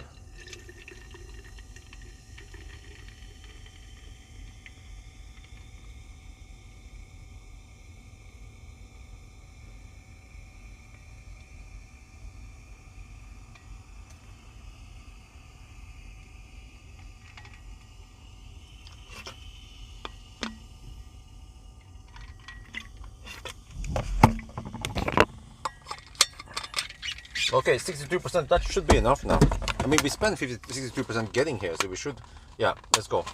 Okay, 62%, that should be enough now. I mean, we spent 62% getting here, so we should... Yeah, let's go.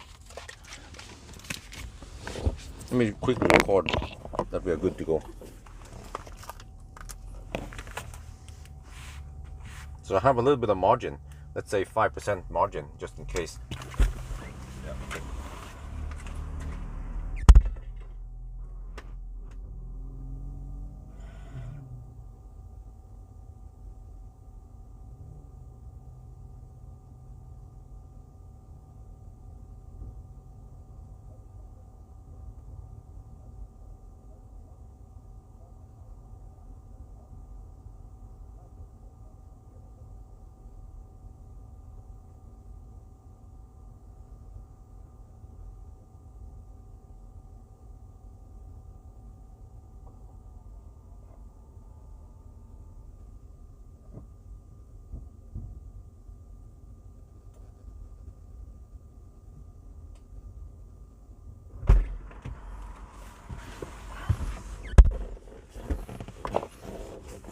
Let me quickly record that we are good to go. So I have a little bit of margin. Let's say 5% margin, just in case.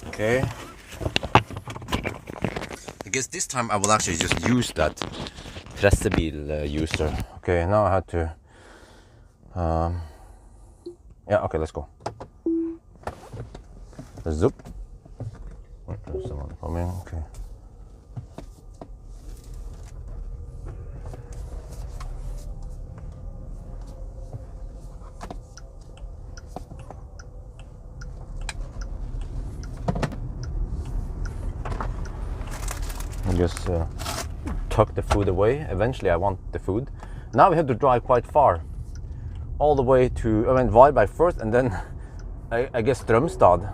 Okay. I guess this time I will actually just use that pressebil user. Okay, now I had to... yeah, okay, let's go. Zoop. There's someone coming, okay. Just tuck the food away. Eventually I want the food. Now we have to drive quite far, all the way to, I mean, Varberg first, and then I guess Strömstad.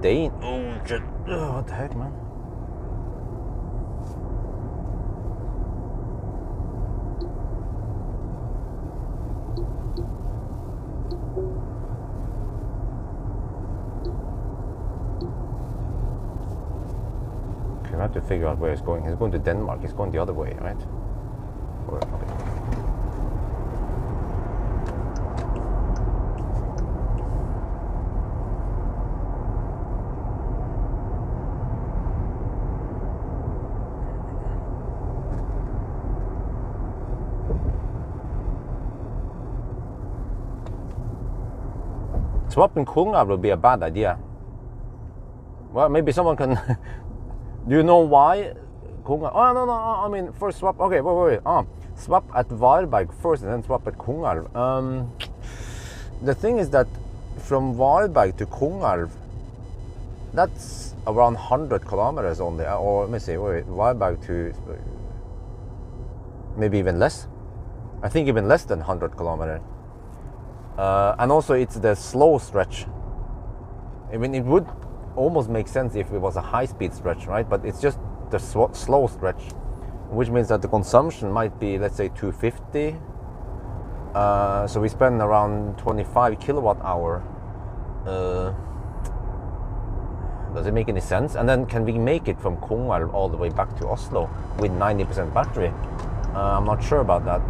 Dane. Oh shit. Oh, what the heck, man? Okay, we have to figure out where he's going. He's going to Denmark. He's going the other way, right? Okay. Swapping Kungar would be a bad idea. Well, maybe someone can... Do you know why Kungar? Oh, no, I mean, first swap... Okay, wait. Swap at Varberg first and then swap at Kungar. The thing is that from Varberg to Kungar, that's around 100 kilometers only, or let me see, wait, Varberg to maybe even less. I think even less than 100 kilometers. And also it's the slow stretch. I mean, it would almost make sense if it was a high-speed stretch, right? But it's just the slow stretch, which means that the consumption might be, let's say, 250. So we spend around 25 kilowatt hour. Does it make any sense? And then can we make it from Pawel all the way back to Oslo with 90% battery? I'm not sure about that.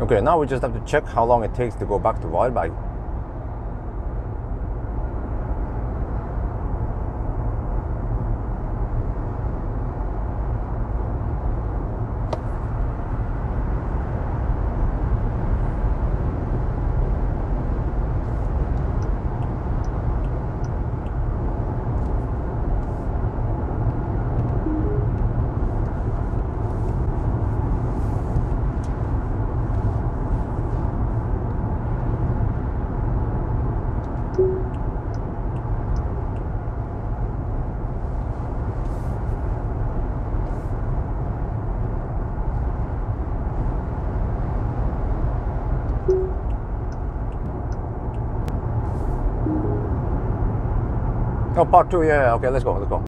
Okay, now we just have to check how long it takes to go back to Varberg. Oh, part two, yeah, okay, let's go.